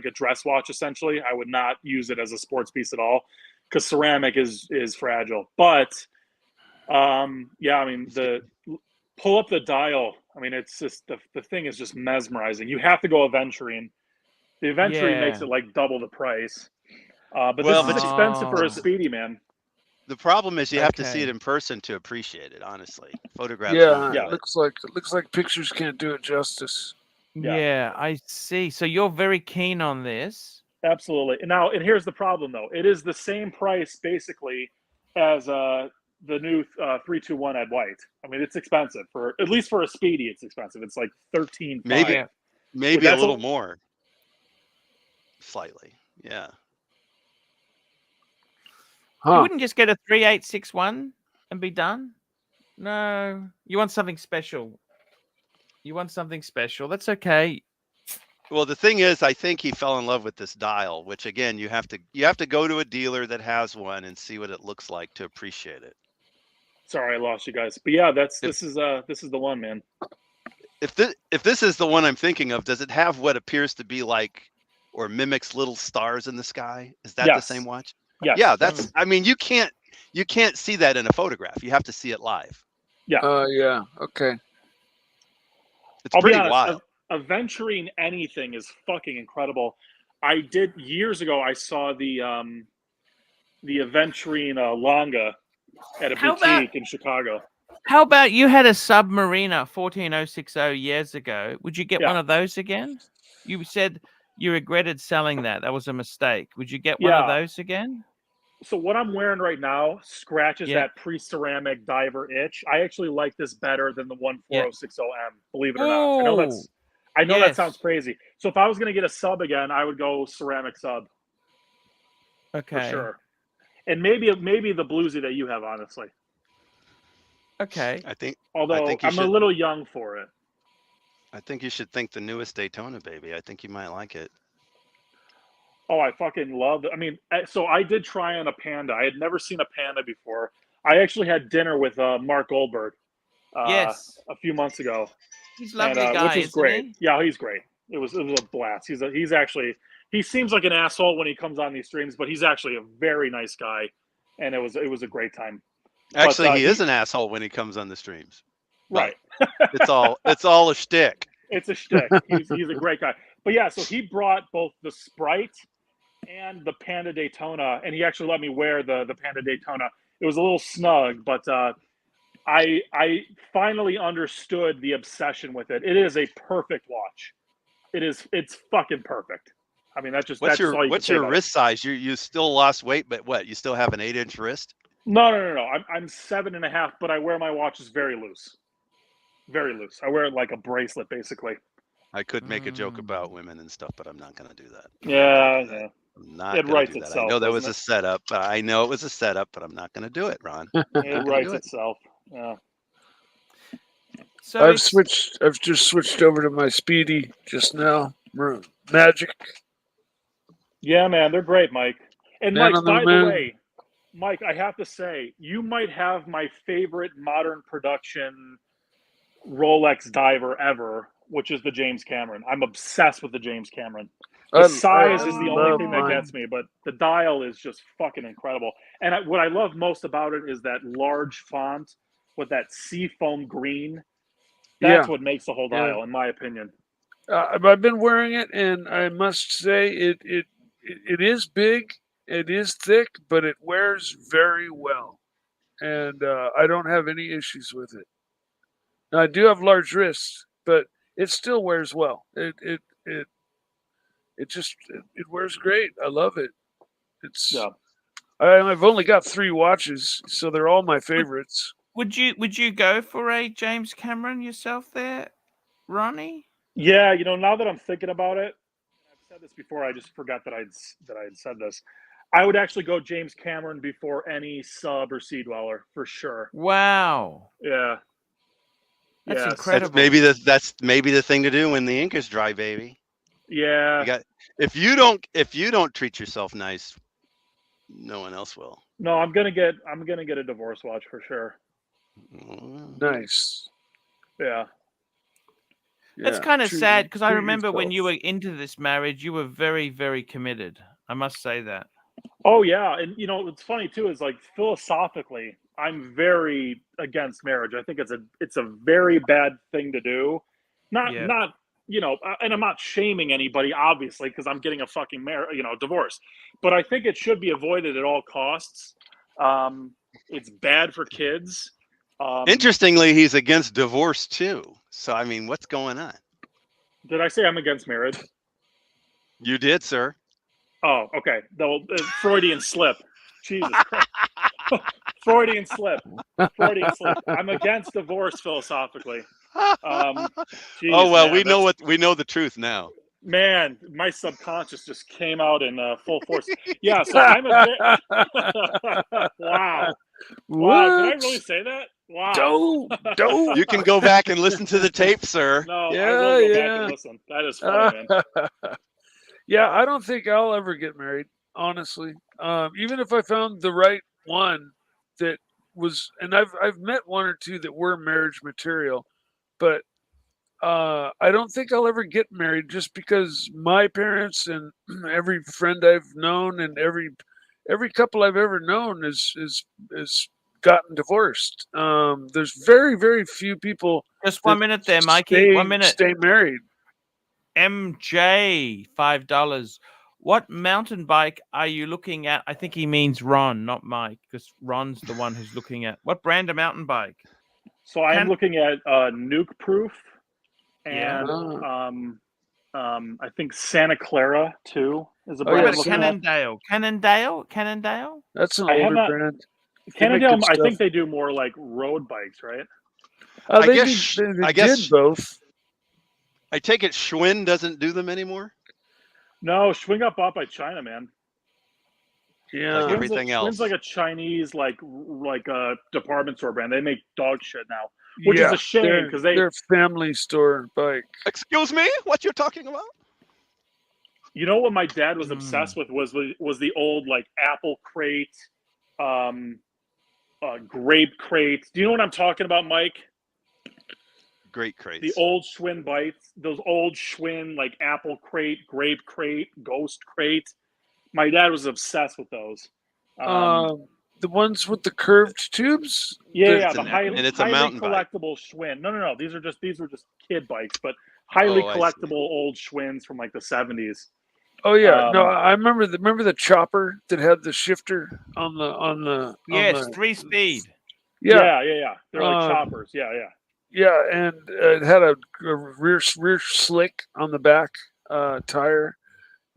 a dress watch. Essentially, I would not use it as a sports piece at all, because ceramic is fragile. But yeah, I mean, pull up the dial. I mean, it's just the thing is just mesmerizing. You have to go aventurine. The aventurine makes Yeah. it like double the price. But Well, this is but expensive for Oh. a Speedy, man. The problem is you have to see it Okay. in person to appreciate it. Honestly, photographs Yeah, won't do Yeah. it. it looks like pictures can't do it justice. Yeah. Yeah, I see. So you're very keen on this. Absolutely. And here's the problem, though. It is the same price basically as the new 321 at white. I mean, it's expensive for at least for a Speedy. It's expensive. It's like 13.5. Maybe Yeah. maybe a that's little a- more. Slightly. Yeah. You Huh. wouldn't just get a 3861 and be done? No. You want something special. You want something special. That's okay. Well, the thing is, I think he fell in love with this dial, which again, you have to go to a dealer that has one and see what it looks like to appreciate it. Sorry, I lost you guys. But yeah, this is the one, man. If this is the one I'm thinking of, does it have what appears to be like or mimics little stars in the sky? Is that the Yes. same watch? Yes. Yeah, that's I mean, you can't see that in a photograph. You have to see it live. Yeah. Okay. It's I'll be pretty honest. wild. Aventuring anything is fucking incredible. I did years ago. I saw the Aventurine Longa at a How boutique about- in Chicago. How about you had a Submariner 14060 years ago? Would you get Yeah. one of those again? You said you regretted selling that. That was a mistake. Would you get one of Yeah. those again? So what I'm wearing right now scratches Yeah. that pre-ceramic diver itch. I actually like this better than the 14060M. Believe it or not. I know that yes. sounds crazy. So if I was going to get a sub again, I would go ceramic sub Okay. for sure. And maybe the bluesy that you have, honestly. Okay. I think Although you I'm should, a little young for it. I think you should think the newest Daytona, baby. I think you might like it. Oh, I fucking love it. I mean, so I did try on a Panda. I had never seen a Panda before. I actually had dinner with Mark Goldberg Yes. a few months ago. He's a lovely guy, which was isn't great. he? Yeah, he's great. It was a blast. He seems like an asshole when he comes on these streams, but he's actually a very nice guy, and it was a great time. Actually, But, he is an asshole when he comes on the streams. Right. It's all a shtick. It's a shtick. He's a great guy. But yeah, so he brought both the Sprite and the Panda Daytona, and he actually let me wear the Panda Daytona. It was a little snug, but I finally understood the obsession with it. It is a perfect watch. It's fucking perfect. I mean, that's What's all you can what's say your about wrist size? You still lost weight, but what? You still have an 8-inch wrist? No. I'm 7.5, but I wear my watches very loose. Very loose. I wear it like a bracelet, basically. I could make a joke about women and stuff, but I'm not going to do that. Yeah. I'm not It going writes to do that. I itself, know that was doesn't a setup. I know it was a setup, but I'm not going to do it, Ron. it writes itself. Yeah. So I've just switched over to my Speedy just now. Magic. Yeah, man, they're great, Mike. And Man Mike, on the by the moon. way, Mike, I have to say, you might have my favorite modern production Rolex diver ever, which is the James Cameron. I'm obsessed with the James Cameron. The size is the only love thing that mine. gets me, but the dial is just fucking incredible. And what I love most about it is that large font with that seafoam green. That's what makes the whole dial, in my opinion. I've been wearing it, and I must say it is big, it is thick, but it wears very well, and I don't have any issues with it. Now, I do have large wrists, but it still wears well. It wears great. I love it. I've only got 3 watches, so they're all my favorites. Would you go for a James Cameron yourself there, Ronnie? Yeah, now that I'm thinking about it, I've said this before. I just forgot that I'd said this. I would actually go James Cameron before any Sub or Sea-Dweller for sure. Wow. Yeah. That's Yes. incredible. That's maybe the thing to do when the ink is dry, baby. Yeah. If you don't treat yourself nice, no one else will. No, I'm gonna get a divorce watch for sure. Nice. Yeah. That's kind of sad because I remember when you were into this marriage, you were very, very committed. I must say that. Oh yeah, and what's funny too is like philosophically, I'm very against marriage. I think it's a very bad thing to do. Not and I'm not shaming anybody obviously because I'm getting a fucking divorce, but I think it should be avoided at all costs. It's bad for kids. Interestingly, he's against divorce too. So I mean, what's going on? Did I say I'm against marriage? You did, sir. Oh, okay. The Freudian slip. Jesus Christ. Freudian slip. I'm against divorce philosophically. Oh well, we know the truth now. Man, my subconscious just came out in full force. Yeah, so I'm a bit. Wow. Wow, did I really say that? Wow. Don't. You can go back and listen to the tape, sir. No, I will go back and listen. That is funny, man. Yeah, I don't think I'll ever get married, honestly. Even if I found the right one that was, and I've met 1 or 2 that were marriage material, but I don't think I'll ever get married just because my parents and every friend I've known and every couple I've ever known is gotten divorced. There's very, very few people. Just 1 minute there, Mikey. 1 minute. Stay married. MJ, $5. What mountain bike are you looking at? I think he means Ron, not Mike, because Ron's the one who's looking at. What brand of mountain bike? So I'm looking at Nuke Proof, and I think Santa Clara too is a brand. Cannondale. That's an older brand. Cannondale, I think they do more like road bikes, right? I guess did both. I take it Schwinn doesn't do them anymore? No, Schwinn got bought by China, man. Yeah, like everything else. Schwinn's like a Chinese like a department store brand. They make dog shit now, which is a shame because they're family store bike. Excuse me, what you're talking about? You know what my dad was obsessed with was the old like apple crate, grape crate. Do you know what I'm talking about, Mike? Great crates. The old Schwinn bikes, those old Schwinn like apple crate, grape crate, ghost crate. My dad was obsessed with those. The ones with the curved tubes. Yeah, the highly mountain collectible Schwinn. No. These were just kid bikes, but highly collectible old Schwinns from like the 70s. Oh yeah, no, Um, I remember the chopper that had the shifter on the Yes, 3-speed. yeah. yeah. They're like choppers. Yeah. Yeah, and it had a rear slick on the back tire,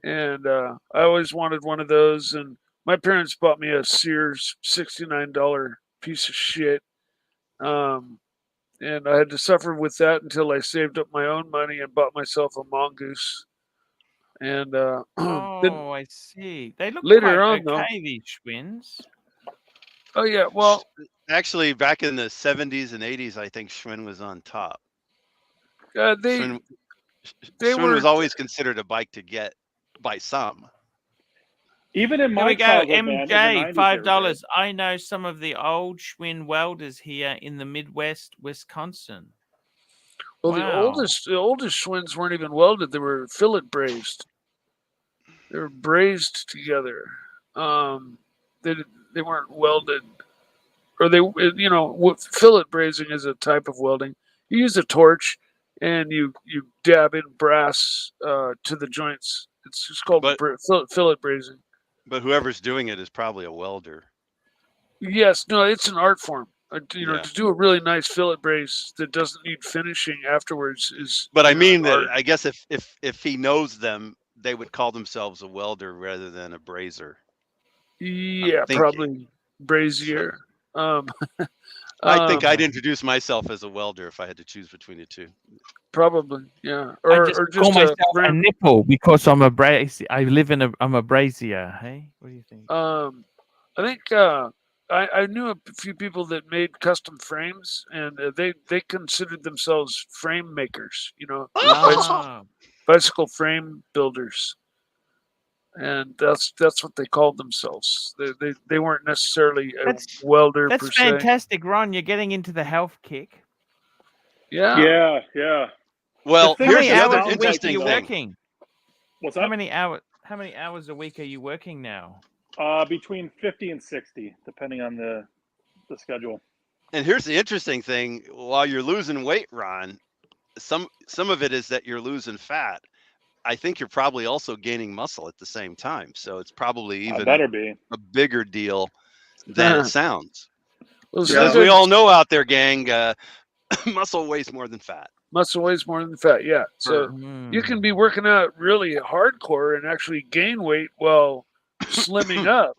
and I always wanted one of those. And my parents bought me a Sears $69 piece of shit, and I had to suffer with that until I saved up my own money and bought myself a mongoose. And then Oh, I see. They look later quite on, though, okay, these Schwinns. oh yeah, well, Actually, back in the 70s and 80s, I think Schwinn was on top. they Schwinn, they Schwinn was were always considered a bike to get by some. Even in Here my we go. childhood, man, in the MJ, 90s, they were great. $5. I know some of the old Schwinn welders here in the Midwest, Wisconsin. well, Wow. the oldest Schwinns weren't even welded; they were fillet brazed. They were brazed together. They they weren't welded, or fillet brazing is a type of welding. You use a torch and you dab in brass to the joints. It's just called But fillet brazing. but whoever's doing it is probably a welder. Yes, no, it's an art form. Yeah. To do a really nice fillet braze that doesn't need finishing afterwards is. But I an mean that art. I guess if he knows them, they would call themselves a welder rather than a brazier. Yeah, thinking. probably brazier. I think I'd introduce myself as a welder if I had to choose between the two. Probably, yeah, I or just or call just myself a brand- nipple because I'm a brazier. I'm a brazier. Hey, what do you think? I think I knew a few people that made custom frames, and they considered themselves frame makers. Ah, Bicycle frame builders, and that's what they called themselves. They weren't necessarily a welder per that's se. fantastic, Ron. You're getting into the health kick. Yeah. Yeah. Well, thing How here's many the is, other hours a week are interesting you thing. working? What's How that? many hours a week are you working now? Between 50 and 60, depending on the schedule. And here's the interesting thing: while you're losing weight, Ron, some of it is that you're losing fat. I think you're probably also gaining muscle at the same time. So it's probably I even better be. a bigger deal than it sounds. Well, Because as we all know out there, gang, muscle weighs more than fat. muscle weighs more than fat. Yeah, so you can be working out really hardcore and actually gain weight while slimming up.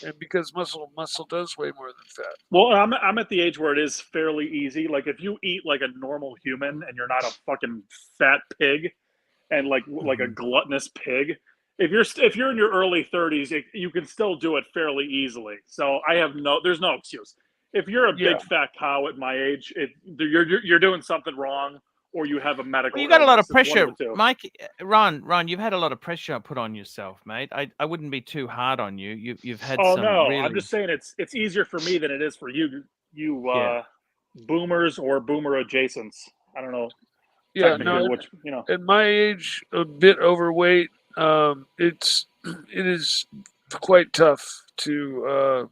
And because muscle does weigh more than fat. Well, I'm at the age where it is fairly easy. Like if you eat like a normal human and you're not a fucking fat pig, and like a gluttonous pig, if you're in your early 30s, you can still do it fairly easily. So there's no excuse. If you're a big fat cow at my age, you're doing something wrong, or you have a medical. Well, you got a lot of illness. It's one pressure, of the two. Mike. Ron, you've had a lot of pressure put on yourself, mate. I wouldn't be too hard on you. You've had Oh some no, really... I'm just saying it's easier for me than it is for you Yeah. boomers or boomer adjacents. I don't know. Yeah, technically no. which, At my age, a bit overweight. It is quite tough to.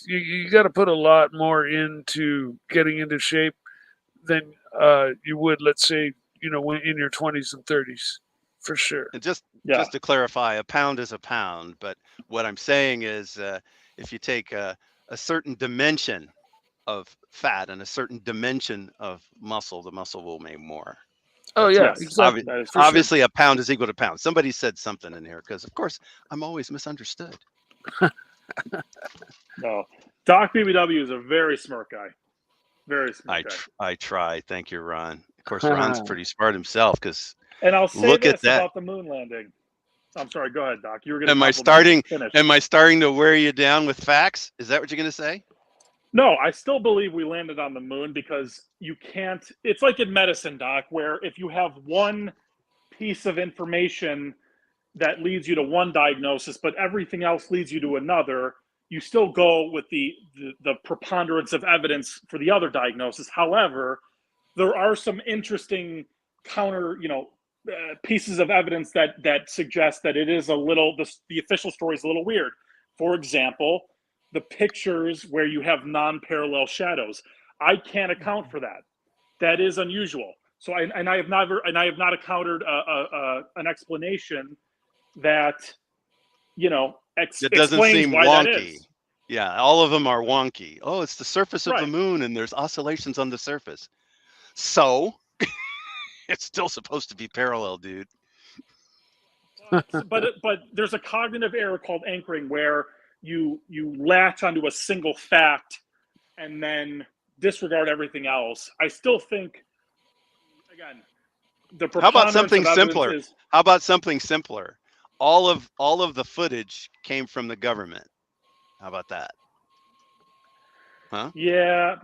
You got to put a lot more into getting into shape than you would, let's say, when in your 20s and 30s, for sure. And just to clarify, a pound is a pound. But what I'm saying is, if you take a certain dimension of fat and a certain dimension of muscle, the muscle will weigh more. Oh yeah, exactly. Obviously, a pound is equal to pound. Somebody said something in here because, of course, I'm always misunderstood. No, Doc BBW is a very smart guy. Very smart guy. I try. Thank you, Ron. Of course, Ron's pretty smart himself because. And I'll say look this at that. about the moon landing. I'm sorry. Go ahead, Doc. You were going to. Am I starting to wear you down with facts? Is that what you're going to say? No, I still believe we landed on the moon because you can't. It's like in medicine, Doc, where if you have one piece of information that leads you to one diagnosis, but everything else leads you to another, you still go with the preponderance of evidence for the other diagnosis. However, there are some interesting counter, pieces of evidence that suggest that it is a little. The official story is a little weird. For example, the pictures where you have non-parallel shadows. I can't account for that. That is unusual. So I have not encountered an explanation that It doesn't explains seem why that wonky. is. Yeah, all of them are wonky. Oh, it's the surface of the Right. moon and there's oscillations on the surface. So it's still supposed to be parallel, dude. But there's a cognitive error called anchoring where you latch onto a single fact and then disregard everything else. I still think, again, the How about preponderance something of evidence simpler? is How about something simpler? All of the footage came from the government. How about that? Huh? yeah.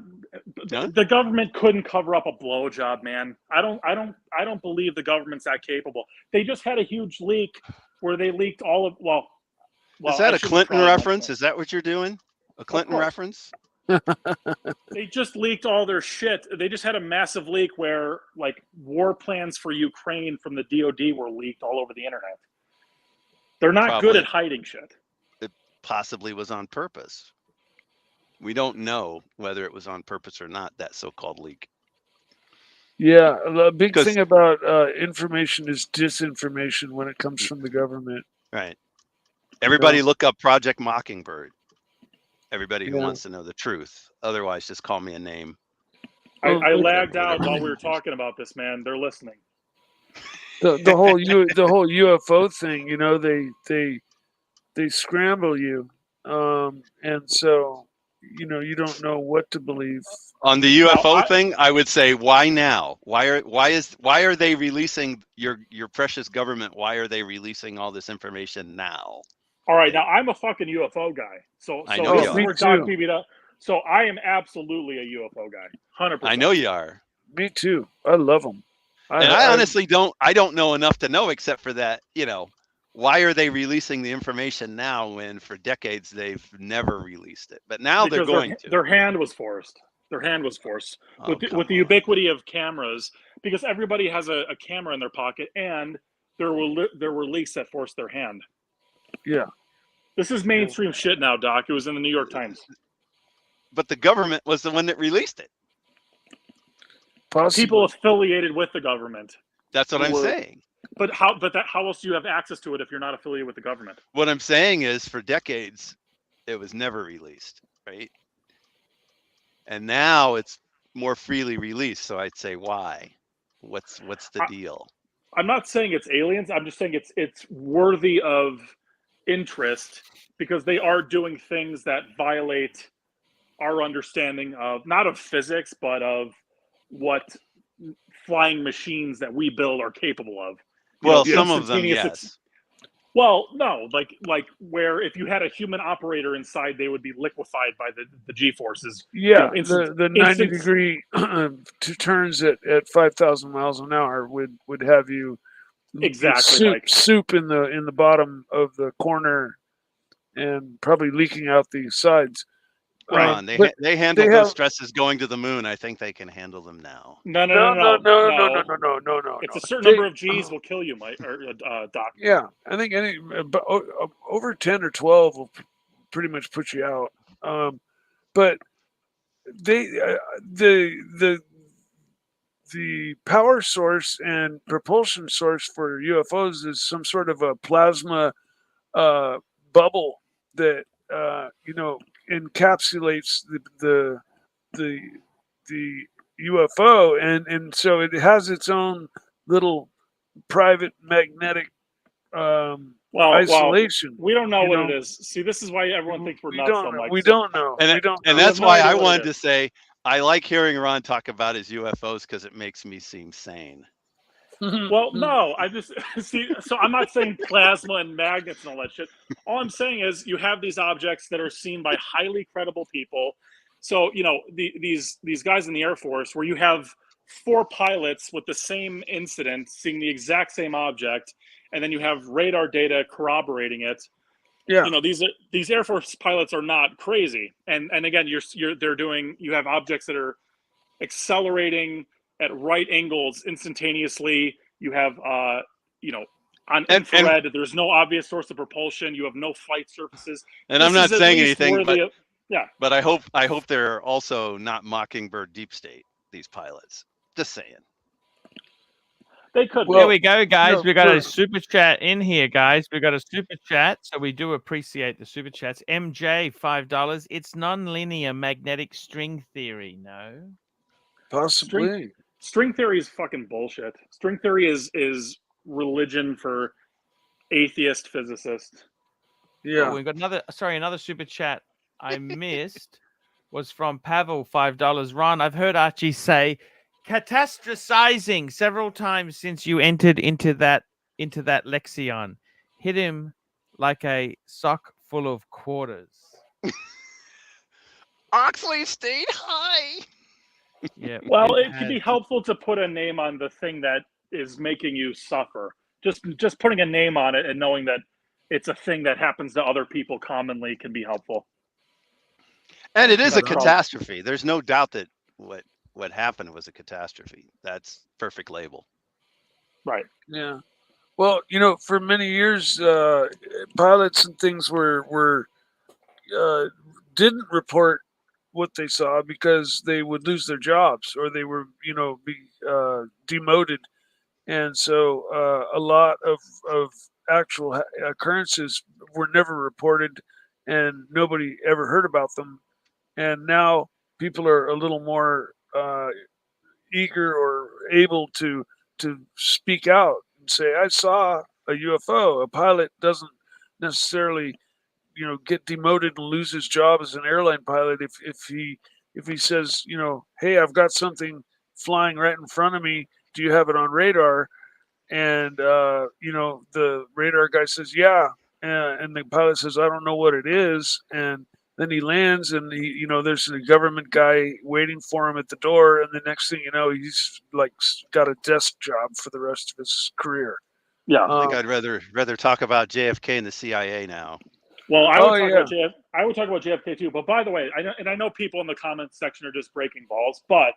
Huh? The government couldn't cover up a blowjob, man. I don't believe the government's that capable. They just had a huge leak where they leaked all of Is that I a shouldn't Clinton pry much reference? more. Is that what you're doing? A Clinton course. reference? They just leaked all their shit. They just had a massive leak where like war plans for Ukraine from the DOD were leaked all over the internet. They're not good Probably. at hiding shit. It possibly was on purpose. We don't know whether it was on purpose or not, that so-called leak. Yeah, the big 'Cause- thing about information is disinformation when it comes from the government. Right. Everybody know? look up Project Mockingbird. Everybody who Yeah. wants to know the truth. Otherwise, just call me a name. I Well, lagged out whatever. while we were talking about this, man. They're listening. the whole UFO thing, you know, they scramble you, and so you don't know what to believe. On the UFO Now, thing, I would say, why now? Why are they releasing your precious government? Why are they releasing all this information now? All right, now I'm a fucking UFO guy. So I know this you is are. where Doc beat me up. So I am absolutely a UFO guy, 100%. I know you are. Me too. I love them. And I honestly don't know enough to know, except for that, why are they releasing the information now when for decades they've never released it? But now because they're going to. Their hand was forced. Their hand was forced Oh, with the ubiquity of cameras, because everybody has a camera in their pocket, and there were leaks that forced their hand. Yeah. This is mainstream shit now, Doc. It was in the New York Times. But the government was the one that released it. Possibly. People affiliated with the government. That's what I'm saying. But how else do you have access to it if you're not affiliated with the government? What I'm saying is, for decades, it was never released, right? And now it's more freely released. So I'd say, why? What's the deal? I'm not saying it's aliens. I'm just saying it's worthy of interest because they are doing things that violate our understanding of not of physics, but of what flying machines that we build are capable of. Well, some of them, yes. Well, no, like where if you had a human operator inside, they would be liquefied by the G-forces. Yeah, the 90-degree turns at 5,000 miles an hour would have you exactly soup in the bottom of the corner and probably leaking out the sides. Right. They handled those stresses going to the moon. I think they can handle them now. No. It's a certain number of G's will kill you, Mike or Doc. Yeah, I think over 10 or 12 will pretty much put you out. But the power source and propulsion source for UFOs is some sort of a plasma bubble that encapsulates the UFO, and so it has its own little private magnetic isolation. We don't know what it is. See, this is why everyone thinks we're nuts. We don't know. And that's why I wanted to say I like hearing Ron talk about his UFOs because it makes me seem sane. Well, no, I just see. So I'm not saying plasma and magnets and all that shit. All I'm saying is you have these objects that are seen by highly credible people. So these guys in the Air Force, where you have 4 pilots with the same incident seeing the exact same object, and then you have radar data corroborating it. Yeah, these Air Force pilots are not crazy, and again, you have objects that are accelerating at right angles instantaneously. You have on infrared, there's no obvious source of propulsion. You have no flight surfaces. And I'm not saying anything, but yeah. But I hope they're also not Mockingbird deep state, these pilots. Just saying. They could. There we go, guys. no, We got a for- super chat in here, guys. We got a super chat, so we do appreciate the super chats. MJ, $5. It's non-linear magnetic string theory. No. possibly. String theory is fucking bullshit. String theory is religion for atheist physicists. Yeah. Oh, we've got another super chat I missed was from Pavel, $5. Ron, I've heard Archie say catastrophizing several times since you entered into that lexion. Hit him like a sock full of quarters. Oxley stayed high. Yeah. Well, it can be helpful to put a name on the thing that is making you suffer. Just putting a name on it and knowing that it's a thing that happens to other people commonly can be helpful. And it is a That's all. catastrophe. There's no doubt that what happened was a catastrophe. That's perfect label. Right. Yeah. Well, for many years, pilots and things were didn't report what they saw because they would lose their jobs or they were, be demoted, and so a lot of actual occurrences were never reported, and nobody ever heard about them. And now people are a little more eager or able to speak out and say, I saw a UFO. A pilot doesn't necessarily, get demoted and lose his job as an airline pilot if he says, hey, I've got something flying right in front of me. Do you have it on radar? And the radar guy says, yeah. And the pilot says, I don't know what it is. And then he lands, and there's a government guy waiting for him at the door. And the next thing you know, he's like got a desk job for the rest of his career. Yeah. I think I'd rather talk about JFK and the CIA now. Well, I would talk about JFK too. But by the way, I know people in the comments section are just breaking balls, but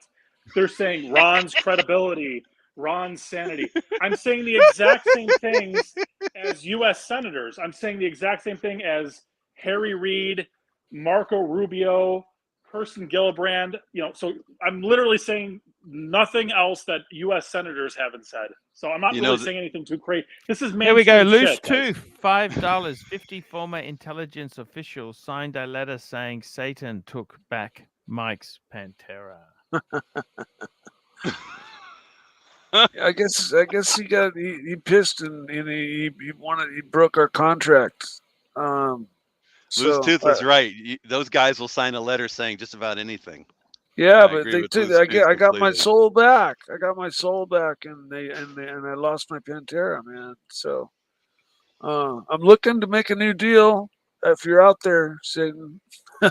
they're saying Ron's credibility, Ron's sanity. I'm saying the exact same things as U.S. senators. I'm saying the exact same thing as Harry Reid, Marco Rubio, Kirsten Gillibrand. So I'm literally saying nothing else that U.S. senators haven't said. So I'm not really saying anything too crazy. This is Here we go. Loose shit, guys. Tooth, $5. 50 former intelligence officials signed a letter saying Satan took back Mike's Pantera. I guess he pissed and he broke our contract. Loose Tooth was right. Those guys will sign a letter saying just about anything. Yeah, but they too. I got my soul back. I got my soul back, and I lost my Pantera, man. So I'm looking to make a new deal. If you're out there, Satan. I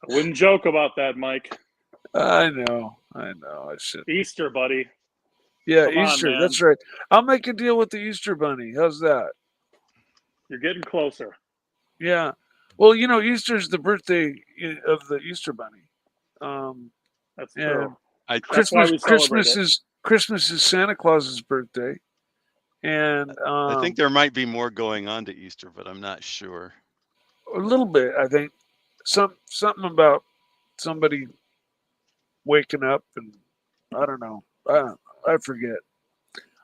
wouldn't joke about that, Mike. I know. I should. Easter, buddy. Yeah, Come on, Easter. man. That's right. I'll make a deal with the Easter Bunny. How's that? You're getting closer. Yeah. Well, Easter's the birthday of the Easter Bunny. That's true. Christmas is Santa Claus's birthday, and I think there might be more going on to Easter, but I'm not sure. A little bit, I think. Something about somebody waking up, and I don't know. I forget.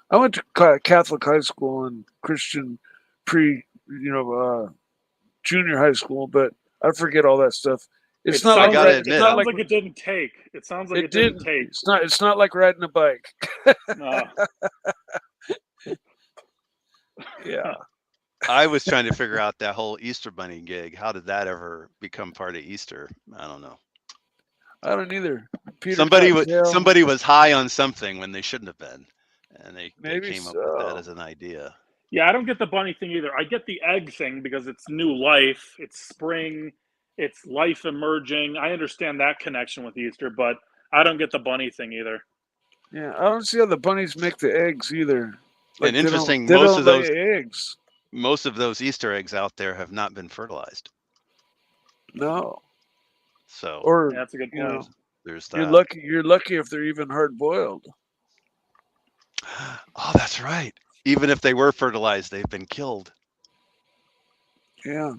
I went to Catholic high school and Christian junior high school, but I forget all that stuff. It sounds like it didn't take. It sounds like it didn't take. It's not like riding a bike. No. Yeah. I was trying to figure out that whole Easter Bunny gig. How did that ever become part of Easter? I don't know. I don't either. Somebody was high on something when they shouldn't have been, and they came up with that as an idea. Yeah, I don't get the bunny thing either. I get the egg thing because it's new life, it's spring, it's life emerging. I understand that connection with Easter, but I don't get the bunny thing either. Yeah, I don't see how the bunnies make the eggs either. And interesting, they don't lay eggs. Most of those Easter eggs out there have not been fertilized. No. So, yeah, that's a good point. There's that. You're lucky if they're even hard boiled. Oh, that's right. Even if they were fertilized, they've been killed. Yeah.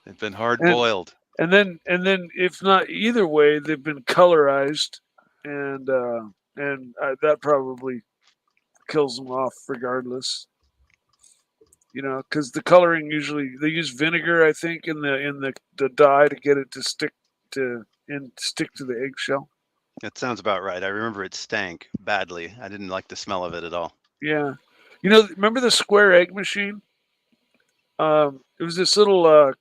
They've been hard boiled. And then if not either way, they've been colorized and and that probably kills them off regardless. Because the coloring usually they use vinegar, I think, in the dye to get it to stick to the eggshell. That sounds about right. I remember it stank badly. I didn't like the smell of it at all. Yeah, remember the square egg machine? It was this little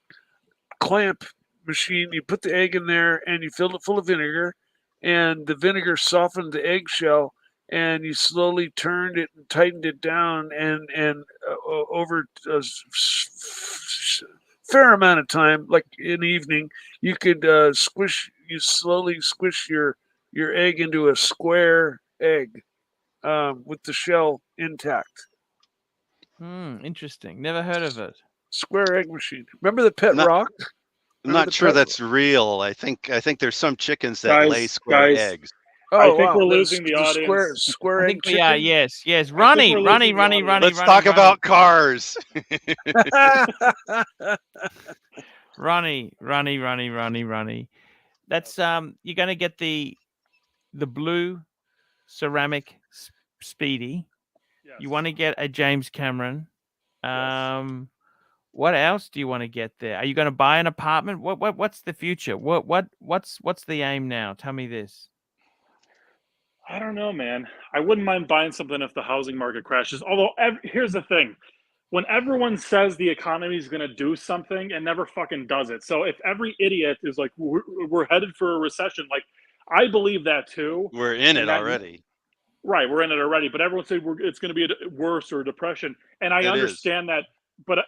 clamp machine. You put the egg in there and you filled it full of vinegar, and the vinegar softened the eggshell, and you slowly turned it and tightened it down, and over a fair amount of time, like an evening, you could slowly squish your egg into a square egg with the shell intact. Interesting. Never heard of it. Square egg machine. Remember the pet rock? I'm not sure that's real. I think there's some chickens that lay square eggs. Oh, I think we're losing the audience. Square I egg think we chicken. are. Yes. Ronnie. Let's talk about cars. Ronnie. That's you're going to get the blue ceramic Speedy. Yes. You want to get a James Cameron. What else do you want to get there? Are you going to buy an apartment? What's the future? What's the aim now? Tell me this. I don't know, man. I wouldn't mind buying something if the housing market crashes. Although, here's the thing. When everyone says the economy is going to do something, it never fucking does it. So if every idiot is like, we're headed for a recession, like, I believe that too. We're in it already. Right, we're in it already. But everyone says it's going to be worse or a depression. And I understand that. But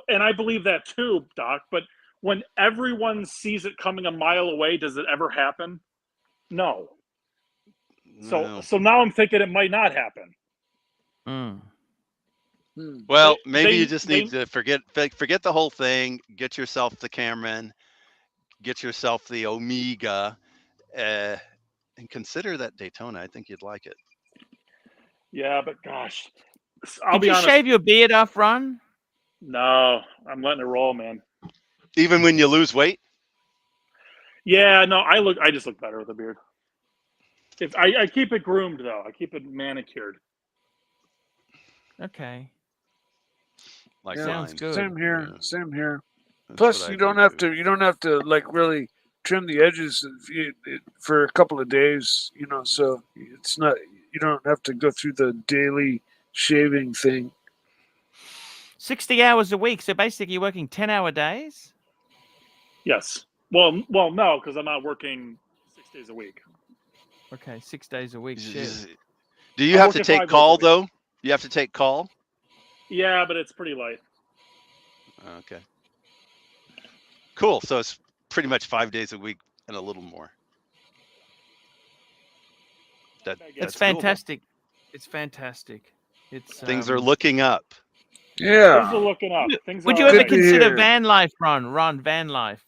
and I believe that too, Doc. But when everyone sees it coming a mile away, does it ever happen? No. So now I'm thinking it might not happen. Well, maybe you just need to forget the whole thing. Get yourself the Cameron, get yourself the Omega, and consider that Daytona. I think you'd like it. Yeah, but gosh, Did you shave your beard off, Ron? No, I'm letting it roll, man. Even when you lose weight? Yeah, no, I just look better with a beard. If I keep it groomed though, I keep it manicured. Okay. Sounds good. Same here. Yeah. Same here. That's Plus, what I you don't have to like really trim the edges for a couple of days. So it's not. You don't have to go through the daily shaving thing. 60 hours a week. So basically, you're working 10-hour days. Yes. Well, no, because I'm not working 6 days a week. Okay, 6 days a week. Do you have to take call though? You have to take call? Yeah, but it's pretty light. Okay. Cool. So it's pretty much 5 days a week and a little more. That's fantastic. Cool. It's fantastic. Things are looking up. Yeah. Things are looking up. Would you ever consider van life, Ron? Van life?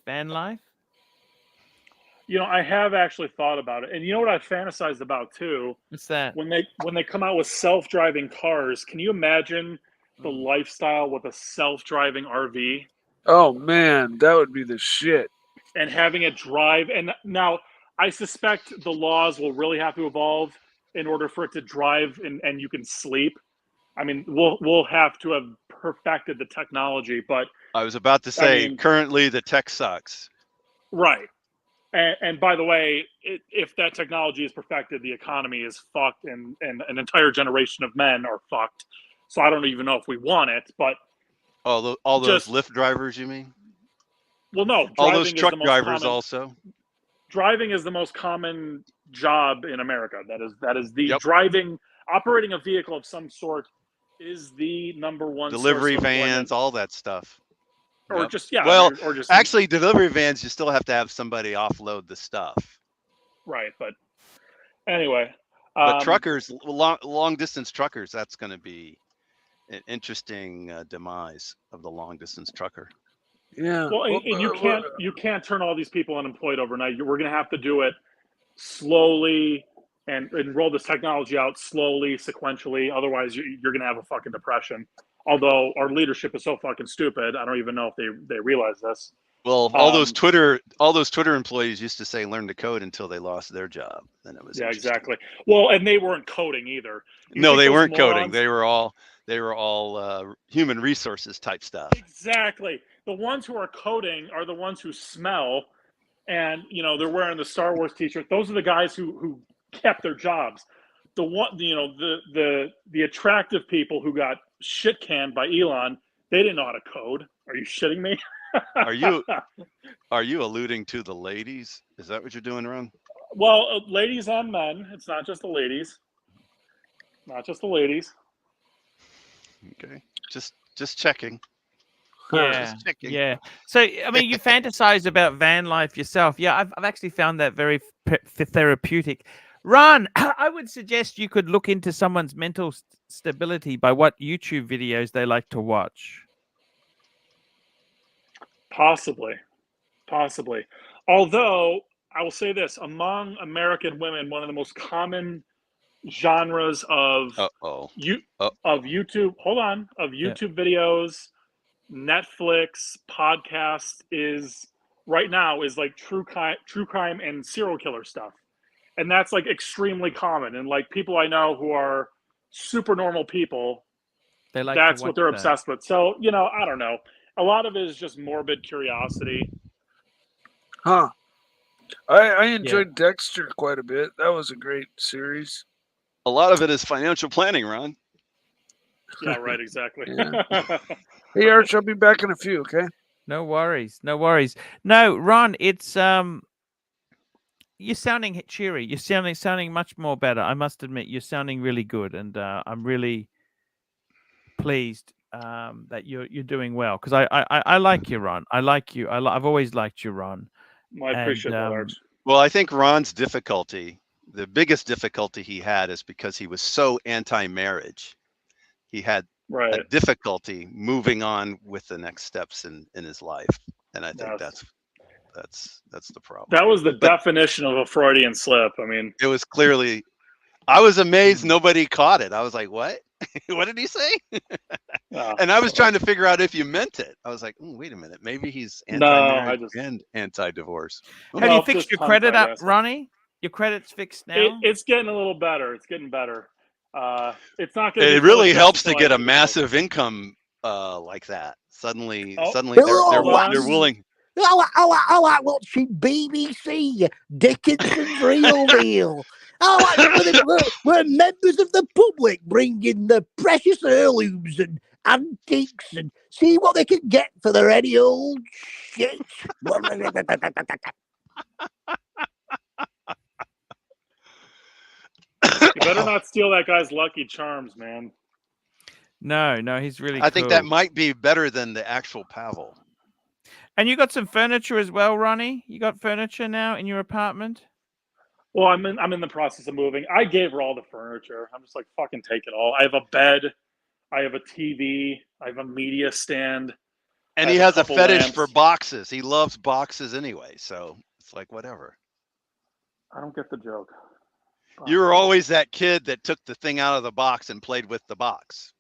I have actually thought about it, and you know what I fantasized about too? What's that? When they come out with self-driving cars, can you imagine the lifestyle with a self-driving RV? Oh man, that would be the shit. And having it drive, and now I suspect the laws will really have to evolve in order for it to drive and you can sleep. I mean, we'll have to have perfected the technology, but I was about to say, currently the tech sucks. Right. And by the way, if that technology is perfected, the economy is fucked, and an entire generation of men are fucked. So I don't even know if we want it, but all those Lyft drivers, you mean? Well, no. All those truck drivers also. Driving is the most common job in America. That is the operating a vehicle of some sort is the number one. Delivery vans, all that stuff. Or just actually, delivery vans, you still have to have somebody offload the stuff. Right, but anyway. But truckers, long distance truckers, that's going to be an interesting demise of the long distance trucker. Yeah. Well, and you can't turn all these people unemployed overnight. We're going to have to do it slowly and roll this technology out slowly, sequentially. Otherwise, you're going to have a fucking depression. Although our leadership is so fucking stupid, I don't even know if they realize this. Well, all those Twitter employees used to say learn to code until they lost their job. Then it was exactly. Well, and they weren't coding either. No, they weren't coding. They were all human resources type stuff. Exactly. The ones who are coding are the ones who smell, and they're wearing the Star Wars T-shirt. Those are the guys who kept their jobs. The attractive people who got shit canned by Elon, they didn't know how to code. Are you shitting me? Are you alluding to the ladies? Is that what you're doing, Ron? Well, ladies and men. It's not just the ladies. Not just the ladies. Okay. Just checking. Yeah. Just checking. Yeah. So, I mean, you fantasize about van life yourself. Yeah, I've actually found that very therapeutic. Ron, I would suggest you could look into someone's mental stability by what YouTube videos they like to watch. Possibly. Although I will say this: among American women, one of the most common genres of YouTube. Hold on, of YouTube videos, Netflix, podcasts is right now is like true crime and serial killer stuff, and that's like extremely common. And like people I know who are super normal people, that's what they're obsessed with. So I don't know. A lot of it is just morbid curiosity. Huh. I enjoyed Dexter quite a bit. That was a great series. A lot of it is financial planning, Ron. Yeah, right, exactly. Hey, Arch, I'll be back in a few, okay? No worries. No, Ron, it's you're sounding cheery. You're sounding much more better. I must admit, you're sounding really good, and I'm really pleased that you're doing well, because I like you, Ron. I like you. I've always liked you, Ron. Well, I appreciate that, Arch. Well, I think Ron's difficulty, the biggest difficulty he had, is because he was so anti-marriage. He had a difficulty moving on with the next steps in his life, and I think that's the problem. That was the definition of a Freudian slip. I mean, it was clearly. I was amazed nobody caught it. I was like, "What? What did he say?" And I was trying to figure out if you meant it. I was like, "Wait a minute, maybe he's anti-marriage and anti-divorce." Have you fixed your credit up, Ronnie? Your credit's fixed now. It's getting a little better. It's getting better. It's not going. It really helps to get a massive income like that. Suddenly they're willing. I like watching BBC, Dickinson's Real Deal. I like where members of the public bring in the precious heirlooms and antiques and see what they can get for their any old shit. You better not steal that guy's Lucky Charms, man. No, he's really I think that might be better than the actual Pavel. And you got some furniture as well, Ronnie? You got furniture now in your apartment? Well, I'm in the process of moving. I gave her all the furniture. I'm just like, fucking take it all. I have a bed. I have a TV. I have a media stand. And he has a fetish for boxes. He loves boxes anyway, so it's like whatever. I don't get the joke. You were always that kid that took the thing out of the box and played with the box.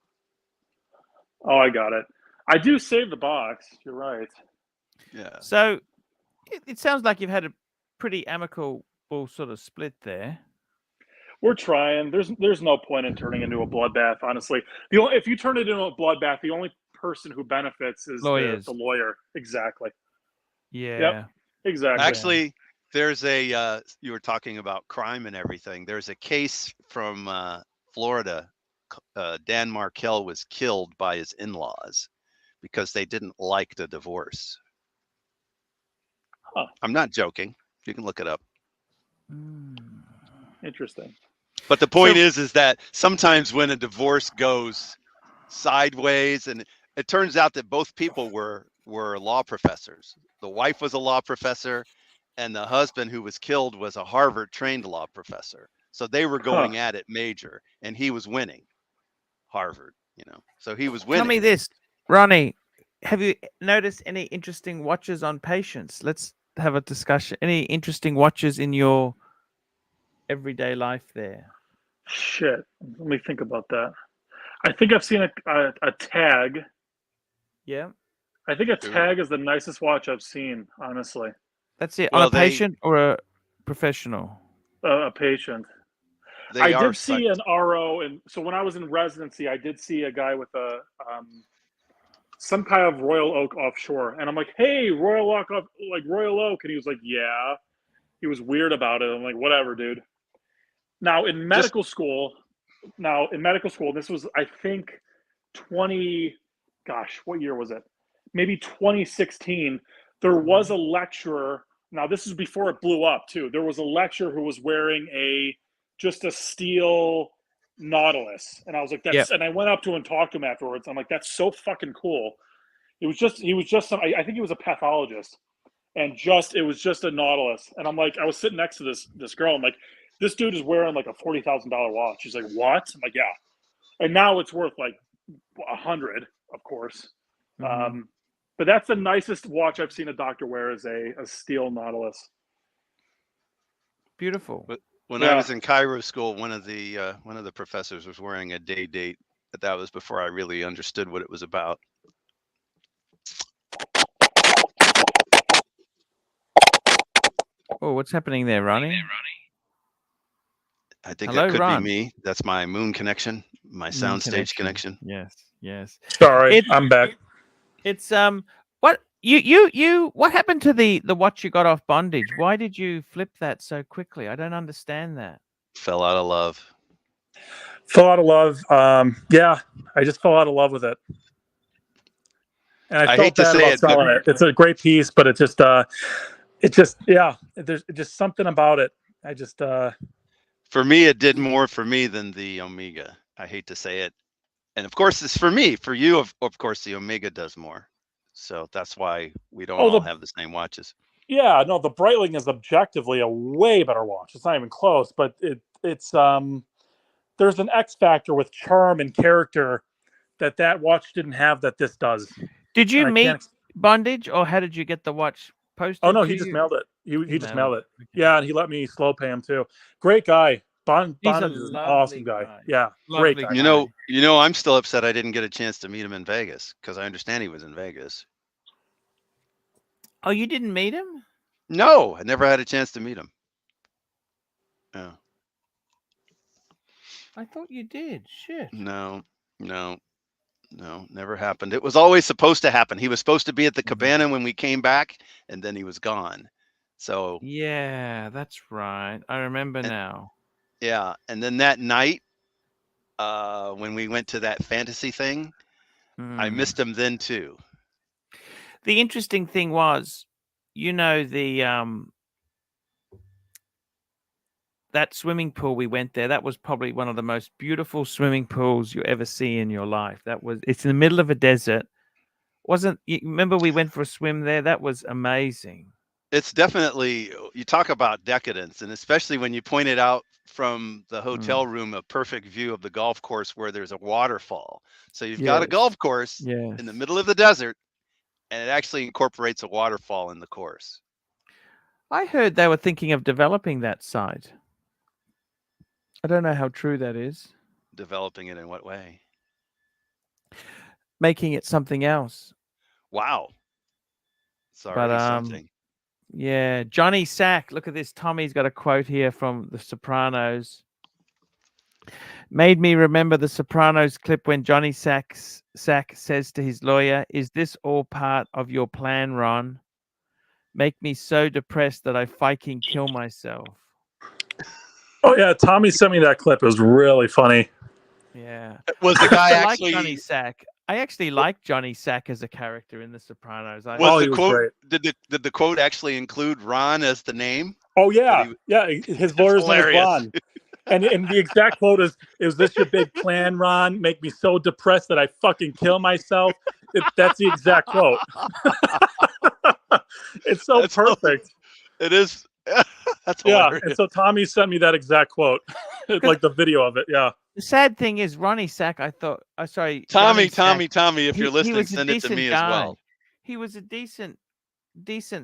Oh, I got it. I do save the box. You're right. Yeah. So it sounds like you've had a pretty amicable sort of split there. We're trying. There's no point in turning into a bloodbath, honestly. If you turn it into a bloodbath, the only person who benefits is the lawyer. Exactly. Yeah. Yep. Exactly. Actually, there's you were talking about crime and everything. There's a case from Florida. Dan Markel was killed by his in-laws because they didn't like the divorce. Huh. I'm not joking. You can look it up. Interesting. But the point is that sometimes when a divorce goes sideways, and it turns out that both people were law professors. The wife was a law professor, and the husband who was killed was a Harvard-trained law professor. So they were going at it major, and he was winning. Harvard, so he was winning. Tell me this, Ronnie, have you noticed any interesting watches on patients? Let's have a discussion. Any interesting watches in your everyday life there? Shit. Let me think about that. I think I've seen a tag. Yeah. I think a Tag is the nicest watch I've seen, honestly. That's it. Well, On a patient or a professional? A patient. I did see an RO, and so when I was in residency, I did see a guy with a some kind of Royal Oak offshore, and I'm like, "Hey, Royal Oak, like Royal Oak," and he was like, "Yeah." He was weird about it. I'm like, "Whatever, dude." Now in medical school, this was I think 20. Gosh, what year was it? Maybe 2016. There was a lecturer. Now this is before it blew up too. There was a lecturer who was wearing just a steel Nautilus, and I was like, "That's." And I went up to him and talked to him afterwards. I'm like, "That's so fucking cool." He was just some. I think he was a pathologist, and it was just a Nautilus. And I'm like, I was sitting next to this girl. I'm like, "This dude is wearing like a $40,000 watch." She's like, "What?" I'm like, "Yeah." And now it's worth like 100, of course. But that's the nicest watch I've seen a doctor wear is a steel Nautilus. Beautiful. But when I was in Cairo school, one of the professors was wearing a day date, but that was before I really understood what it was about. Oh, what's happening there, Ronnie? I think Hello, it could Ron. be me. That's my moon connection, my soundstage connection. Yes. Sorry, I'm back. It's what what happened to the watch you got off bondage? Why did you flip that so quickly? I don't understand that. Fell out of love. Fell out of love. Yeah, I just fell out of love with it. And I felt bad about selling it. It's a great piece, but there's just something about it. For me, it did more for me than the Omega. I hate to say it. And of course, it's for me. For you, of course, the Omega does more. So that's why we don't all have the same watches. Yeah, no, the Breitling is objectively a way better watch. It's not even close, but it's there's an X factor with charm and character that watch didn't have that this does. Did you meet bondage, or how did you get the watch posted? Oh no, he just mailed it. He just mailed it. Okay. Yeah, and he let me slow pay him too. Great guy. Bondage is an awesome guy. Yeah, great guy. You know, I'm still upset I didn't get a chance to meet him in Vegas because I understand he was in Vegas. Oh, you didn't meet him? No, I never had a chance to meet him. Yeah. I thought you did. Shit. No, never happened. It was always supposed to happen. He was supposed to be at the cabana when we came back, and then he was gone. So yeah, that's right. I remember now. Yeah, and then that night, when we went to that fantasy thing, I missed him then too. The interesting thing was, that swimming pool we went there, that was probably one of the most beautiful swimming pools you ever see in your life. It's in the middle of a desert. You remember we went for a swim there? That was amazing. It's definitely, you talk about decadence, and especially when you pointed out from the hotel room a perfect view of the golf course where there's a waterfall. So you've got a golf course in the middle of the desert, and it actually incorporates a waterfall in the course. I heard they were thinking of developing that site. I don't know how true that is. Developing it in what way? Making it something else. Wow. It's already something. Yeah, Johnny Sack. Look at this. Tommy's got a quote here from The Sopranos. Made me remember the Sopranos clip when Johnny Sack says to his lawyer, "Is this all part of your plan, Ron? Make me so depressed that I fucking kill myself." Oh yeah, Tommy sent me that clip. It was really funny. Yeah. Was the guy actually like Johnny Sack? I actually like Johnny Sack as a character in The Sopranos. Was the quote? Did the quote actually include Ron as the name? Oh yeah, his lawyer's name is Ron. And the exact quote is this your big plan, Ron? Make me so depressed that I fucking kill myself. That's the exact quote. It's so perfect. It is. That's hilarious. And so Tommy sent me that exact quote, like the video of it. Yeah. The sad thing is, Ronnie Sack, I thought, sorry, Tommy, if you're listening, send it to me as well. He was a decent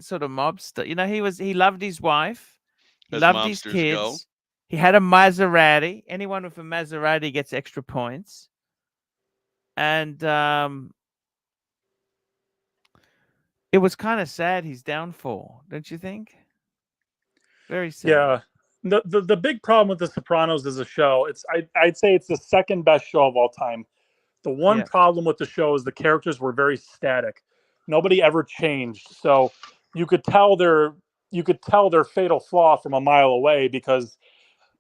sort of mobster. You know, he loved his wife, he loved his kids. He had a Maserati. Anyone with a Maserati gets extra points. And It was kind of sad his downfall, don't you think? Very sad. Yeah. The big problem with The Sopranos as a show, I'd say it's the second best show of all time. The one Yeah. problem with the show is the characters were very static. Nobody ever changed. So you could tell their fatal flaw from a mile away because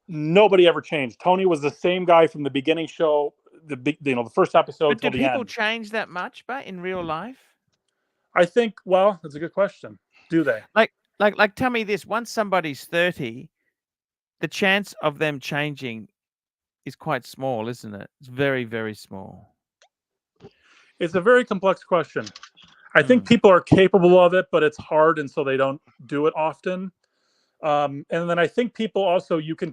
nobody ever changed. Tony was the same guy from the beginning show, the first episode But do till the people end. change that much, but in real life? I think, well, that's a good question. Do they? Like tell me this, once somebody's 30, the chance of them changing is quite small, isn't it? It's very, very small. It's a very complex question. I think people are capable of it, but it's hard, and so they don't do it often. And then I think people also, you can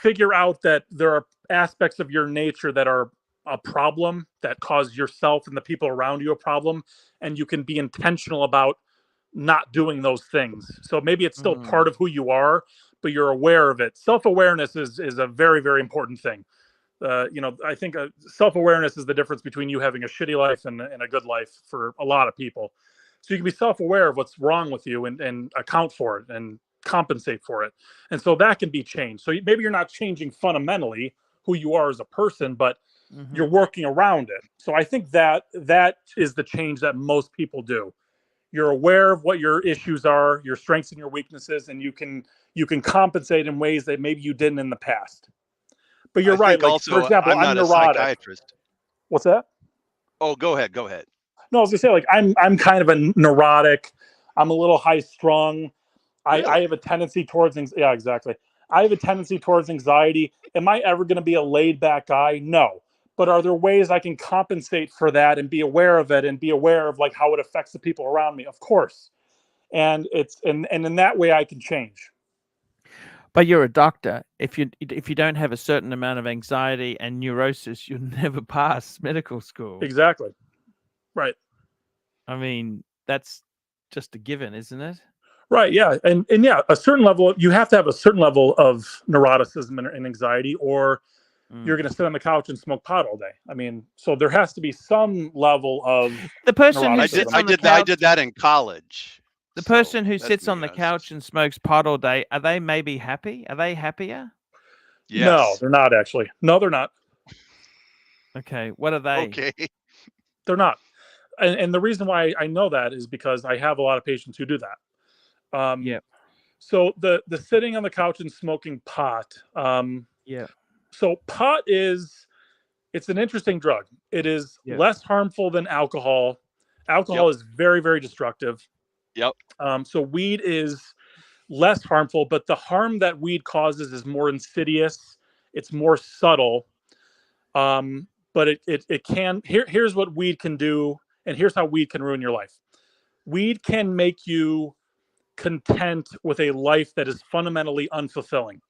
figure out that there are aspects of your nature that are a problem that cause yourself and the people around you a problem, and you can be intentional about not doing those things. So maybe it's still part of who you are, but you're aware of it. Self-awareness is a very, very important thing. I think self-awareness is the difference between you having a shitty life and a good life for a lot of people. So you can be self-aware of what's wrong with you and account for it and compensate for it. And so that can be changed. So maybe you're not changing fundamentally who you are as a person, but you're working around it. So I think that is the change that most people do. You're aware of what your issues are, your strengths and your weaknesses, and you can compensate in ways that maybe you didn't in the past. But you're right. Like, Also, for example, I'm not neurotic. a psychiatrist. What's that? Oh, go ahead. Go ahead. No, I was gonna say, like, I'm kind of a neurotic. I'm a little high strung. I have a tendency towards yeah, exactly. I have a tendency towards anxiety. Am I ever going to be a laid back guy? No. But are there ways I can compensate for that and be aware of it and be aware of like how it affects the people around me? Of course. And and in that way I can change. But you're a doctor. If you don't have a certain amount of anxiety and neurosis, you'll never pass medical school. Exactly. Right. I mean, that's just a given, isn't it? Right. Yeah. And yeah, a certain level, you have to have a certain level of neuroticism and anxiety, or you're going to sit on the couch and smoke pot all day. I mean, so there has to be some level of the person who sits on the couch. I did that in college. The person who sits on the couch and smokes pot all day, are they maybe happy? Are they happier? Yes. No, they're not actually. No, they're not. Okay. What are they? Okay. They're not. And the reason why I know that is because I have a lot of patients who do that. Yeah. So the sitting on the couch and smoking pot. Yeah. So pot it's an interesting drug. It is less harmful than alcohol. Alcohol is very, very destructive. Yep. So weed is less harmful, but the harm that weed causes is more insidious. It's more subtle. But it can. Here's what weed can do, and here's how weed can ruin your life. Weed can make you content with a life that is fundamentally unfulfilling.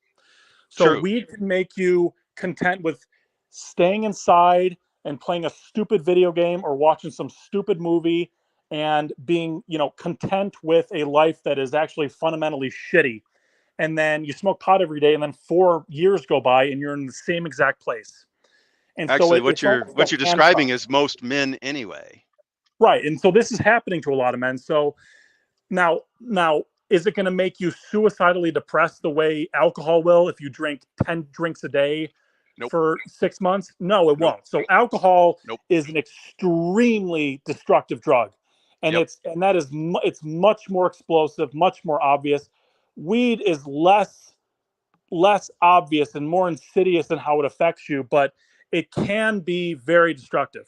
So weed can make you content with staying inside and playing a stupid video game or watching some stupid movie and being, content with a life that is actually fundamentally shitty. And then you smoke pot every day, and then 4 years go by and you're in the same exact place. And actually, so what you're describing is most men anyway. Right. And so this is happening to a lot of men. So now, is it going to make you suicidally depressed the way alcohol will if you drink 10 drinks a day for 6 months? No, it won't. So alcohol is an extremely destructive drug. And it's much more explosive, much more obvious. Weed is less obvious and more insidious in how it affects you, but it can be very destructive.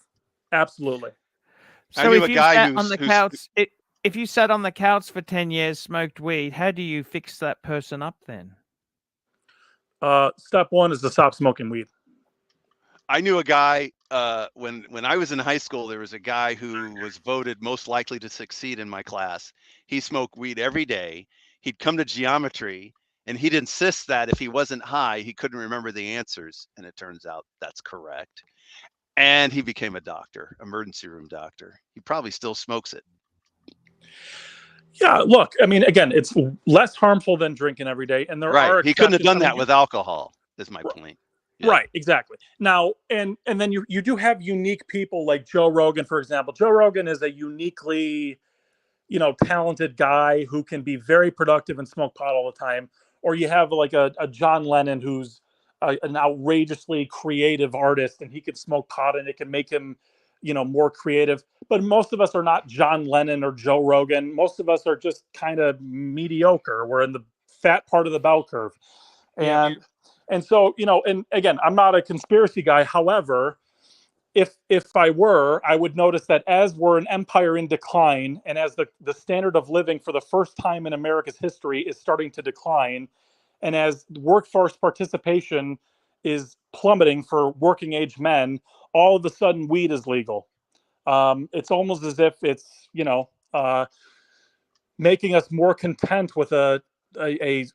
Absolutely. So if you sat on the couch, if you sat on the couch for 10 years, smoked weed, how do you fix that person up then? Step one is to stop smoking weed. I knew a guy when I was in high school. There was a guy who was voted most likely to succeed in my class. He smoked weed every day. He'd come to geometry, and he'd insist that if he wasn't high, he couldn't remember the answers. And it turns out that's correct. And he became a doctor, emergency room doctor. He probably still smokes it. Yeah, look, I mean, again, it's less harmful than drinking every day, and there are he couldn't have done that with alcohol. Is my point. Yeah. Right, exactly. Now, and then you do have unique people like Joe Rogan, for example. Joe Rogan is a uniquely, talented guy who can be very productive and smoke pot all the time. Or you have like a John Lennon who's an outrageously creative artist, and he can smoke pot and it can make him, more creative. But most of us are not John Lennon or Joe Rogan. Most of us are just kind of mediocre. We're in the fat part of the bell curve. Yeah. And so, and again, I'm not a conspiracy guy. However, if I were, I would notice that as we're an empire in decline, and as the standard of living for the first time in America's history is starting to decline, and as workforce participation is plummeting for working age men, all of a sudden weed is legal. It's almost as if it's, making us more content with a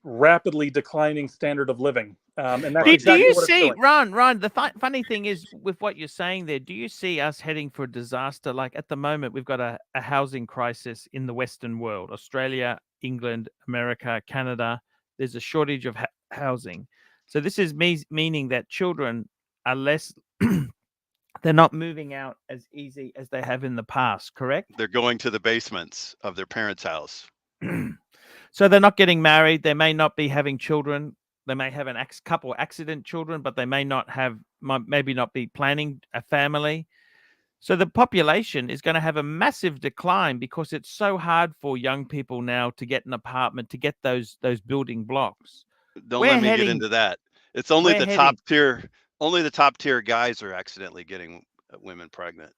rapidly declining standard of living. And that's Do exactly you what it's see, doing. Ron, the funny thing is with what you're saying there, do you see us heading for a disaster? Like at the moment, we've got a housing crisis in the Western world, Australia, England, America, Canada. There's a shortage of housing. So this is meaning that children are less, they're not moving out as easy as they have in the past, correct? They're going to the basements of their parents' house. So they're not getting married. They may not be having children. They may have a couple accident children, but they may not have, maybe not be planning a family. So the population is going to have a massive decline because it's so hard for young people now to get an apartment, to get those building blocks. Don't let me get into that. It's only the top tier. Only the top tier guys are accidentally getting women pregnant.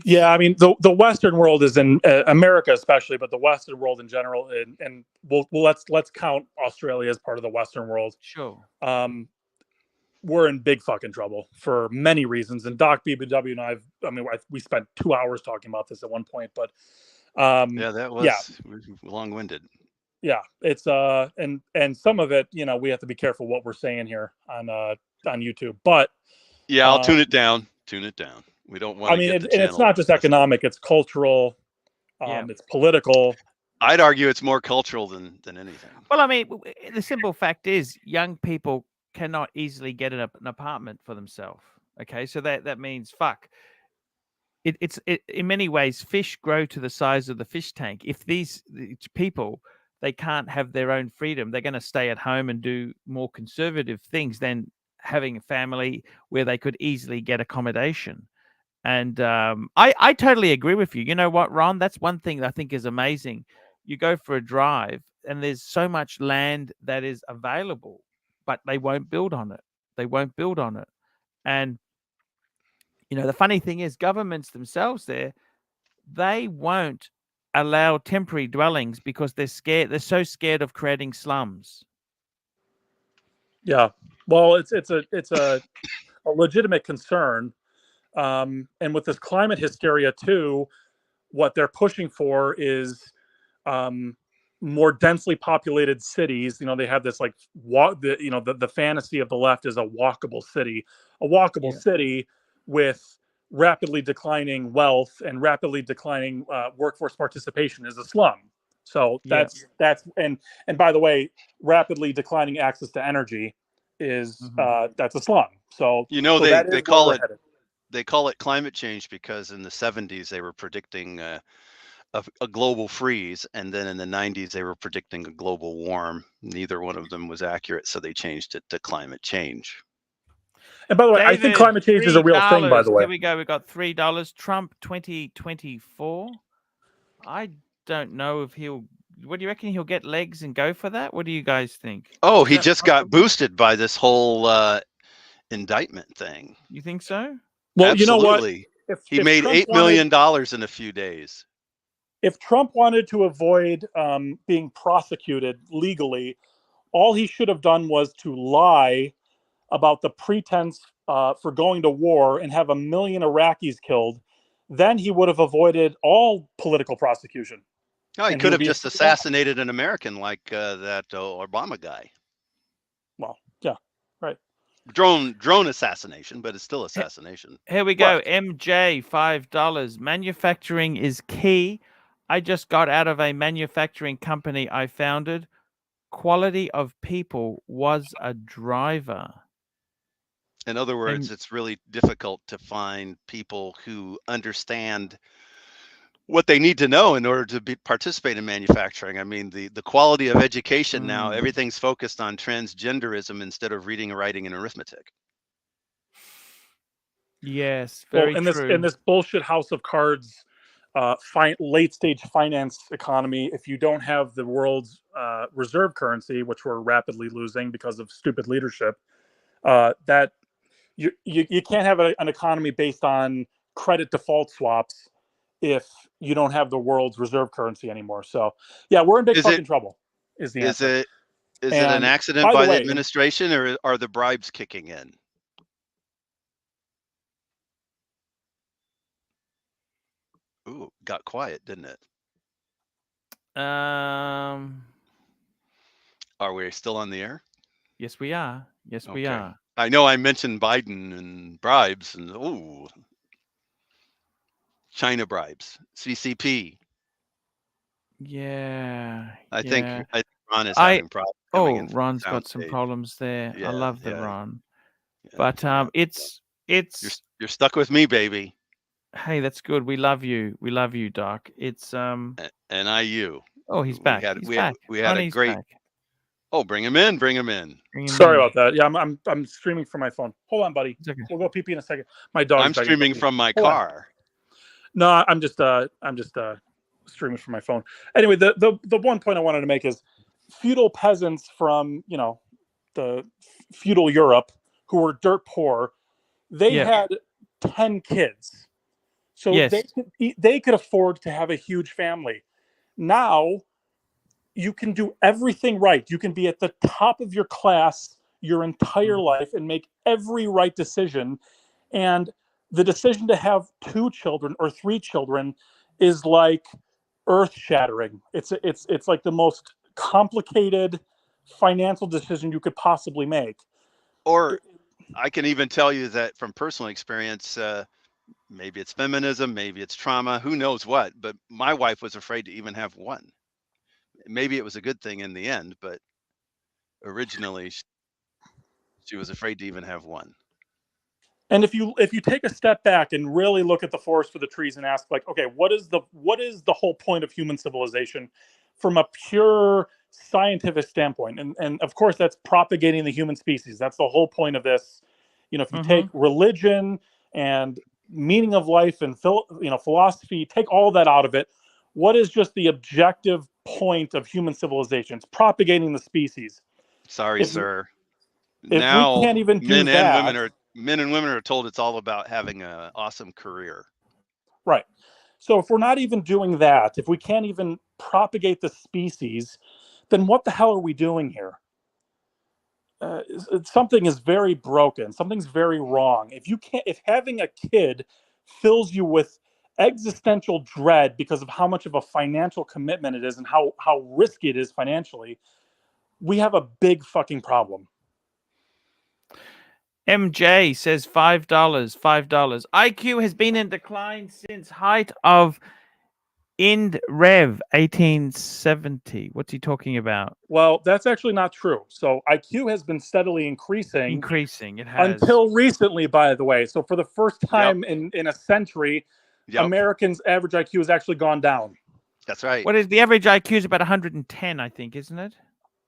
Yeah, I mean the Western world is in America especially, but the Western world in general, and let's count Australia as part of the Western world. Sure. We're in big fucking trouble for many reasons. And Doc BBW and we spent 2 hours talking about this at one point, but yeah, that was long-winded. Yeah, it's and some of it, we have to be careful what we're saying here on YouTube. But yeah, I'll tune it down. Tune it down. We don't want. I mean, and it's not just economic; it's cultural. It's political. I'd argue it's more cultural than anything. Well, I mean, the simple fact is, young people cannot easily get an apartment for themselves. Okay, so that means fuck. It's in many ways, fish grow to the size of the fish tank. If these people, they can't have their own freedom, they're going to stay at home and do more conservative things than having a family where they could easily get accommodation. And I totally agree with you. You know what, Ron? That's one thing that I think is amazing. You go for a drive and there's so much land that is available, but they won't build on it. They won't build on it. And, the funny thing is governments themselves there, they won't allow temporary dwellings because they're scared. They're so scared of creating slums. Yeah. Well, it's a legitimate concern. And with this climate hysteria too, what they're pushing for is more densely populated cities. They have this like the fantasy of the left is a walkable city, city with rapidly declining wealth and rapidly declining workforce participation is a slum. So that's and by the way, rapidly declining access to energy is that's a slum. So they call it climate change because in the 70s they were predicting a global freeze, and then in the 90s they were predicting a global warm. Neither one of them was accurate, so they changed it to climate change. And by the way, David, I think climate change is a real thing, by the way. Here we go. We got $3. Trump 2024. I don't know if what do you reckon, he'll get legs and go for that? What do you guys think? Oh, he just got boosted by this whole indictment thing. You think so? Well, absolutely. You know what? He made $8 million in a few days. If Trump wanted to avoid being prosecuted legally, all he should have done was to lie about the pretense for going to war and have 1 million Iraqis killed. Then he would have avoided all political prosecution. No, he could have just assassinated an American like that Obama guy. Well, yeah, right. Drone assassination, but it's still assassination. Here we go. MJ, $5. Manufacturing is key. I just got out of a manufacturing company I founded. Quality of people was a driver. In other words, it's really difficult to find people who understand what they need to know in order to participate in manufacturing. I mean, the quality of education now, everything's focused on transgenderism instead of reading, writing, and arithmetic. Yes, very true. In this bullshit house of cards, late stage finance economy, if you don't have the world's reserve currency, which we're rapidly losing because of stupid leadership, that you can't have an economy based on credit default swaps if you don't have the world's reserve currency anymore. So yeah, we're in big fucking trouble. Is the answer? Is it an accident by the administration, or are the bribes kicking in? Ooh, got quiet, didn't it? Are we still on the air? Yes, we are. Yes, we are. I know I mentioned Biden and bribes, and China bribes, CCP. Yeah. I think Ron is having problems. Ron's got some problems there. Yeah, I love the Ron. Yeah, but it's you're stuck with me, baby. Hey, that's good. We love you. We love you, Doc. It's and I you. Oh, he's back. We had a great. Back. Oh, bring him in. Bring him in. Sorry about that. Yeah, I'm streaming from my phone. Hold on, buddy. Okay. We'll go pee in a second. My dog. I'm streaming from my car. No, I'm just streaming from my phone. Anyway, the one point I wanted to make is feudal peasants from the feudal Europe who were dirt poor. They had 10 kids, so they could afford to have a huge family. Now you can do everything right. You can be at the top of your class your entire life and make every right decision. And the decision to have 2 children or 3 children is like earth-shattering. It's like the most complicated financial decision you could possibly make. Or I can even tell you that from personal experience, maybe it's feminism, maybe it's trauma, who knows what, but my wife was afraid to even have one. Maybe it was a good thing in the end, but originally she was afraid to even have one. And if you take a step back and really look at the forest for the trees and ask, like, okay, what is the whole point of human civilization from a pure scientific standpoint? And of course, that's propagating the human species. That's the whole point of this. If you take religion and meaning of life and philosophy, take all that out of it. What is just the objective point of human civilization? It's propagating the species. Sorry, sir. If now we can't even do men and women are told it's all about having an awesome career. Right. So if we're not even doing that, if we can't even propagate the species, then what the hell are we doing here? Something is very broken. Something's very wrong. If having a kid fills you with existential dread because of how much of a financial commitment it is and how risky it is financially, we have a big fucking problem. MJ says $5. IQ has been in decline since height of Ind Rev 1870. What's he talking about? Well, that's actually not true. So IQ has been steadily increasing. It has. Until recently, by the way. So for the first time in a century, Americans' average IQ has actually gone down. That's right. What is the average IQ is about 110, I think, isn't it?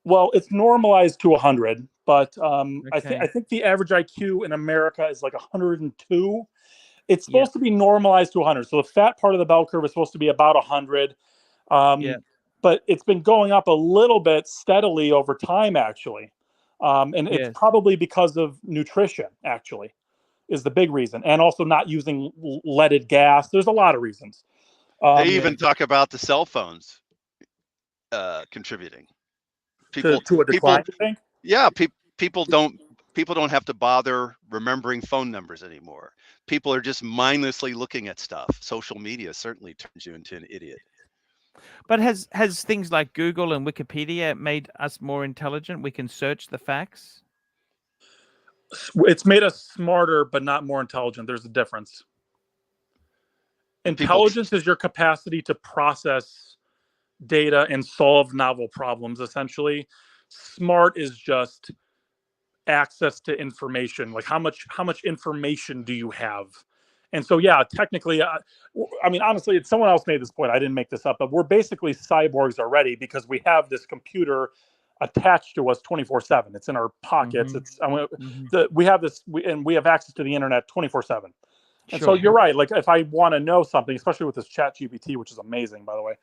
Well, it's normalized to 100, but I think the average IQ in America is like 102. It's supposed to be normalized to 100. So the fat part of the bell curve is supposed to be about 100. But it's been going up a little bit steadily over time, actually. And it's probably because of nutrition, actually, is the big reason. And also not using leaded gas. There's a lot of reasons. They even talk about the cell phones contributing. To a decline, you think? Yeah, people don't have to bother remembering phone numbers anymore. People are just mindlessly looking at stuff. Social media certainly turns you into an idiot. But has things like Google and Wikipedia made us more intelligent? We can search the facts. It's made us smarter, but not more intelligent. There's a difference. Intelligence is your capacity to process data and solve novel problems, essentially. Smart is just access to information. Like how much information do you have? And so, yeah, technically, I mean, honestly, it's someone else made this point. I didn't make this up, but we're basically cyborgs already because we have this computer attached to us 24/7. It's in our pockets. It's we have this, and we have access to the internet 24/7. And so you're right. Like if I want to know something, especially with this Chat GPT, which is amazing, by the way.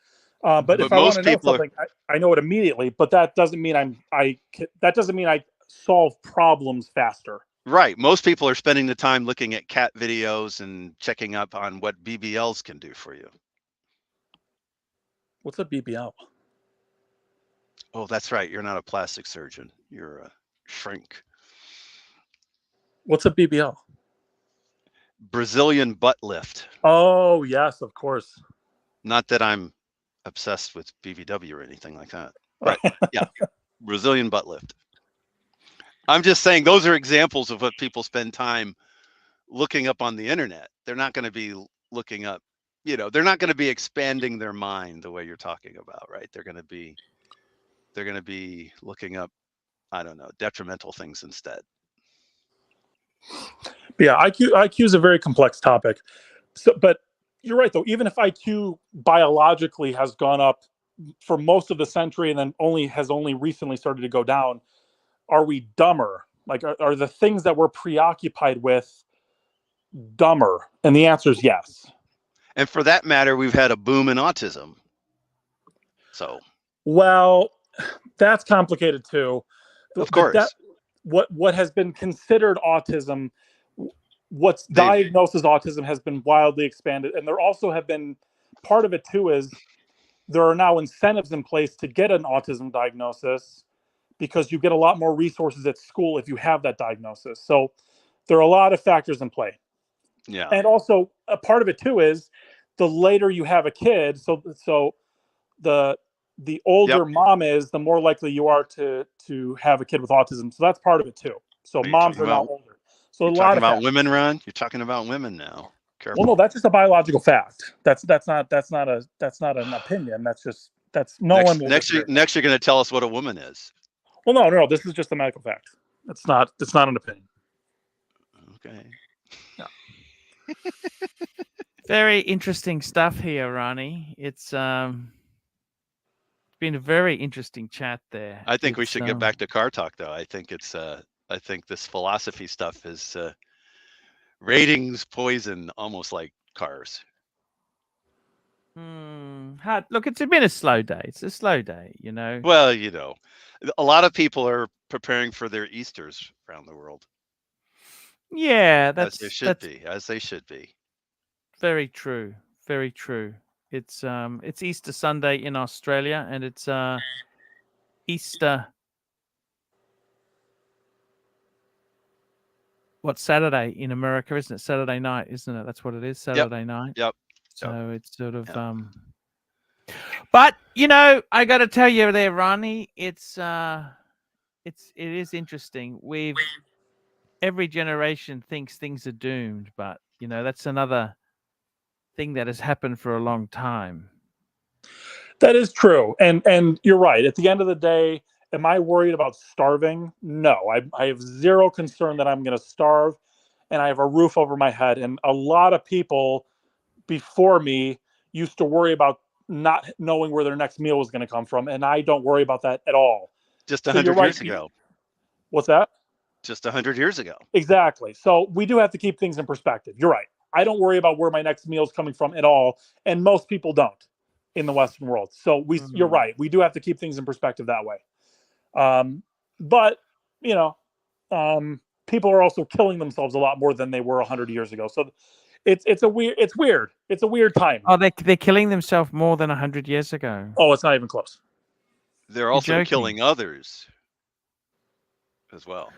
But if I want to know something, I know it immediately. But that doesn't mean I solve problems faster. Right. Most people are spending the time looking at cat videos and checking up on what BBLs can do for you. What's a BBL? Oh, that's right. You're not a plastic surgeon. You're a shrink. What's a BBL? Brazilian butt lift. Oh, yes, of course. Not that I'm obsessed with BBW or anything like that. But yeah, Brazilian butt lift. I'm just saying those are examples of what people spend time looking up on the internet. They're not going to be looking up, they're not going to be expanding their mind the way you're talking about, right? They're going to be looking up, I don't know, detrimental things instead. Yeah, IQ is a very complex topic. So, but you're right though. Even if IQ biologically has gone up for most of the century and then has only recently started to go down, are we dumber? Like, are the things that we're preoccupied with dumber? And the answer is yes. And for that matter, we've had a boom in autism. So, well, that's complicated too. Of course. What has been considered autism, what's diagnosed as autism has been wildly expanded. And there also have been, part of it too is there are now incentives in place to get an autism diagnosis because you get a lot more resources at school if you have that diagnosis. So there are a lot of factors in play. Yeah. And also a part of it too is the later you have a kid, so the older mom is, the more likely you are to have a kid with autism. So that's part of it too. So moms are now older. So a lot of about women, Ron. You're talking about women now. Careful. Well, no, that's just a biological fact. That's not an opinion. That's no one. Next, you're going to tell us what a woman is. Well, no. This is just a medical fact. It's not an opinion. Okay. Yeah. Very interesting stuff here, Ronnie. It's been a very interesting chat there. I think we should get back to car talk, though. I think I think this philosophy stuff is ratings poison, almost like cars. Look, it's been a slow day. It's a slow day, Well, a lot of people are preparing for their Easters around the world. Yeah, as they should be. Very true. Very true. It's Easter Sunday in Australia, and it's Easter. Saturday in America, isn't it? Saturday night, isn't it? That's what it is. Saturday night. Yep. So it's sort of But I got to tell you there, Ronnie, it is interesting. Every generation thinks things are doomed, but that's another thing that has happened for a long time. That is true. And you're right. At the end of the day, am I worried about starving? No, I have zero concern that I'm going to starve, and I have a roof over my head. And a lot of people before me used to worry about not knowing where their next meal was going to come from. And I don't worry about that at all. Just 100 years ago. What's that? Just 100 years ago. Exactly. So we do have to keep things in perspective. You're right. I don't worry about where my next meal is coming from at all. And most people don't in the Western world. So you're right. We do have to keep things in perspective that way. But people are also killing themselves a lot more than they were 100 years ago. So it's weird. It's a weird time. Oh, they're killing themselves more than 100 years ago. Oh, it's not even close. They're also killing others as well.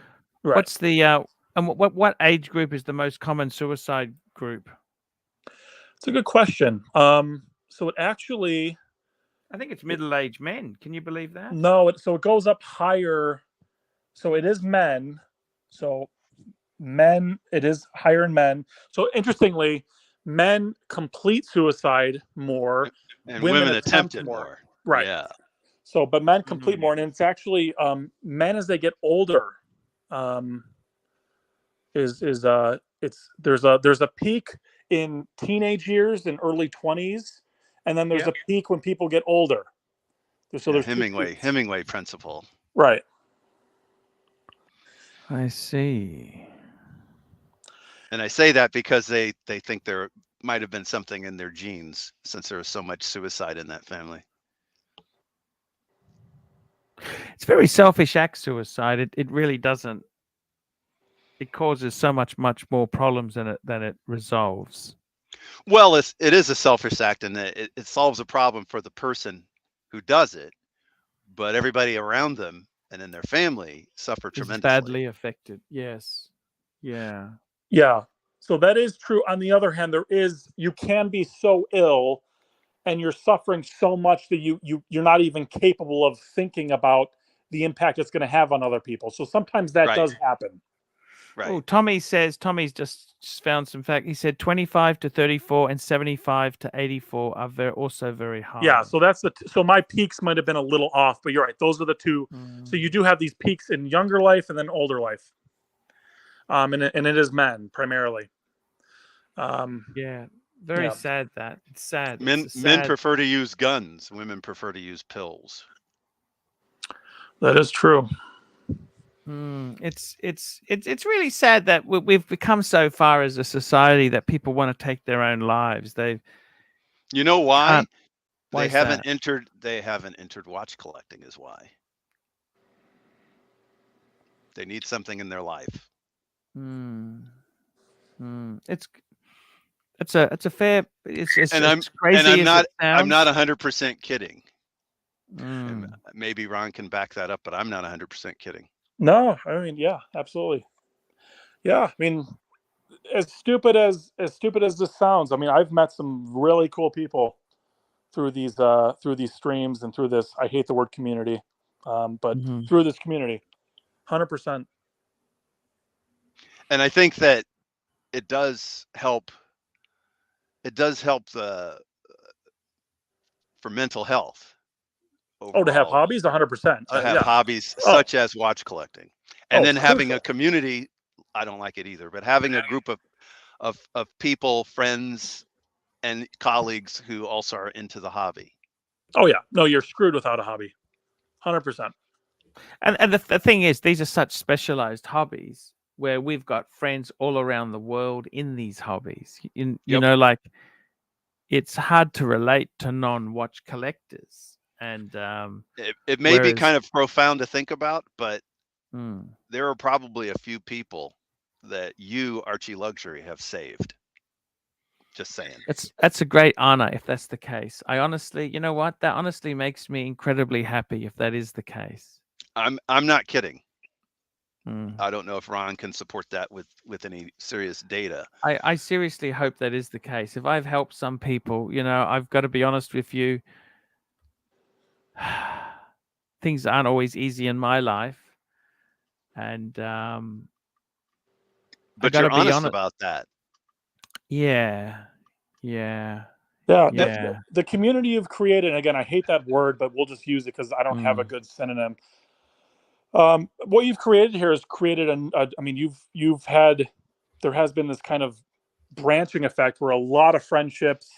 Right. What's the and what age group is the most common suicide group? It's a good question. So it actually, I think it's middle-aged men. Can you believe that? No, so it goes up higher. So it is men. So it is higher in men. So interestingly, men complete suicide more, and women attempt it more. Right. Yeah. So, but men complete more, and it's actually men as they get older there's a peak in teenage years and early 20s, and then there's Yeah. a peak when people get older. So there's two Hemingway peaks. Hemingway principle. Right. I see. And I say that because they think there might have been something in their genes, since there was so much suicide in that family. It's very selfish act, suicide. It really doesn't. It causes so much more problems than it resolves. Well, it is a selfish act, and it solves a problem for the person who does it, but everybody around them and in their family suffer It's tremendously. badly affected. Yes. Yeah. Yeah. So that is true. On the other hand, you can be so ill and you're suffering so much that you're not even capable of thinking about the impact it's going to have on other people. So sometimes that does happen. Right. Oh, Tommy's just found some fact. He said 25 to 34 and 75 to 84 are also very high. Yeah, so so my peaks might have been a little off, but you're right. Those are the two. So you do have these peaks in younger life and then older life. And it is men primarily. Yeah, very sad that. It's sad. Men prefer to use guns. Women prefer to use pills. That is true. It's really sad that we've become so far as a society that people want to take their own lives. You know why? Why They is haven't that? entered watch collecting is why. They need something in their life. It's a fair. It's I'm crazy. I'm not 100% kidding. And maybe Ron can back that up, but I'm not 100% kidding. No, I mean, yeah, absolutely. Yeah, I mean, as stupid as this sounds, I mean, I've met some really cool people through these streams and through this. I hate the word community, but through this community, 100%. And I think that it does help. It does help for mental health. Overall. Oh, to have hobbies, 100%. To have hobbies such as watch collecting, and then having crucial. a community. I don't like it either, but having a group of people, friends, and colleagues who also are into the hobby. Oh yeah, no, you're screwed without a hobby, 100%. And the thing is, these are such specialized hobbies where we've got friends all around the world in these hobbies. You know, like it's hard to relate to non-watch collectors. And it may be kind of profound to think about, but there are probably a few people that you, ArchieLuxury, have saved. Just saying. That's a great honor if that's the case. I honestly, you know what? That honestly makes me incredibly happy if that is the case. I'm not kidding. I don't know if Ron can support that with any serious data. I seriously hope that is the case. If I've helped some people, you know, I've got to be honest with you. Things aren't always easy in my life, and but you're honest about that. Yeah. The community you've created, and again, I hate that word, but we'll just use it because I don't have a good synonym. What you've created here is created I mean, there has been this kind of branching effect where a lot of friendships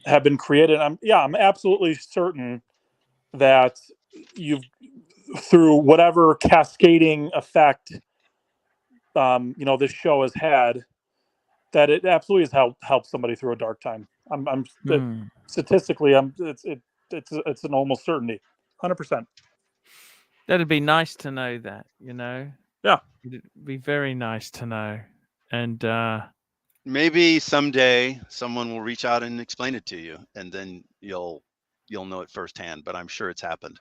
have been created. I'm absolutely certain that you've, through whatever cascading effect, this show has had, that it absolutely has helped somebody through a dark time. Statistically, it's an almost certainty, 100%. That'd be nice to know that, you know. Yeah, it'd be very nice to know, and maybe someday someone will reach out and explain it to you, and then you'll know it firsthand. But I'm sure it's happened.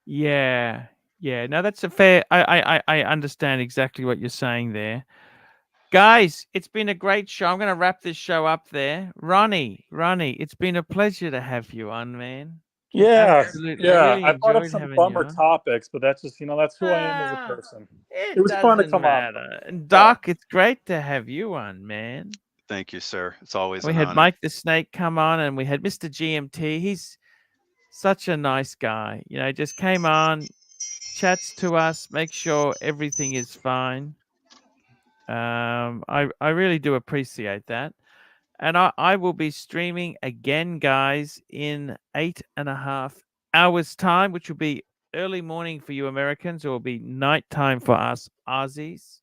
Yeah. No, that's a fair. I understand exactly what you're saying there. Guys, it's been a great show. I'm going to wrap this show up there. Ronnie, it's been a pleasure to have you on, man. Yeah, absolutely. Really I brought up some bummer topics, but that's just, that's who I am as a person. It was fun to come on. And Doc, it's great to have you on, man. Thank you, sir. It's always we an had honor. Mike the Snake come on, and we had Mr. GMT. He's such a nice guy. You know, just came on, chats to us. Make sure everything is fine. I really do appreciate that. And I will be streaming again, guys, in 8.5 hours time, which will be early morning for you Americans. It will be nighttime for us Aussies.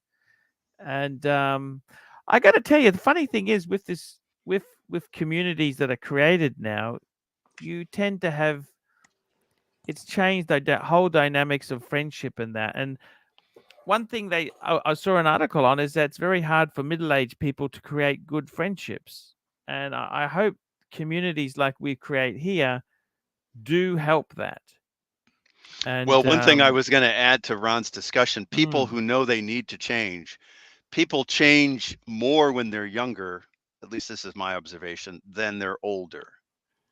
And I got to tell you, the funny thing is with this, with communities that are created now, you tend to have, it's changed the whole dynamics of friendship and that. And one thing I saw an article on is that it's very hard for middle-aged people to create good friendships. And I hope communities like we create here do help that. And Well, one thing I was going to add to Ron's discussion, people Mm. who know they need to change, people change more when they're younger, at least this is my observation, than they're older.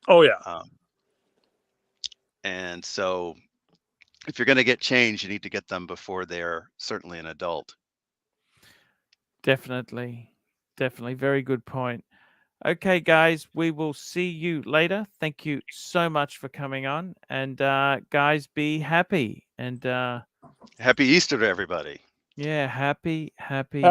Oh yeah. And so if you're going to get change, you need to get them before they're certainly an adult. Definitely. Definitely. Very good point. Okay, guys, we will see you later. Thank you so much for coming on. And guys, be happy. And Happy Easter to everybody. yeah, happy